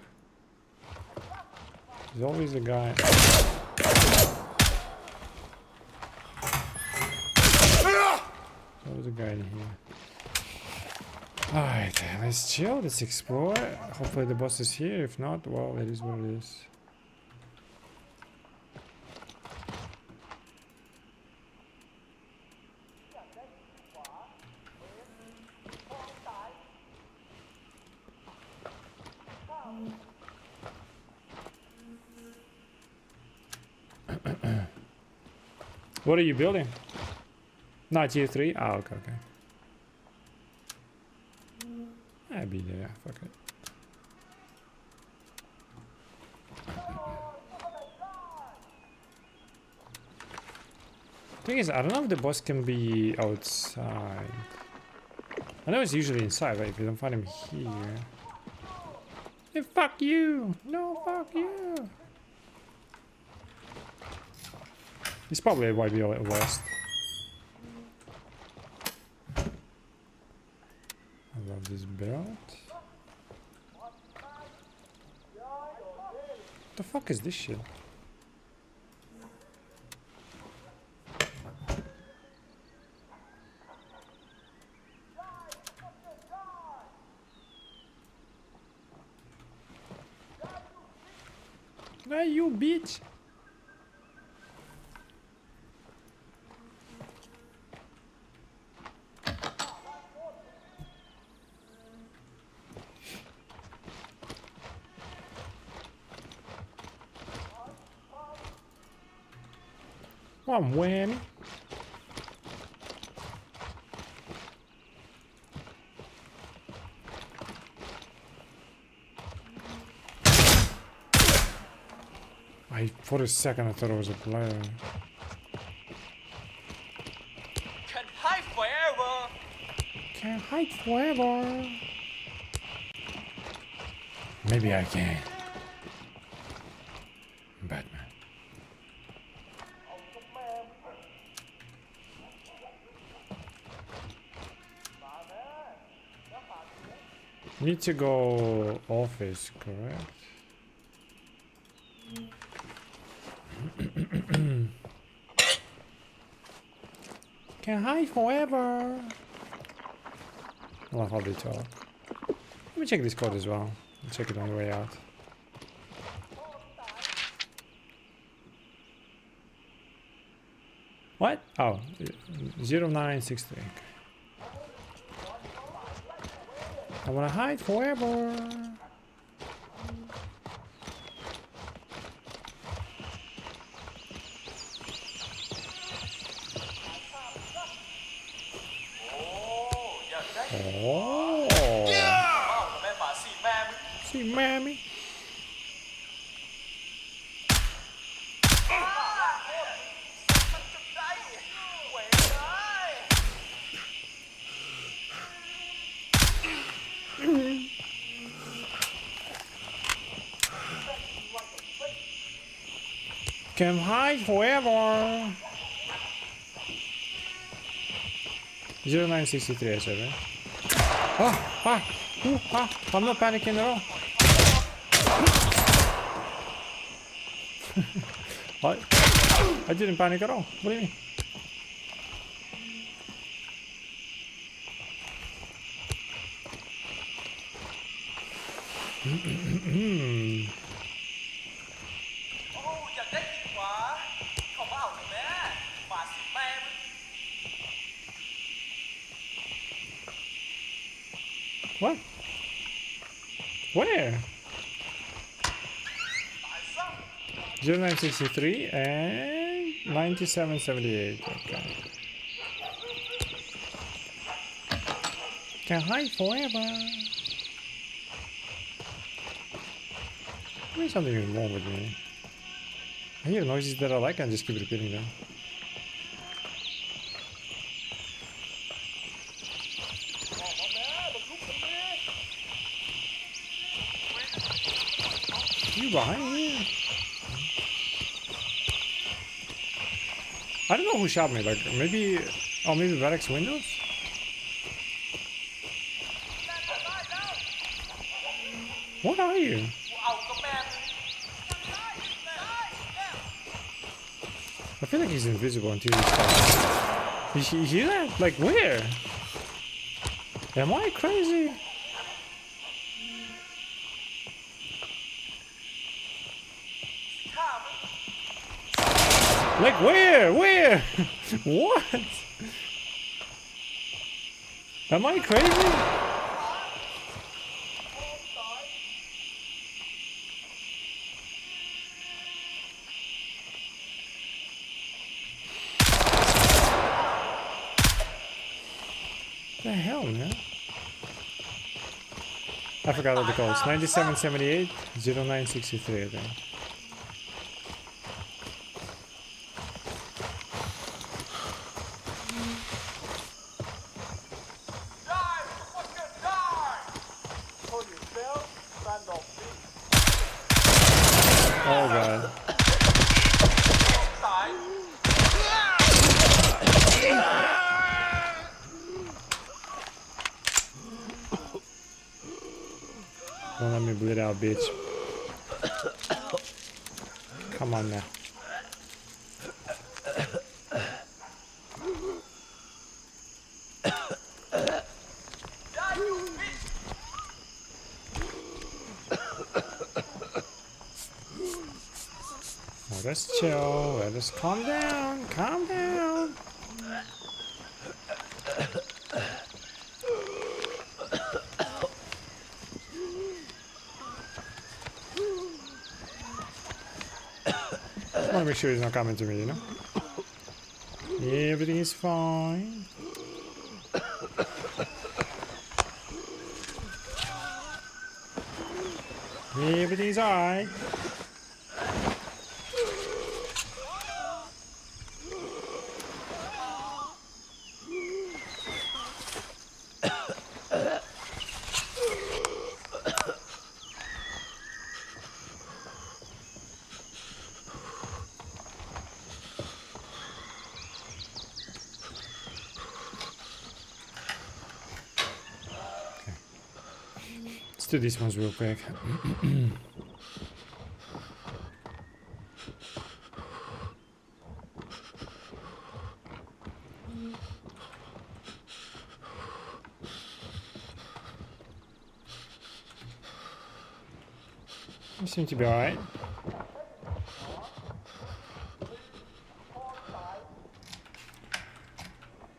There's always a guy. There's always a guy in here. Alright, let's chill, let's explore. Hopefully the boss is here. If not, well, it is what it is. What are you building? Not tier 3? Ah, okay. I'll be there, fuck it. Thing is, I don't know if the boss can be outside. I know it's usually inside, but if you don't find him here... Hey, fuck you! No, fuck you! He's probably a YBO at West. I love this belt. What the fuck is this shit? Hey, you bitch! One whammy. For a second, I thought it was a player. Can hide forever. Can't hide forever. Maybe I can. Batman. Need to go office, correct? Can hide forever. I love how they talk. Let me check this code as well. I'll check it on the way out. What? Oh, 0963. I wanna hide forever. Oh. See, mammy. Can hide forever. 0963, I said, right? I'm not panicking at all. What? I didn't panic at all. What do you mean? What? Where? 0963 and 9778. Okay. Can hide forever. Maybe something is wrong with me. I hear noises that I like and just keep repeating them. You behind me? I don't know who shot me, like maybe, oh maybe barracks windows? What are you? I feel like he's invisible until he starts. You hear that? Like where? Am I crazy? Like where? Where? What? Am I crazy? The hell, man? I forgot what the call is. 9778 0963, I think. Oh god. Side. Don't let me bleed out, bitch. Come on now. Die, you bitch! Let us chill. Let us calm down. Calm down. I want to make sure he's not coming to me, you know? Everything is fine. Everything's alright. Let's do these ones real quick. You seem to be alright.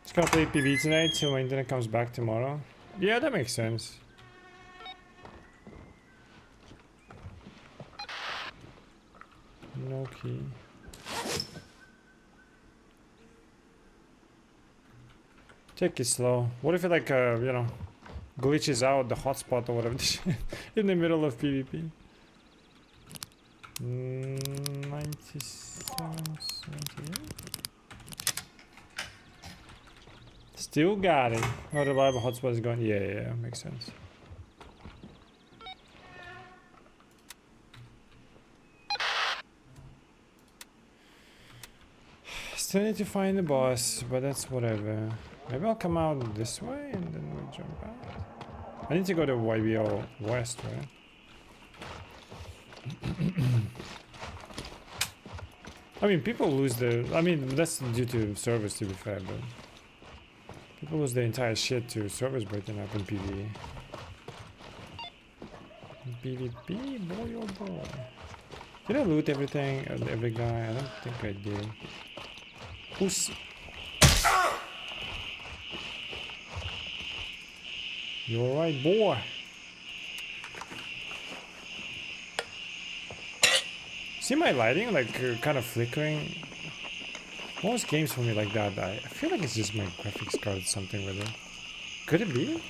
Just gonna play PV tonight till my internet comes back tomorrow. Yeah, that makes sense. No key. Take it slow. What if it like you know, glitches out the hotspot or whatever in the middle of PvP? 97, 78. Still got it. Not reliable hotspot is gone. Yeah, makes sense. Still need to find the boss, but that's whatever. Maybe I'll come out this way and then we'll jump out. I need to go to YBL West, right? I mean, people lose their... I mean, that's due to servers, to be fair, but... People lose their entire shit to servers breaking up in PvE. PvP, boy oh boy. Did I loot everything, every guy? I don't think I did. Who's... You alright, boy? See my lighting, like, kind of flickering? Most games for me like that, I feel like it's just my graphics card or something with it. Could it be?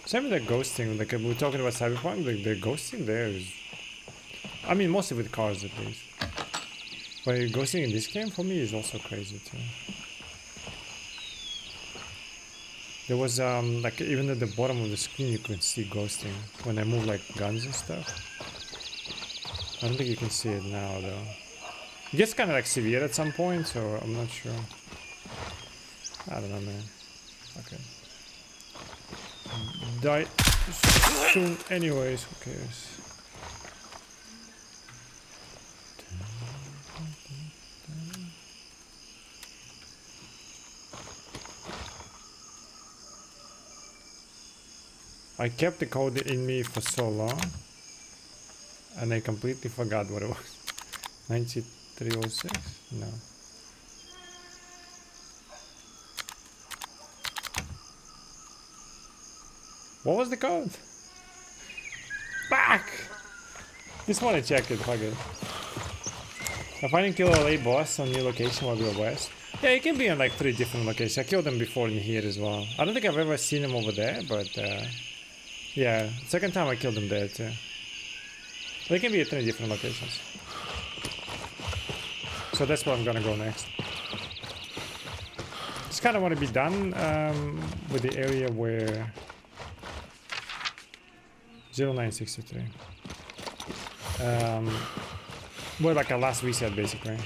Same with the ghosting, like, we're talking about Cyberpunk, like, the ghosting there is... I mean, mostly with cars at least. But ghosting in this game, for me, is also crazy too. There was like even at the bottom of the screen you could see ghosting when I move like guns and stuff. I don't think you can see it now though. It gets kind of like severe at some point, so I'm not sure. I don't know, man. Okay. Die soon anyways, who cares? I kept the code in me for so long and I completely forgot what it was. 9306? No. What was the code? Back! Just want to check it, fuck it. I'm finding Killer LA boss on new location while we were west. Yeah, it can be on like 3 different locations. I killed him before in here as well. I don't think I've ever seen him over there, but yeah, second time I killed him there too. They can be at 3 different locations. So that's where I'm gonna go next. Just kind of want to be done with the area where 0963. Well, like a last reset basically.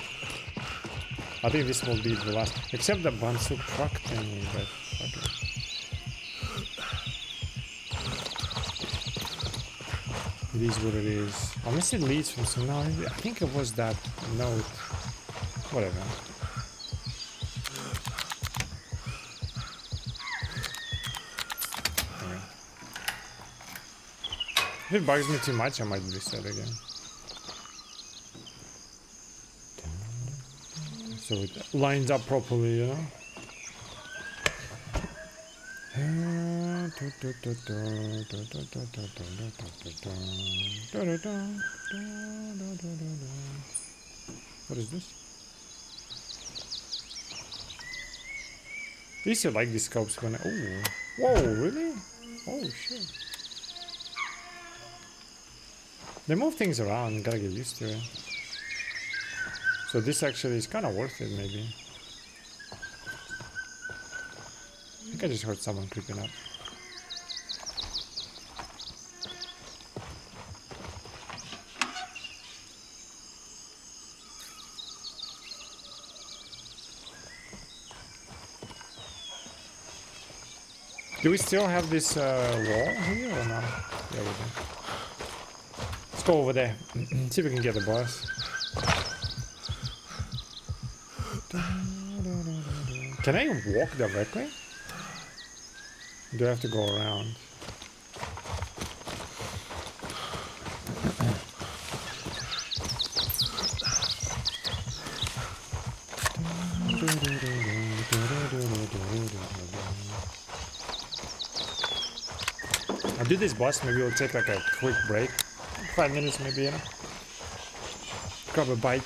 I think this will be the last, except the Bansuk truck thingy, but okay. It is what it is. Unless it leads from some, no, I think it was that note. Whatever. Okay. If it bugs me too much, I might reset again. So it lines up properly, you know? What is this? I used to like these scopes when oh, whoa, really? Oh shit. They move things around, gotta get used to it. So this actually is kind of worth it, maybe. I think I just heard someone creeping up. Do we still have this wall here or not? Yeah, we do. Let's go over there. See if we can get the boss. Can I walk directly? Do I have to go around? I'll do this boss, maybe we'll take like a quick break. 5 minutes maybe, you know? Grab a bite,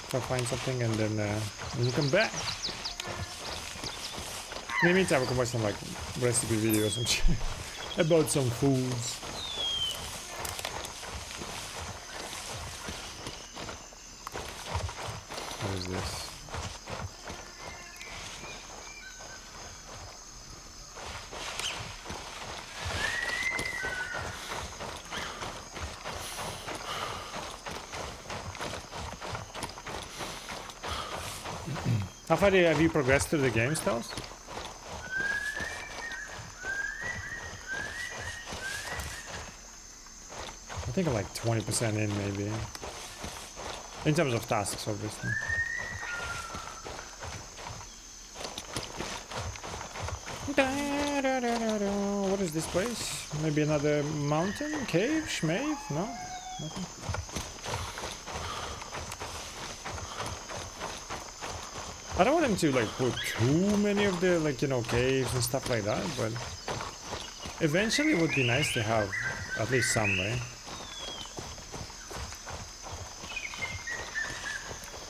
try to find something, and then we'll come back. In the meantime, we can watch some like recipe videos or some shit about some foods. What is this? How far have you progressed through the game, Stelz? I think I'm like 20% in, maybe. In terms of tasks, obviously. What is this place? Maybe another mountain? Cave? Schmave? No? Nothing? I don't want him to like put too many of the like, you know, caves and stuff like that, but eventually it would be nice to have at least some, right?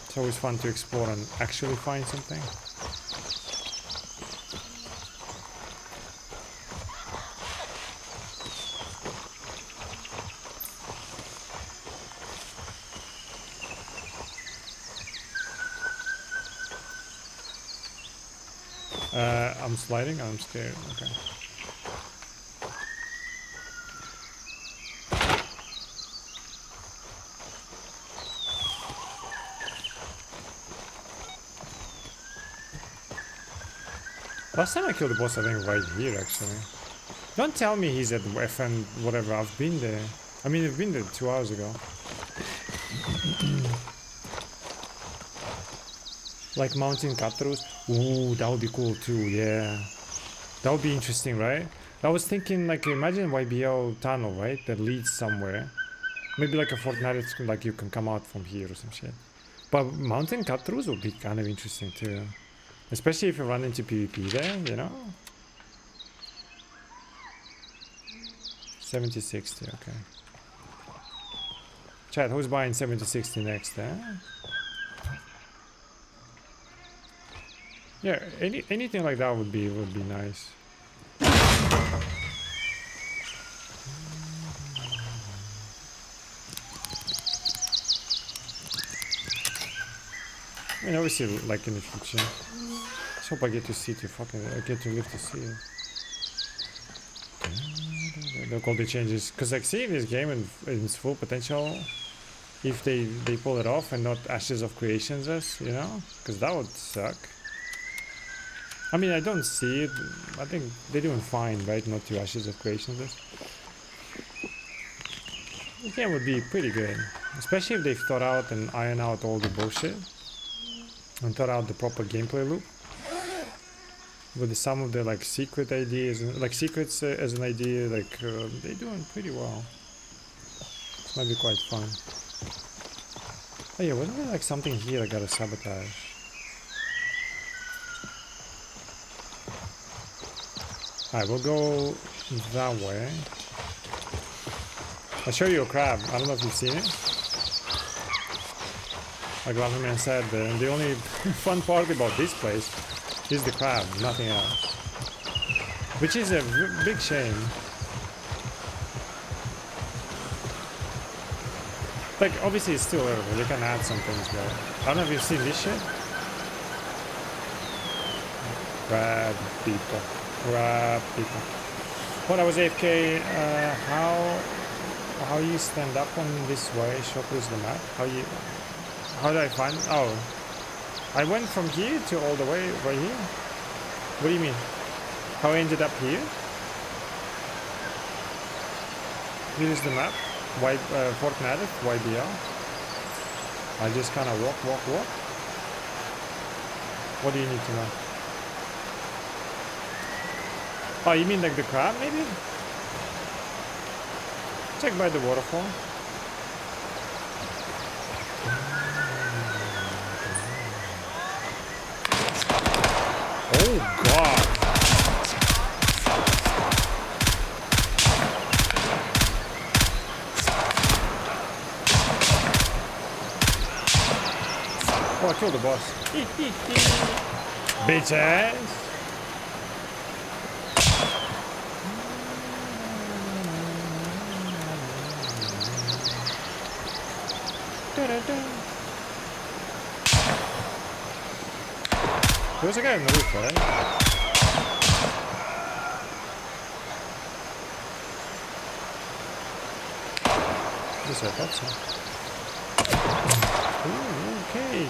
It's always fun to explore and actually find something. I'm sliding, I'm scared, okay. Last time I killed the boss, I think right here actually. Don't tell me he's at FN whatever, I've been there. I mean, I've been there 2 hours ago. Like mountain cut-throughs. Ooh, that would be cool too, yeah. That would be interesting, right? I was thinking, like, imagine YBL tunnel, right? That leads somewhere. Maybe like a Fortnite, it's like you can come out from here or some shit. But mountain cut-throughs would be kind of interesting too. Especially if you run into PvP there, you know? 7060, okay. Chat, who's buying 7060 next, eh? Yeah, anything like that would be nice. I mean, obviously, like in the future. Just hope I get to see to fucking, I get to live to see it. the quality changes. Because like seeing this game in its full potential, if they pull it off and not Ashes of Creations us, you know, because that would suck. I mean, I don't see it. I think they're doing fine, right? Not to Ashes of Creations us. The game would be pretty good, especially if they've thought out and iron out all the bullshit and thought out the proper gameplay loop with some of the like secret ideas, like secrets as an idea. Like they're doing pretty well. This might be quite fun. Oh yeah, wasn't there like something here I gotta sabotage? Alright, we'll go that way. I'll show you a crab. I don't know if you've seen it. Like Waterman said, the only fun part about this place is the crab, nothing else. Which is a big shame. Like, obviously it's still early, you can add some things, but I don't know if you've seen this shit. Crab people. Crab people. When I was AFK, how you stand up on this way? Show please the map. How do I find? Oh, I went from here to all the way right here. What do you mean? How I ended up here? Here is the map. Fortnite, YBL. I just kind of walk. What do you need to know? Oh, you mean like the crab, maybe? Check by the waterfall. Oh god! Oh, I killed the boss. Bitches! There's a guy on the roof, right? This I thought so. Ooh, okay.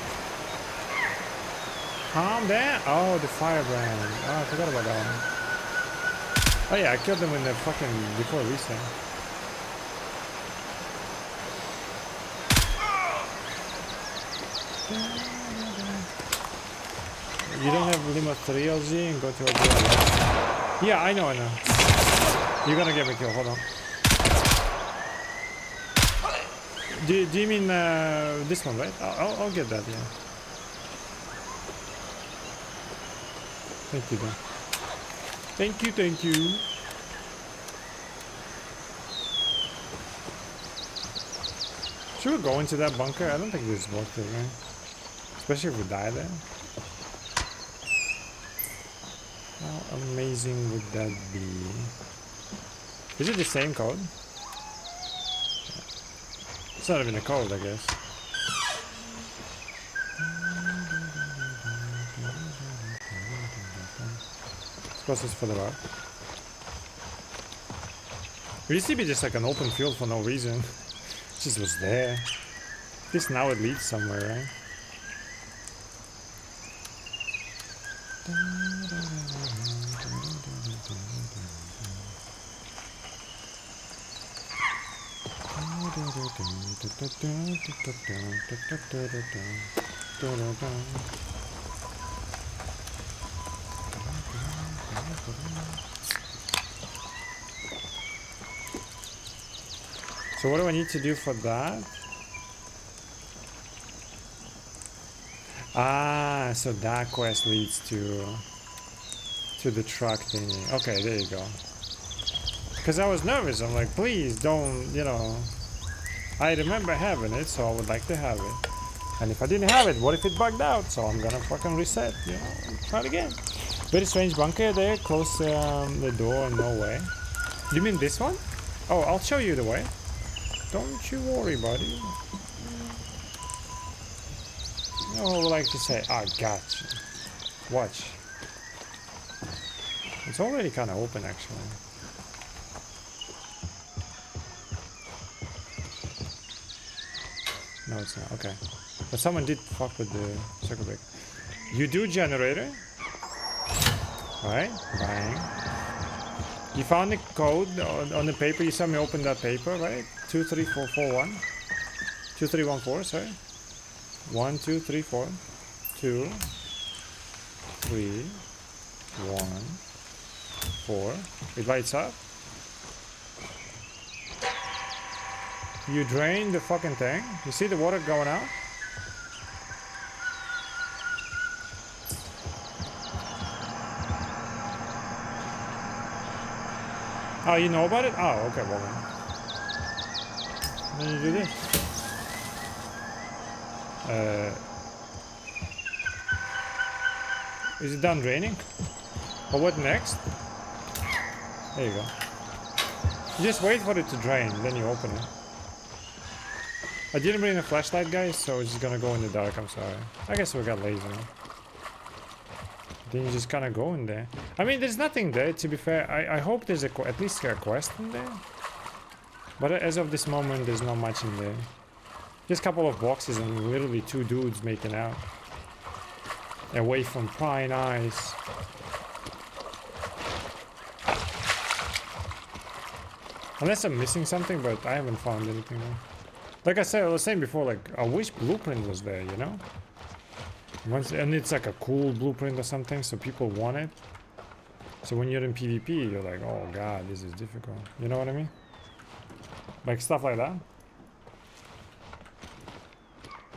Calm down. Oh, the firebrand. Oh, I forgot about that one. Oh yeah, I killed them in the fucking before reset. You don't have Lima 3 LG and go to a Yeah, I know. You're gonna get me killed, hold on. Do you mean this one, right? I'll get that, yeah. Thank you, Dan. Thank you. Should we go into that bunker? I don't think this is worth it, right? Especially if we die there. How amazing would that be? Is it the same code? It's not even a code, I guess. Suppose it's further out. It used to be just like an open field for no reason. It just was there. At least now it leads somewhere, right? So what do I need to do for that? Ah, so that quest leads to the truck thingy. Okay, there you go. Because I was nervous. I'm like, please don't, you know. I remember having it, so I would like to have it. And if I didn't have it, what if it bugged out? So I'm gonna fucking reset, you know, try it again. Very strange bunker there, close the door, no way. You mean this one? Oh, I'll show you the way. Don't you worry, buddy. I would like to say, I got you. Watch. It's already kind of open, actually. No, it's not. Okay. But someone did fuck with the circuit breaker. You do generator. Alright. Bang. You found the code on the paper. You saw me open that paper, right? 23441. 2314, sorry. 1, 2, 3, 4. 2, 3, 1, 4. It lights up. You drain the fucking thing. You see the water going out? Oh, you know about it? Oh, okay, well then. Then you do this. Is it done draining? Or what next? There you go. You just wait for it to drain, then you open it. I didn't bring a flashlight, guys, so it's just gonna go in the dark. I'm sorry. I guess we got lazy. Then you just kind of go in there. I mean, there's nothing there, to be fair. I hope there's at least a quest in there. But as of this moment, there's not much in there. Just a couple of boxes and literally 2 dudes making out. Away from prying eyes. Unless I'm missing something, but I haven't found anything there. Like I was saying before, like, I wish blueprint was there, you know? And it's like a cool blueprint or something, so people want it. So when you're in PvP, you're like, oh god, this is difficult. You know what I mean? Like stuff like that.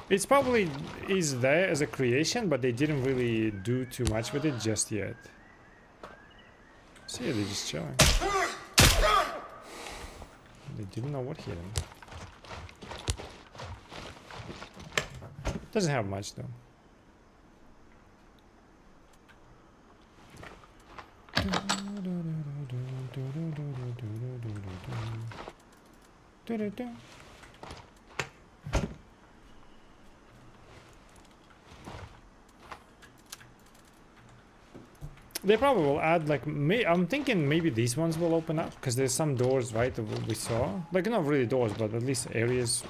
It's probably is there as a creation, but they didn't really do too much with it just yet. See, they're just chilling. They didn't know what hit him. Doesn't have much though. They probably will add like I'm thinking maybe these ones will open up because there's some doors, right, that we saw, like not really doors but at least areas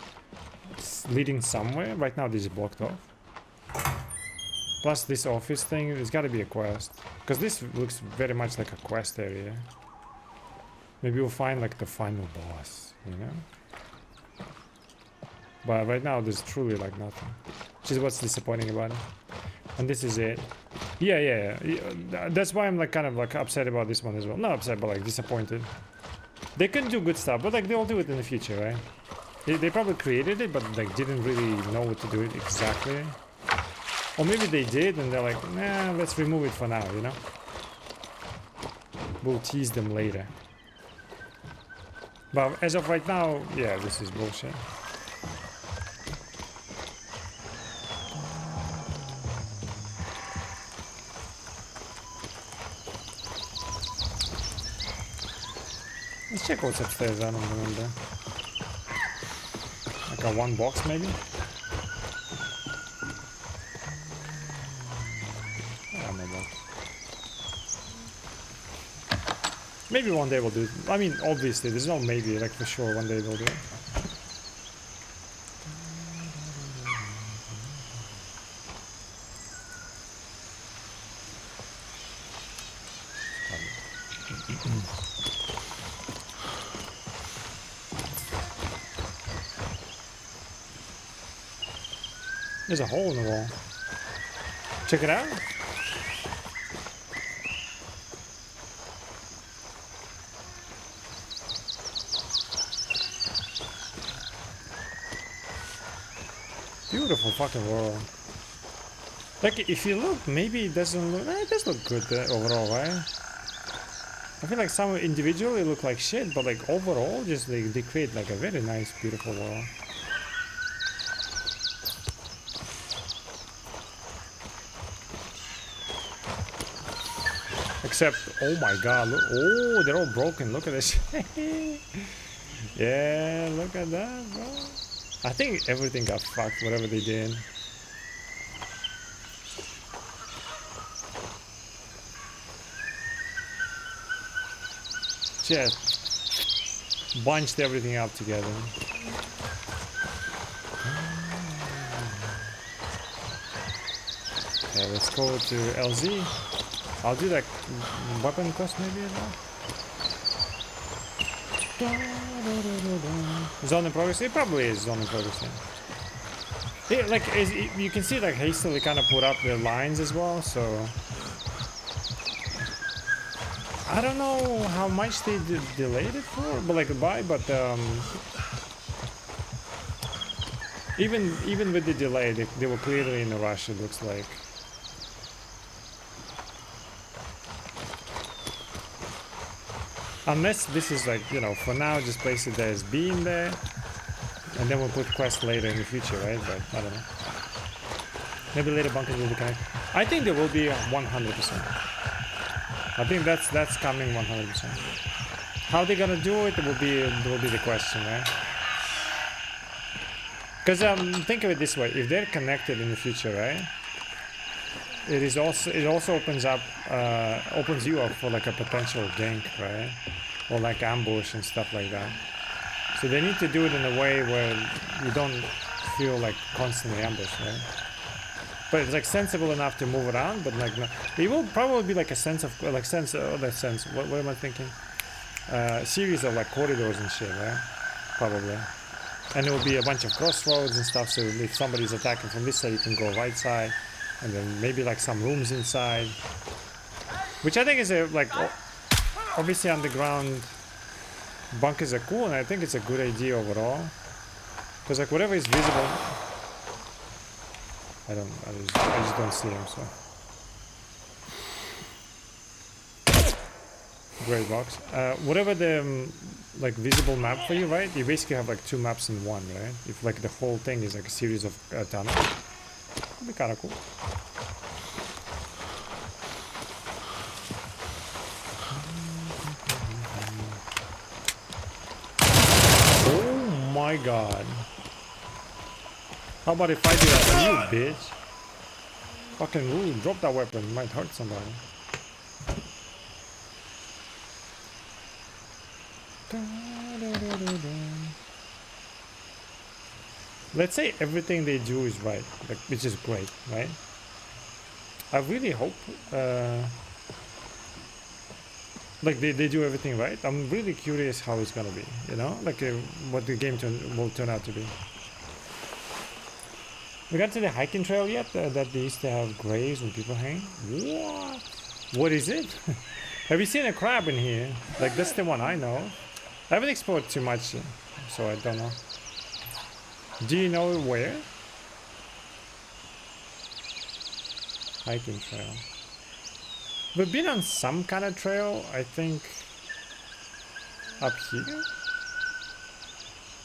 leading somewhere. Right now this is blocked off. Plus this office thing, there's got to be a quest because this looks very much like a quest area. Maybe we'll find like the final boss, you know. But right now there's truly like nothing, which is what's disappointing about it. And this is it. Yeah. That's why I'm like kind of like upset about this one as well. Not upset, but like disappointed. They can do good stuff, but like they'll do it in the future, right? They probably created it, but like didn't really know what to do it exactly. Or maybe they did and they're like, nah, let's remove it for now, you know? We'll tease them later. But as of right now, yeah, this is bullshit. Let's check what's upstairs. I don't remember. Like a 1 box maybe? Yeah, no box. Maybe one day we'll do it. I mean, obviously, there's no maybe, like for sure one day they'll do it. There's a hole in the wall. Check it out. Beautiful fucking world. Like, if you look, maybe it doesn't look... it does look good overall, right? I feel like some individually look like shit, but like overall, just they create like a very nice, beautiful world. Except, oh my god, look, oh, they're all broken, look at this. Yeah, look at that, bro. I think everything got fucked, whatever they did. Just bunched everything up together. Okay, let's go to LZ. I'll do like weapon cost maybe as well. Zone in progress. It probably is zone in progress. Yeah. You can see like hastily kind of put up the lines as well. So I don't know how much they delayed it for, but like by, but even with the delay, they were clearly in a rush. It looks like. Unless this is like, you know, for now just place it as being there, and then we'll put quest later in the future, right? But I don't know. Maybe later bunkers will be connected. I think there will be 100%. I think that's coming 100%. How they gonna do it will be the question, right? Because think of it this way: if they're connected in the future, right? It also opens you up for like a potential gank, right? Or like ambush and stuff like that. So they need to do it in a way where you don't feel like constantly ambushed, right? But it's like sensible enough to move around, but like no, it will probably be like a sense of what am I thinking? Series of like corridors and shit, right? Probably. And there will be a bunch of crossroads and stuff, so if somebody's attacking from this side, you can go right side. And then maybe like some rooms inside, which I think is obviously underground bunkers are cool, and I think it's a good idea overall, because like whatever is visible, I just don't see them. So great box. Whatever the like visible map for you, right? You basically have like two maps in one, right? If like the whole thing is like a series of tunnels. It'd be kind of cool. Oh my god. How about if I do that to you, bitch? Fucking rude. Drop that weapon. It might hurt somebody. Let's say everything they do is right, like, which is great, right? I really hope like they do everything right. I'm really curious how it's gonna be, you know, like what the game will turn out to be. We got to the hiking trail yet that they used to have graves when people hang? What is it? Have you seen a crab in here? Like that's the one I know. I haven't explored too much, so I don't know. Do you know where? Hiking trail. We've been on some kind of trail, I think, up here.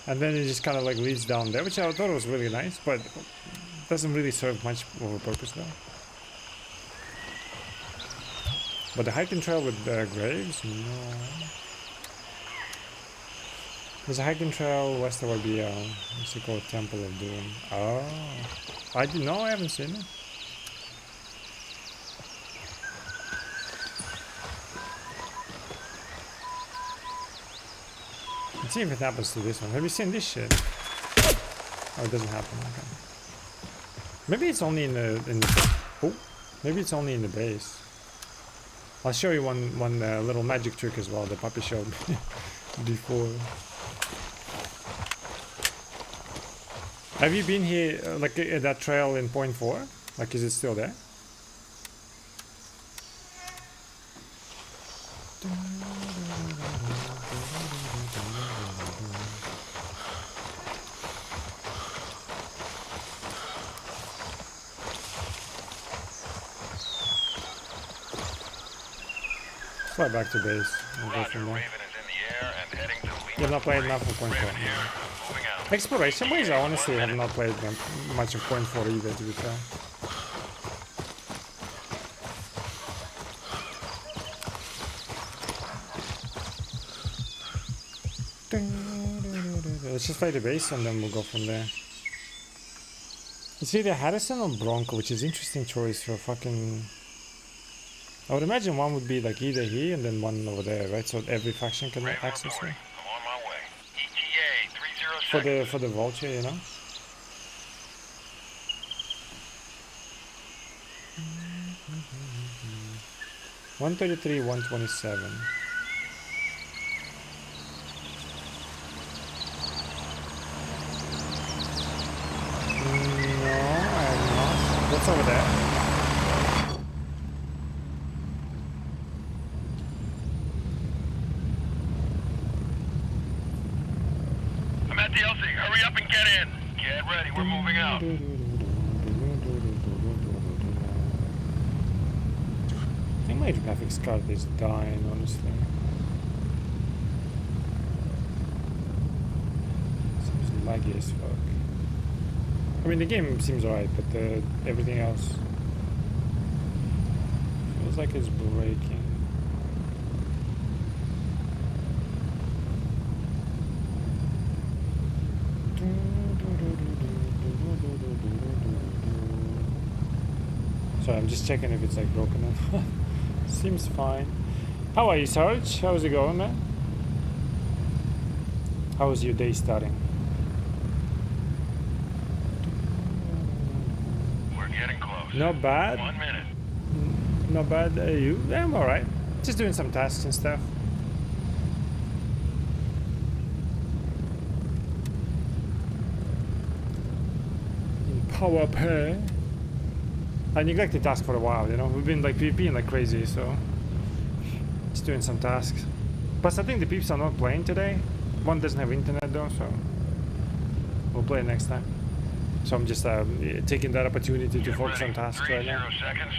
And then it just kind of like leads down there, which I thought was really nice, but doesn't really serve much of a purpose though. But the hiking trail with graves? No. There's a hiking trail west of Arbia. What's it called? Temple of Doom. Oh. I didn't know, I haven't seen it. Let's see if it happens to this one. Have you seen this shit? Oh, it doesn't happen. Okay. Maybe it's only in the oh, maybe it's only in the base. I'll show you one little magic trick as well. The puppy showed me before. Have you been here, like at that trail in point 4? Like, is it still there? Fly back to base. We'll go from there. You've not played enough for point 4. Exploration wise, I honestly have not played much of point 4 either, to be fair. Let's just play the base and then we'll go from there. It's either Harrison or Bronco, which is interesting choice for fucking... I would imagine one would be like either here and then one over there, right? So every faction can access it. For the vulture, you know. 133, 127. No, I have not. What's over there? I'm at the LC. Hurry up and get in. Get ready. We're moving out. I think my graphics card is dying, honestly. Seems laggy as fuck. I mean, the game seems alright, but everything else feels like it's breaking. Sorry, I'm just checking if it's like broken or not. Seems fine. How are you, Sarge? How's it going, man? How's your day starting? We're getting close. Not bad. 1 minute. Not bad. You? Yeah, I'm alright. Just doing some tasks and stuff. In power pay. I neglected tasks for a while, you know. We've been like PvPing like crazy, so just doing some tasks. Plus, I think the peeps are not playing today. One doesn't have internet though, so we'll play next time. So I'm just taking that opportunity to Get focus ready. on tasks 30 right now. seconds.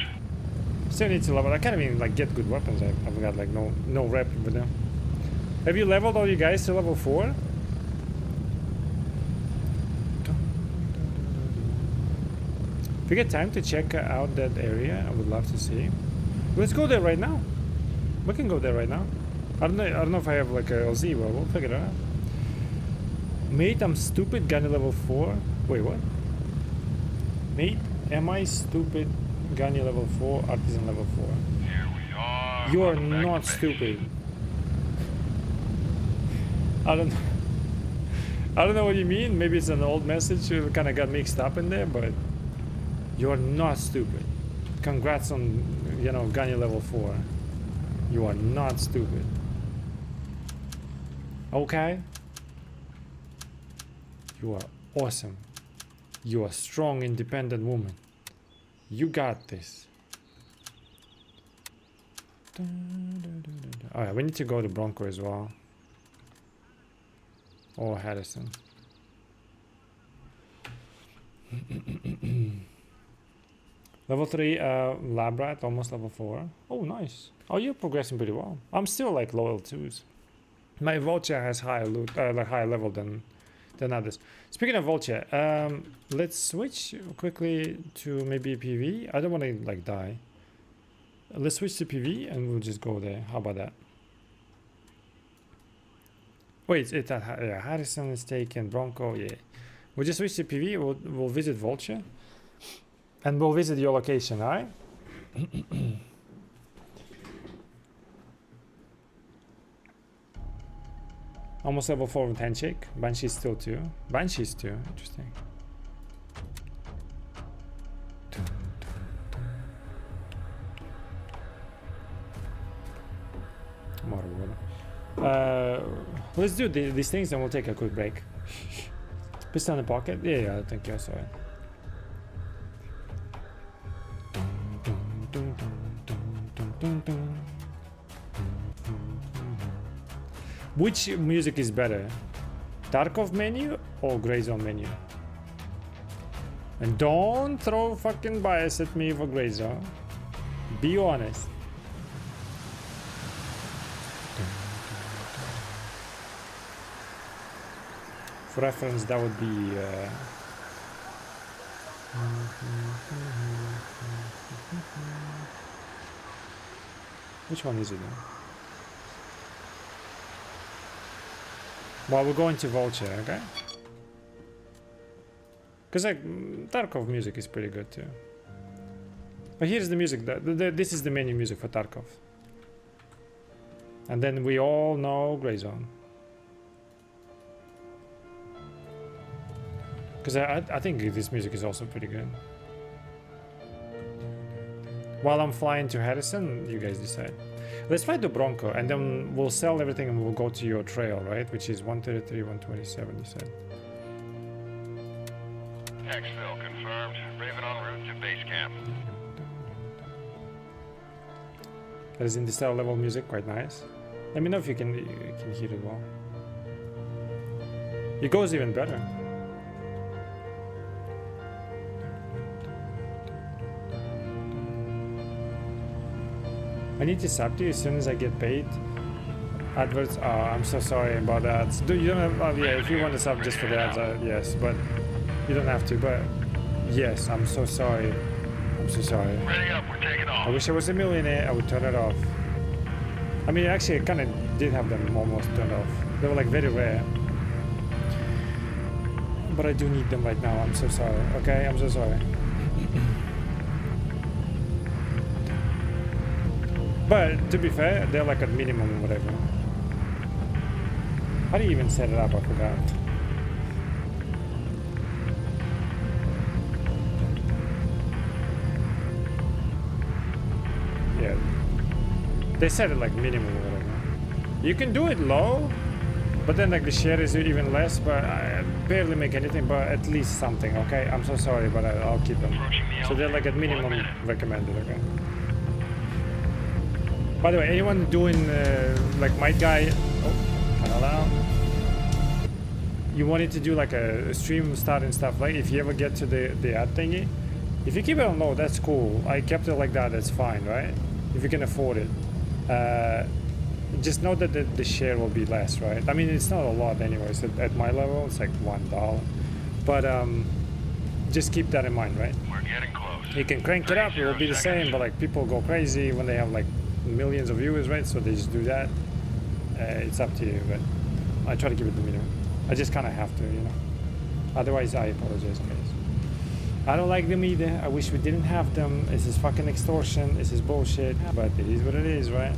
Still need to level. I can't even like get good weapons. I've got like no rep with them. Have you leveled all you guys to level 4? If you get time to check out that area, I would love to see. Let's go there right now. We can go there right now. I don't know if I have like a LZ, but we'll figure it out. Mate, I'm stupid. Gunny level 4. Wait, what? Mate, am I stupid? Gunny level 4, artisan level 4. Here we are. You are Welcome back not to base. stupid. I don't know what you mean. Maybe it's an old message. You kind of got mixed up in there, but you're not stupid. Congrats on, you know, Gunny level 4. You are not stupid. Okay? You are awesome. You are a strong, independent woman. You got this. Alright, we need to go to Bronco as well. Or Harrison. Level 3 lab rat, almost level 4. Oh, nice. Oh, you're progressing pretty well. I'm still like loyal 2s. My vulture has higher loot, like higher level than others. Speaking of vulture, let's switch quickly to maybe PV. I don't want to like die. Let's switch to PV and we'll just go there. How about that? Wait, yeah, Harrison is taken. Bronco, yeah. We'll just switch to PV. We'll visit vulture. And we'll visit your location, alright? Almost level 4 with handshake. Banshee's still 2. Banshee's 2. Interesting. More water. Let's do these things and we'll take a quick break. Pistol in the pocket? Yeah, I think I saw it. Which music is better? Tarkov menu or Grey Zone menu? And don't throw fucking bias at me for Grey Zone. Be honest. For reference, that would be which one is it now? Well, we're going to Vulture, okay? Because like Tarkov music is pretty good too. But here's the music. This is the menu music for Tarkov. And then we all know Grey Zone. Because I think this music is also pretty good. While I'm flying to Harrison, you guys decide. Let's fly to Bronco, and then we'll sell everything and we'll go to your trail, right? Which is 133, 127, you said. Exfil confirmed. Raven en route to base camp. That is in the style level music, quite nice. Let me know if you can hear it well. It goes even better. I need to sub to you as soon as I get paid. Adverts, oh, I'm so sorry about that. You don't have, oh yeah, if you want to sub just for the ads, yes, but you don't have to, but yes, I'm so sorry. I'm so sorry. Ready up, we're taking off. I wish I was a millionaire, I would turn it off. I mean, actually, I kind of did have them almost turned off. They were like very rare. But I do need them right now, I'm so sorry, okay? I'm so sorry. But to be fair, they're like at minimum or whatever. How do you even set it up? I forgot. Yeah. They set it like minimum or whatever. You can do it low, but then like the share is even less, but I barely make anything, but at least something, okay? I'm so sorry, but I'll keep them. So they're like at minimum recommended, okay? By the way, anyone doing like my guy, hello? You wanted to do like a stream start and stuff, like if you ever get to the ad thingy, if you keep it on low, that's cool. I kept it like that, that's fine, right? If you can afford it. Just know that the share will be less, right? I mean, it's not a lot anyways. At my level, it's like $1. But just keep that in mind, right? We're getting close. You can crank it up, it will be the same, but like people go crazy when they have like millions of viewers, right? So they just do that. It's up to you, but I try to keep it the minimum. I just kind of have to, you know. Otherwise, I apologize, guys. I don't like them either. I wish we didn't have them. This is fucking extortion. This is bullshit. But it is what it is, right?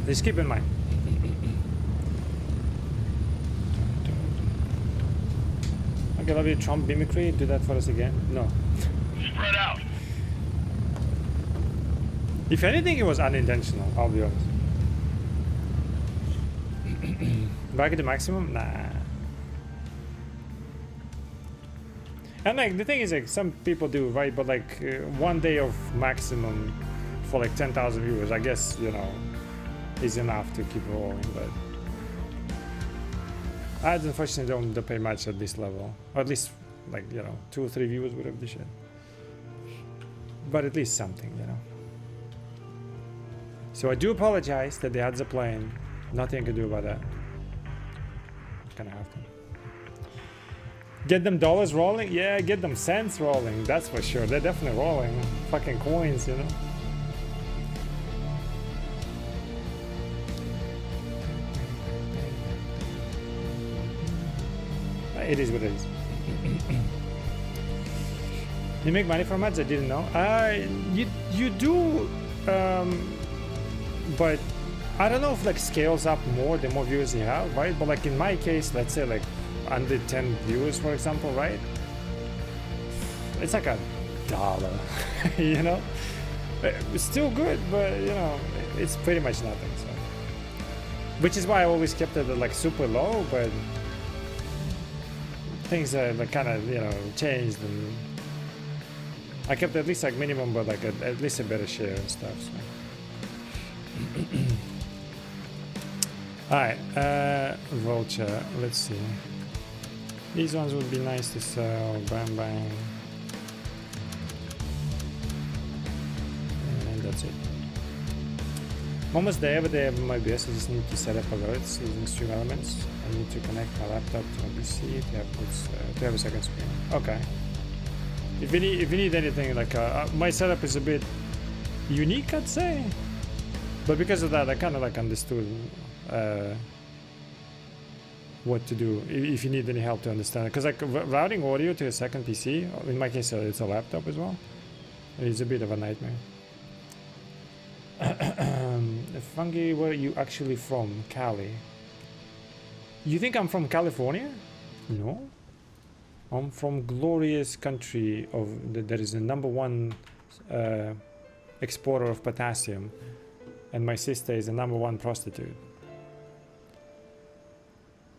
Just keep in mind. Okay, love you, Trump mimicry. Do that for us again. No. Spread out. If anything, it was unintentional. I'll be honest. Back at the maximum? Nah. And like the thing is, like some people do, right? But like 1 day of maximum for like 10,000 viewers, I guess, you know, is enough to keep rolling. But ads unfortunately don't pay much at this level, or at least like, you know, 2 or 3 viewers would have the shit. But at least something, you know. So I do apologize that the ads are playing. Nothing I can do about that. Gonna have to. Get them dollars rolling? Yeah, get them cents rolling. That's for sure. They're definitely rolling. Fucking coins, you know. It is what it is. You make money from ads? I didn't know. You do, but I don't know if like scales up more the more viewers you have, right? But like in my case, let's say like under 10 viewers, for example, right? It's like $1, you know? It's still good, but you know, it's pretty much nothing. So, which is why I always kept it like super low, but things have like kind of, you know, changed, and I kept at least like minimum, but like at least a better share and stuff. So. Alright, Vulture, let's see. These ones would be nice to sell. Bang bang. And that's it. I'm almost there, but they have my BS. I just need to set up alerts using stream elements. I need to connect my laptop to my PC to have a second screen. Okay. If you need anything, like my setup is a bit unique, I'd say. But because of that, I kind of like understood what to do if you need any help to understand it. Because like routing audio to a second PC, in my case it's a laptop as well, it's a bit of a nightmare. Fungi, where are you actually from? Cali. You think I'm from California? No. I'm from glorious country of that is the #1 exporter of potassium, and my sister is the #1 prostitute.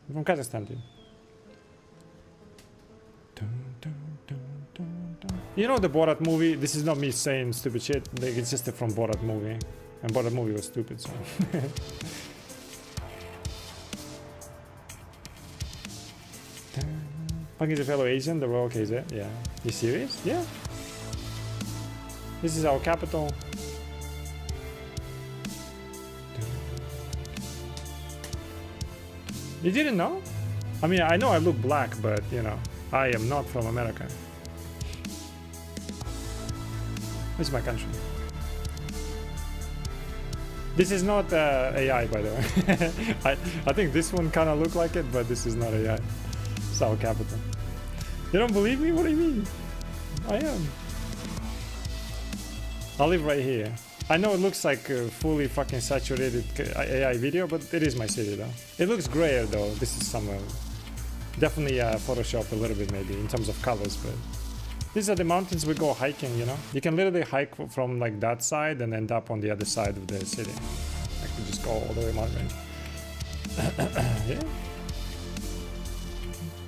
I'm from Kazakhstan, dude. You know the Borat movie? This is not me saying stupid shit. Like, it's just from Borat movie, and Borat movie was stupid. So. Punk is a fellow Asian, the Royal KZ. Yeah. You serious? Yeah. This is our capital. You didn't know? I mean, I know I look black, but you know, I am not from America. This is my country. This is not AI, by the way. I think this one kind of look like it, but this is not AI. It's our capital. You don't believe me? What do you mean? I am. I live right here. I know it looks like a fully fucking saturated AI video, but it is my city though. It looks grayer though. This is some definitely Photoshop a little bit maybe in terms of colors, but these are the mountains we go hiking, you know? You can literally hike from like that side and end up on the other side of the city. I can just go all the way mountain. Yeah.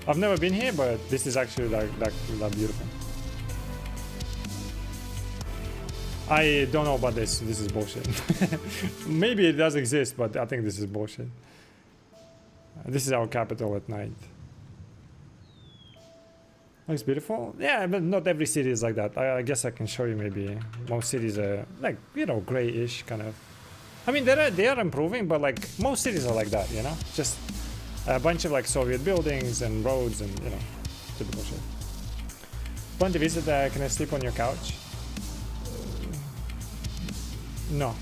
I've never been here, but this is actually like beautiful. I don't know about this. This is bullshit. Maybe it does exist, but I think this is bullshit. This is our capital at night. Looks beautiful. Yeah, but not every city is like that. I guess I can show you maybe. Most cities are like, you know, grayish kind of. I mean, they are improving, but like most cities are like that, you know? Just a bunch of like Soviet buildings and roads and, you know, typical shit. Want to visit? Can I sleep on your couch? No.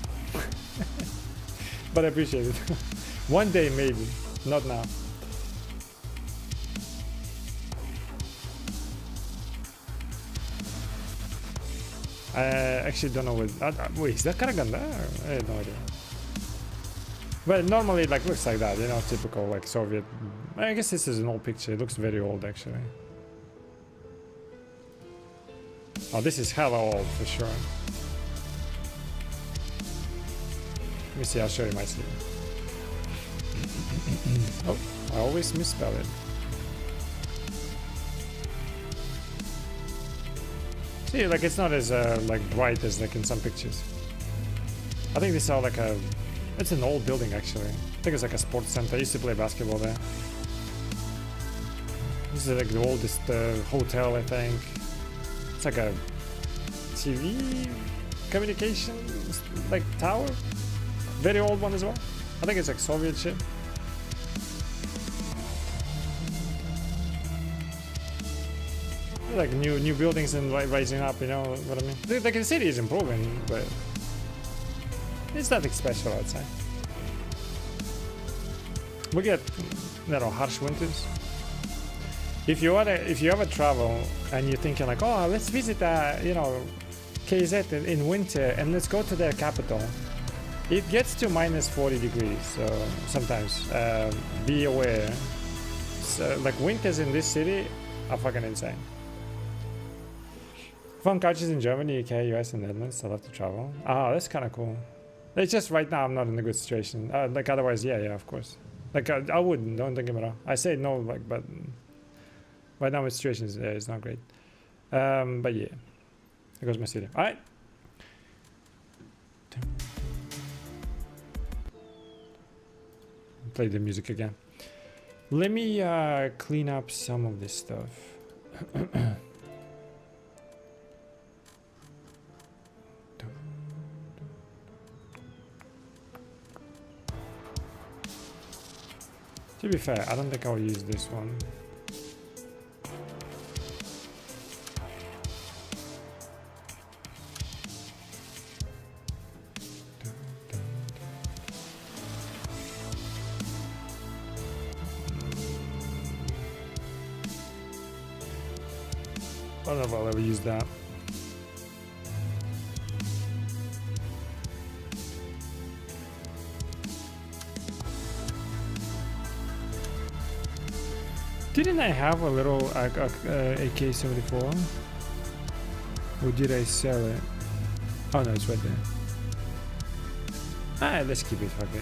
But I appreciate it. One day maybe, not now. I actually don't know what. Wait, is that Karaganda? I had no idea. But normally it like looks like that, you know, typical like Soviet. I guess this is an old picture. It looks very old actually. Oh, this is hella old for sure. Let me see, I'll show you my sleeve. Oh, I always misspell it. See, like it's not as like bright as like in some pictures. I think this is like a, it's an old building actually. I think it's like a sports center. I used to play basketball there. This is like the oldest hotel, I think. It's like a TV communication like tower. Very old one as well. I think it's like Soviet shit. Like new buildings and rising up, you know what I mean? Like the city is improving, but it's nothing special outside. We get, you know, harsh winters. If you ever travel and you're thinking like, oh, let's visit, you know, KZ in winter and let's go to their capital. It gets to minus 40 degrees, so sometimes be aware. So, like winters in this city are fucking insane. Fun countries in Germany, UK, US, and Netherlands. I love to travel. Ah, that's kind of cool. It's just right now I'm not in a good situation. Like otherwise, yeah, of course. Like I wouldn't. Don't get me wrong. I say no, like, but right now my situation is not great. But yeah, there goes my city. All right. Play the music again. Let me clean up some of this stuff. To be fair, I don't think I'll use this one. I don't know if I'll ever use that. Didn't I have a little AK-74? Or did I sell it? Oh no, it's right there. Ah, let's keep it, fuck it.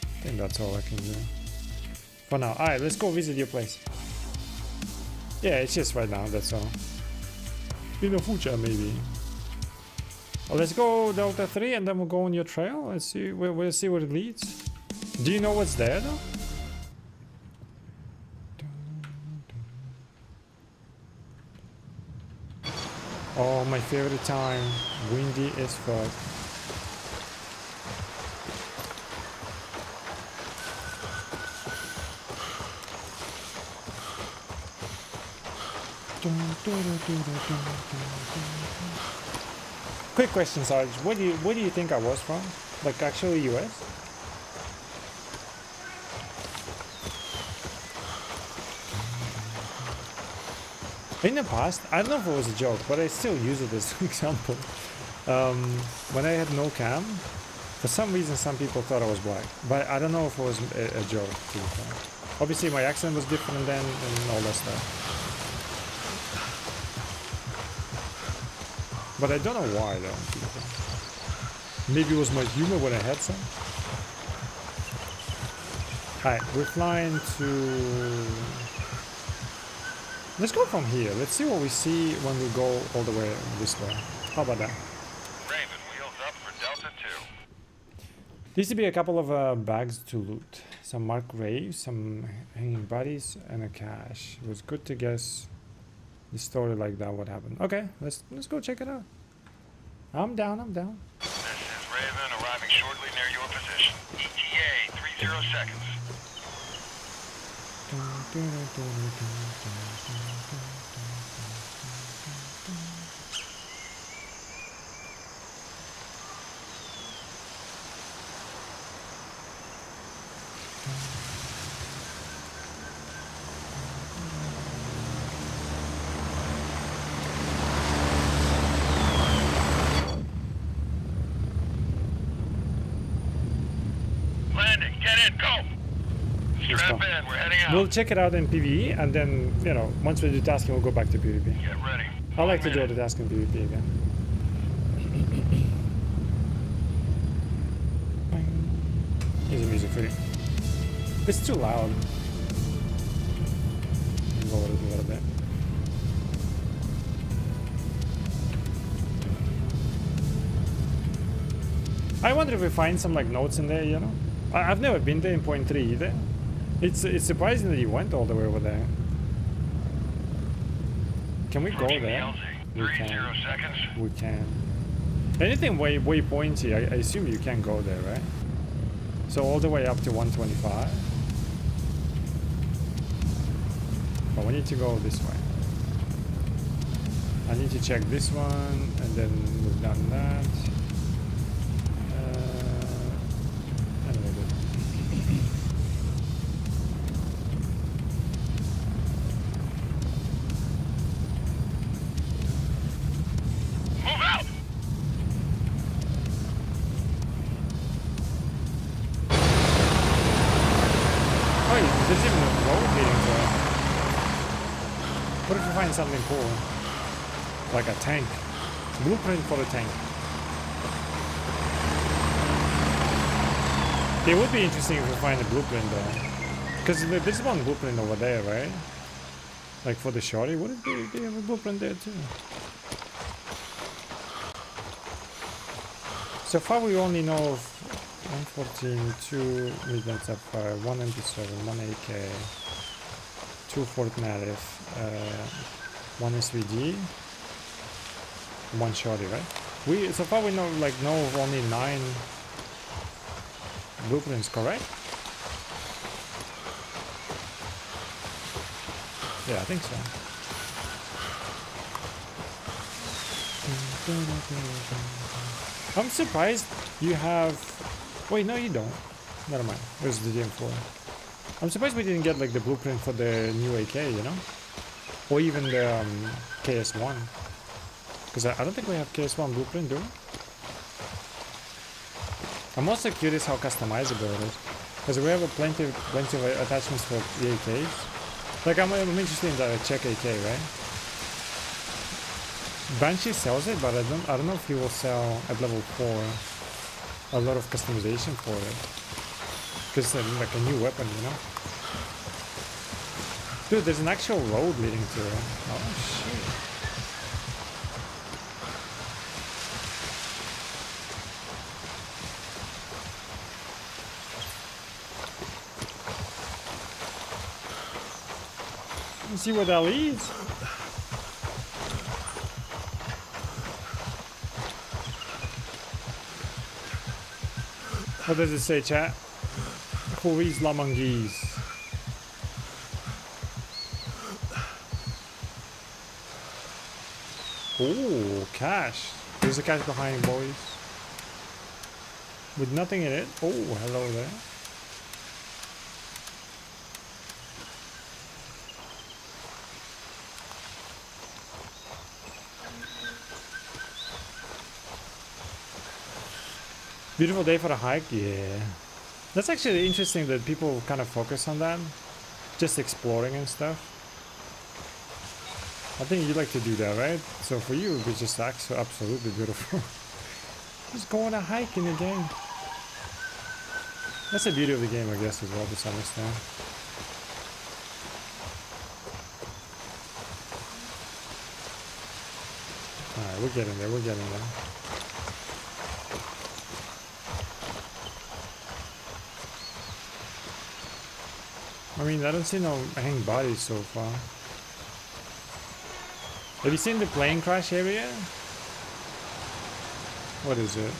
I think that's all I can do. For now. Alright, let's go visit your place. Yeah, it's just right now, that's all. In the future, maybe. Well, let's go Delta 3 and then we'll go on your trail. Let's see, we'll see where it leads. Do you know what's there though? Oh, my favorite time. Windy as fuck. Quick question, Sarge. Where do you think I was from? Like actually US? In the past, I don't know if it was a joke, but I still use it as an example. When I had no cam, for some reason some people thought I was black, but I don't know if it was a joke. To be fair. Obviously my accent was different then and all that stuff. But I don't know why though. Maybe it was my humor when I had some. Alright, we're flying to... Let's go from here. Let's see what we see when we go all the way this way. How about that? Raven, wheels up for Delta 2. There used to be a couple of bags to loot. Some marked graves, some hanging bodies, and a cache. It was good to guess the story like that, what happened. Okay, let's go check it out. I'm down. This is Raven, arriving shortly near your position. ETA 30 seconds. Landing, get in, go! Strap in, we're heading out. We'll check it out in PvE, and then, you know, once we do tasking, we'll go back to PvP. Get ready. I like to do the task in PvP again. Here's the music for you. It's too loud. Lower it a little bit. I wonder if we find some like notes in there, you know? I've never been there in point 3 either. It's surprising that you went all the way over there. Can we go there? We can. We can. Anything waypointy, I assume you can go there, right? So all the way up to 125. But we need to go this way. I need to check this one, and then we've done that. Anyway, good. Move out! Oh, there's even a road leading to it. What if we find something cool? Like a tank. Blueprint for a tank. It would be interesting if we find a blueprint though. Because there's one blueprint over there, right? Like for the shorty, would it be have a blueprint there too? So far we only know of 114, 2 Midnight Sapphire, 1 MP7, 1 AK, 2 Fort Matif, 1 SVD, 1 shorty, right? So far we know of only 9 blueprints, correct? Yeah, I think so. I'm surprised you have... Wait, no you don't. Never mind. It was the DM4. I'm surprised we didn't get like the blueprint for the new AK, you know? Or even the KS1. Because I don't think we have KS1 blueprint, do we? I'm also curious how customizable it is, because we have plenty of attachments for the AKs. Like I'm interested in the check AK, right? Banshee sells it, but I don't know if he will sell at level 4 a lot of customization for it, because it's like a new weapon, you know. Dude, there's an actual road leading to it. Oh shit. Let's see where that leads. What does it say, chat? Who is Lamangese? Oh, cash. There's a cash behind, boys. With nothing in it. Oh, hello there. Beautiful day for a hike? Yeah. That's actually interesting that people kind of focus on that. Just exploring and stuff. I think you like to do that, right? So for you, it's just absolutely beautiful. Just go on a hike in the game. That's the beauty of the game, I guess, as well, to some extent. Alright, we're getting there, we're getting there. I mean, I don't see no hanging bodies so far. Have you seen the plane crash area? What is it?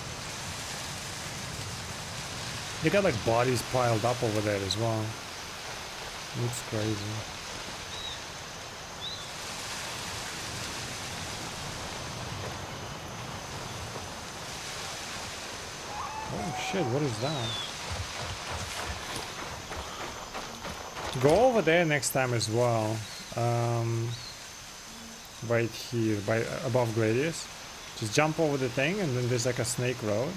They got like bodies piled up over there as well. Looks crazy. Oh shit, what is that? Go over there next time as well. Right here, above Gradius. Just jump over the thing, and then there's like a snake road.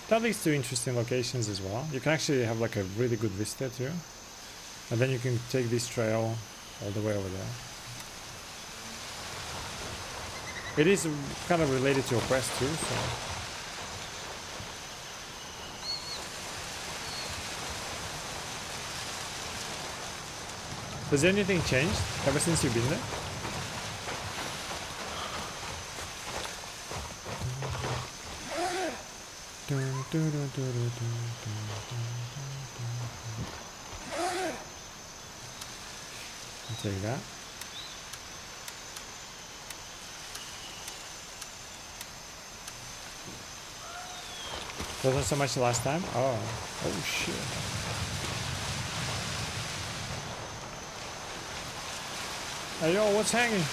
That leads to interesting locations as well. You can actually have like a really good vista too. And then you can take this trail all the way over there. It is kind of related to Oppressed too, so... Has anything changed ever since you've been there? I'll take that. Wasn't so much the last time? Oh shit. Hey yo, what's hanging?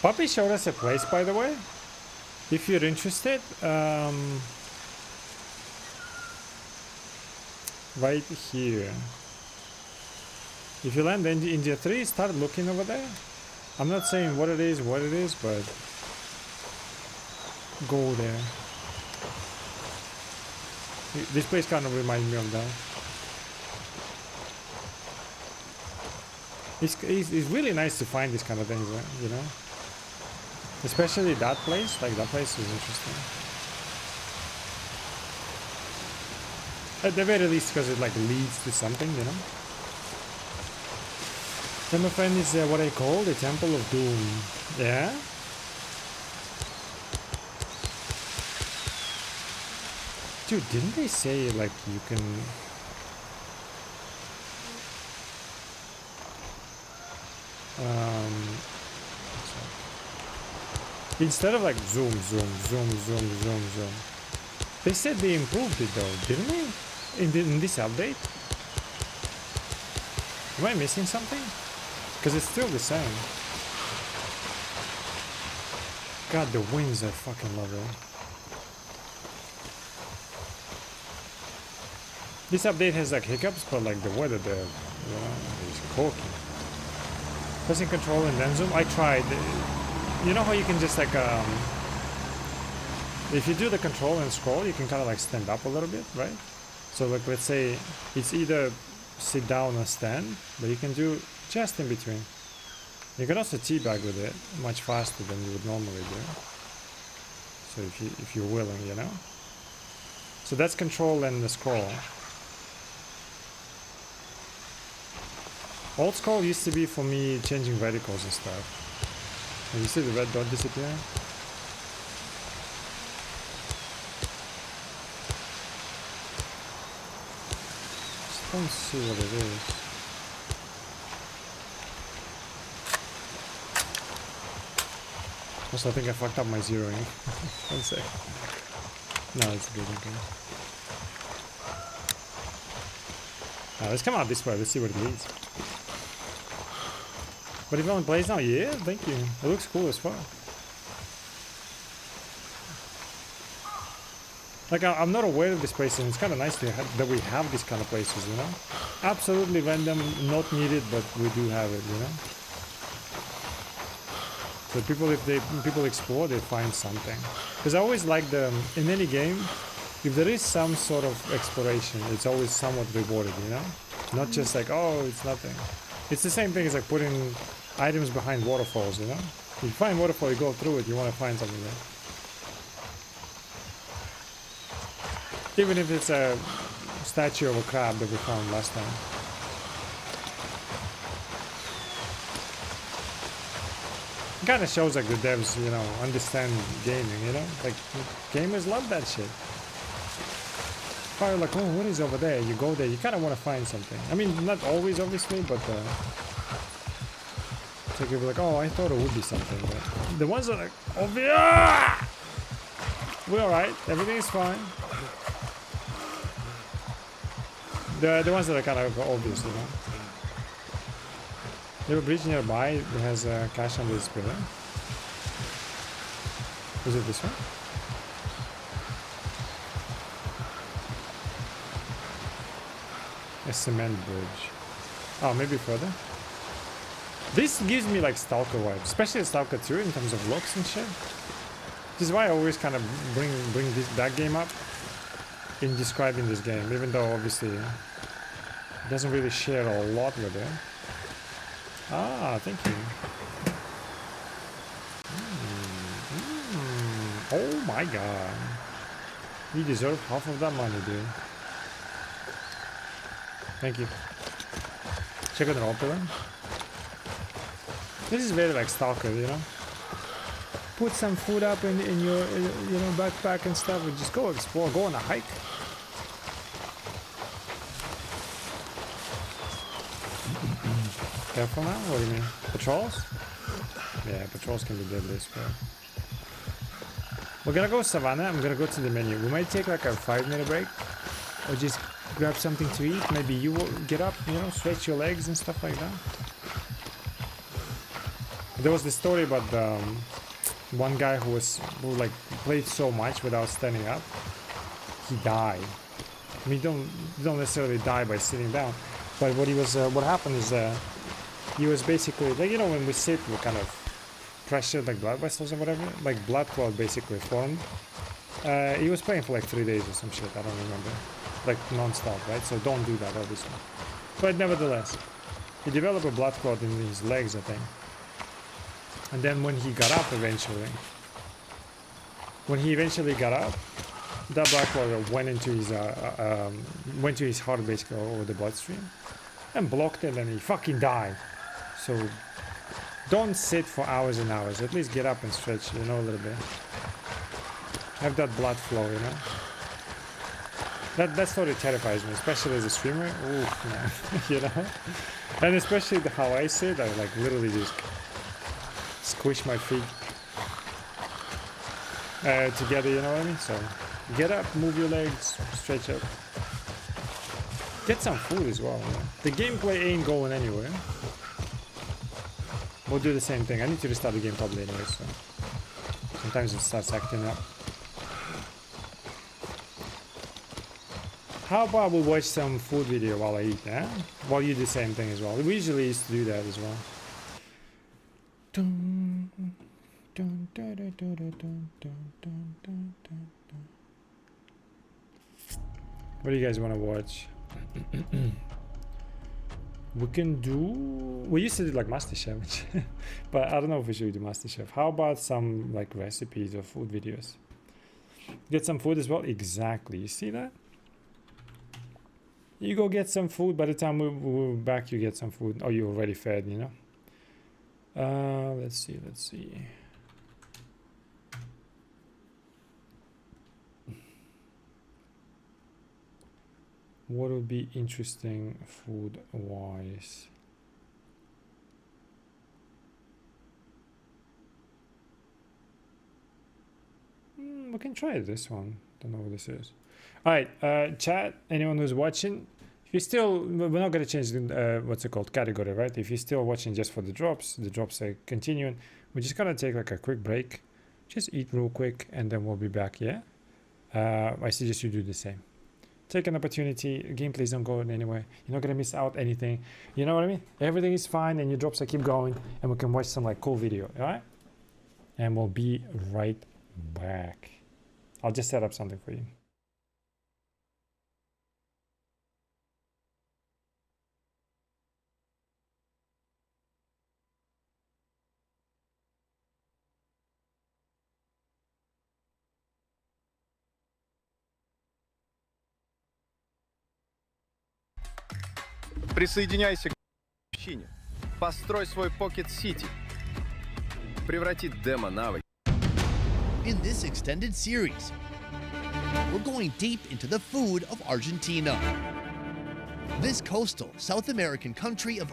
Puppy showed us a place, by the way. If you're interested, right here. If you land in India 3, start looking over there. I'm not saying what it is, but go there. This place kind of reminds me of that. It's really nice to find these kind of things, you know? Especially that place, like that place is interesting. At the very least, because it like leads to something, you know? Then my friend is what I call the Temple of Doom. Yeah? Dude, didn't they say like you can... Instead of like zoom, they said they improved it though, didn't they? In this update? Am I missing something? Because it's still the same. God, the winds are fucking lovely. This update has like hiccups, but like the weather there, you know, is cooking. Pressing control and then zoom. I tried. You know how you can just like if you do the control and scroll, you can kind of like stand up a little bit, right? So like let's say it's either sit down or stand, but you can do just in between. You can also teabag with it much faster than you would normally do. So if you're willing, you know. So that's control and the scroll. Old scroll used to be for me changing verticals and stuff. And you see the red dot disappear? Just don't see what it is. Also, I think I fucked up my zeroing. One sec. No, it's good, okay. Let's come out this way, let's see what it leads. But if you want to play now, yeah, thank you. It looks cool as fuck. Like, I'm not aware of this place, and it's kind of nice that we have these kind of places, you know? Absolutely random, not needed, but we do have it, you know? So people, if people explore, they find something. Because I always like in any game, if there is some sort of exploration, it's always somewhat rewarded, you know? Not just like, oh, it's nothing. It's the same thing as like putting items behind waterfalls, you know? If you find waterfall, you go through it, you want to find something there. Even if it's a statue of a crab that we found last time. It kind of shows like the devs, you know, understand gaming, you know? Like, gamers love that shit. Probably like, oh, what is over there? You go there, you kind of want to find something. I mean, not always, obviously, but so you'll be like, oh, I thought it would be something. But the ones that are like, obvious, we're alright, everything is fine. The ones that are kind of obvious, you know. You have a bridge nearby that has cash under this pillar. Is it this one? A cement bridge. Oh, maybe further. This gives me like Stalker vibes, especially Stalker 2 in terms of looks and shit. This is why I always kind of bring that game up in describing this game, even though obviously it doesn't really share a lot with it. Ah, thank you. Oh my god. You deserve half of that money, dude. Thank you. Check out the roll pillar. This is very like Stalker, you know? Put some food up in your you know, backpack and stuff and just go explore, go on a hike. Careful now? What do you mean? Patrols? Yeah, patrols can be deadly as well. We're gonna go Savannah, I'm gonna go to the menu. We might take like a 5-minute break. Or just grab something to eat. Maybe you will get up, you know, stretch your legs and stuff like that. There was this story about one guy who like played so much without standing up. He died. I mean, don't necessarily die by sitting down. But what he was, what happened is he was basically like, you know, when we sit, we kind of pressure like blood vessels or whatever, like blood clot basically formed. He was playing for like 3 days or some shit. I don't remember. Like non-stop, right? So don't do that, obviously. But nevertheless, he developed a blood clot in his legs, I think. And then when he got up eventually, that blood clot went into his heart basically, or the bloodstream, and blocked it, and he fucking died. So don't sit for hours and hours. At least get up and stretch, you know, a little bit. Have that blood flow, you know. That story terrifies me, especially as a streamer. Ooh, man. You know, and especially how I sit, I like literally just squish my feet together. You know what I mean? So get up, move your legs, stretch up, get some food as well. You know? The gameplay ain't going anywhere. We'll do the same thing. I need to restart the game probably anyway. So sometimes it starts acting up. How about we watch some food video while I eat, eh? While you do the same thing as well. We usually used to do that as well. Dun, dun, dun, dun, dun, dun, dun, dun, dun, dun. What do you guys want to watch? We can do... We used to do like MasterChef, but I don't know if we should do MasterChef. How about some like recipes or food videos? Get some food as well? Exactly. You see that? You go get some food. By the time we're back, you get some food. Oh, you're already fed, you know? Let's see. What would be interesting food-wise? We can try this one. Don't know what this is. All right, chat. Anyone who's watching, if you still, we're not gonna change the what's it called, category, right? If you're still watching just for the drops are continuing. We're just gonna take like a quick break, just eat real quick, and then we'll be back. Yeah. I suggest you do the same. Take an opportunity. Gameplays don't go anywhere. You're not gonna miss out anything. You know what I mean? Everything is fine, and your drops are keep going, and we can watch some like cool video. All right. And we'll be right back. I'll just set up something for you. Присоединяйся к общине. Построй свой покет-сити. Преврати демо-навык. In this extended series, we're going deep into the food of Argentina. This coastal South American country of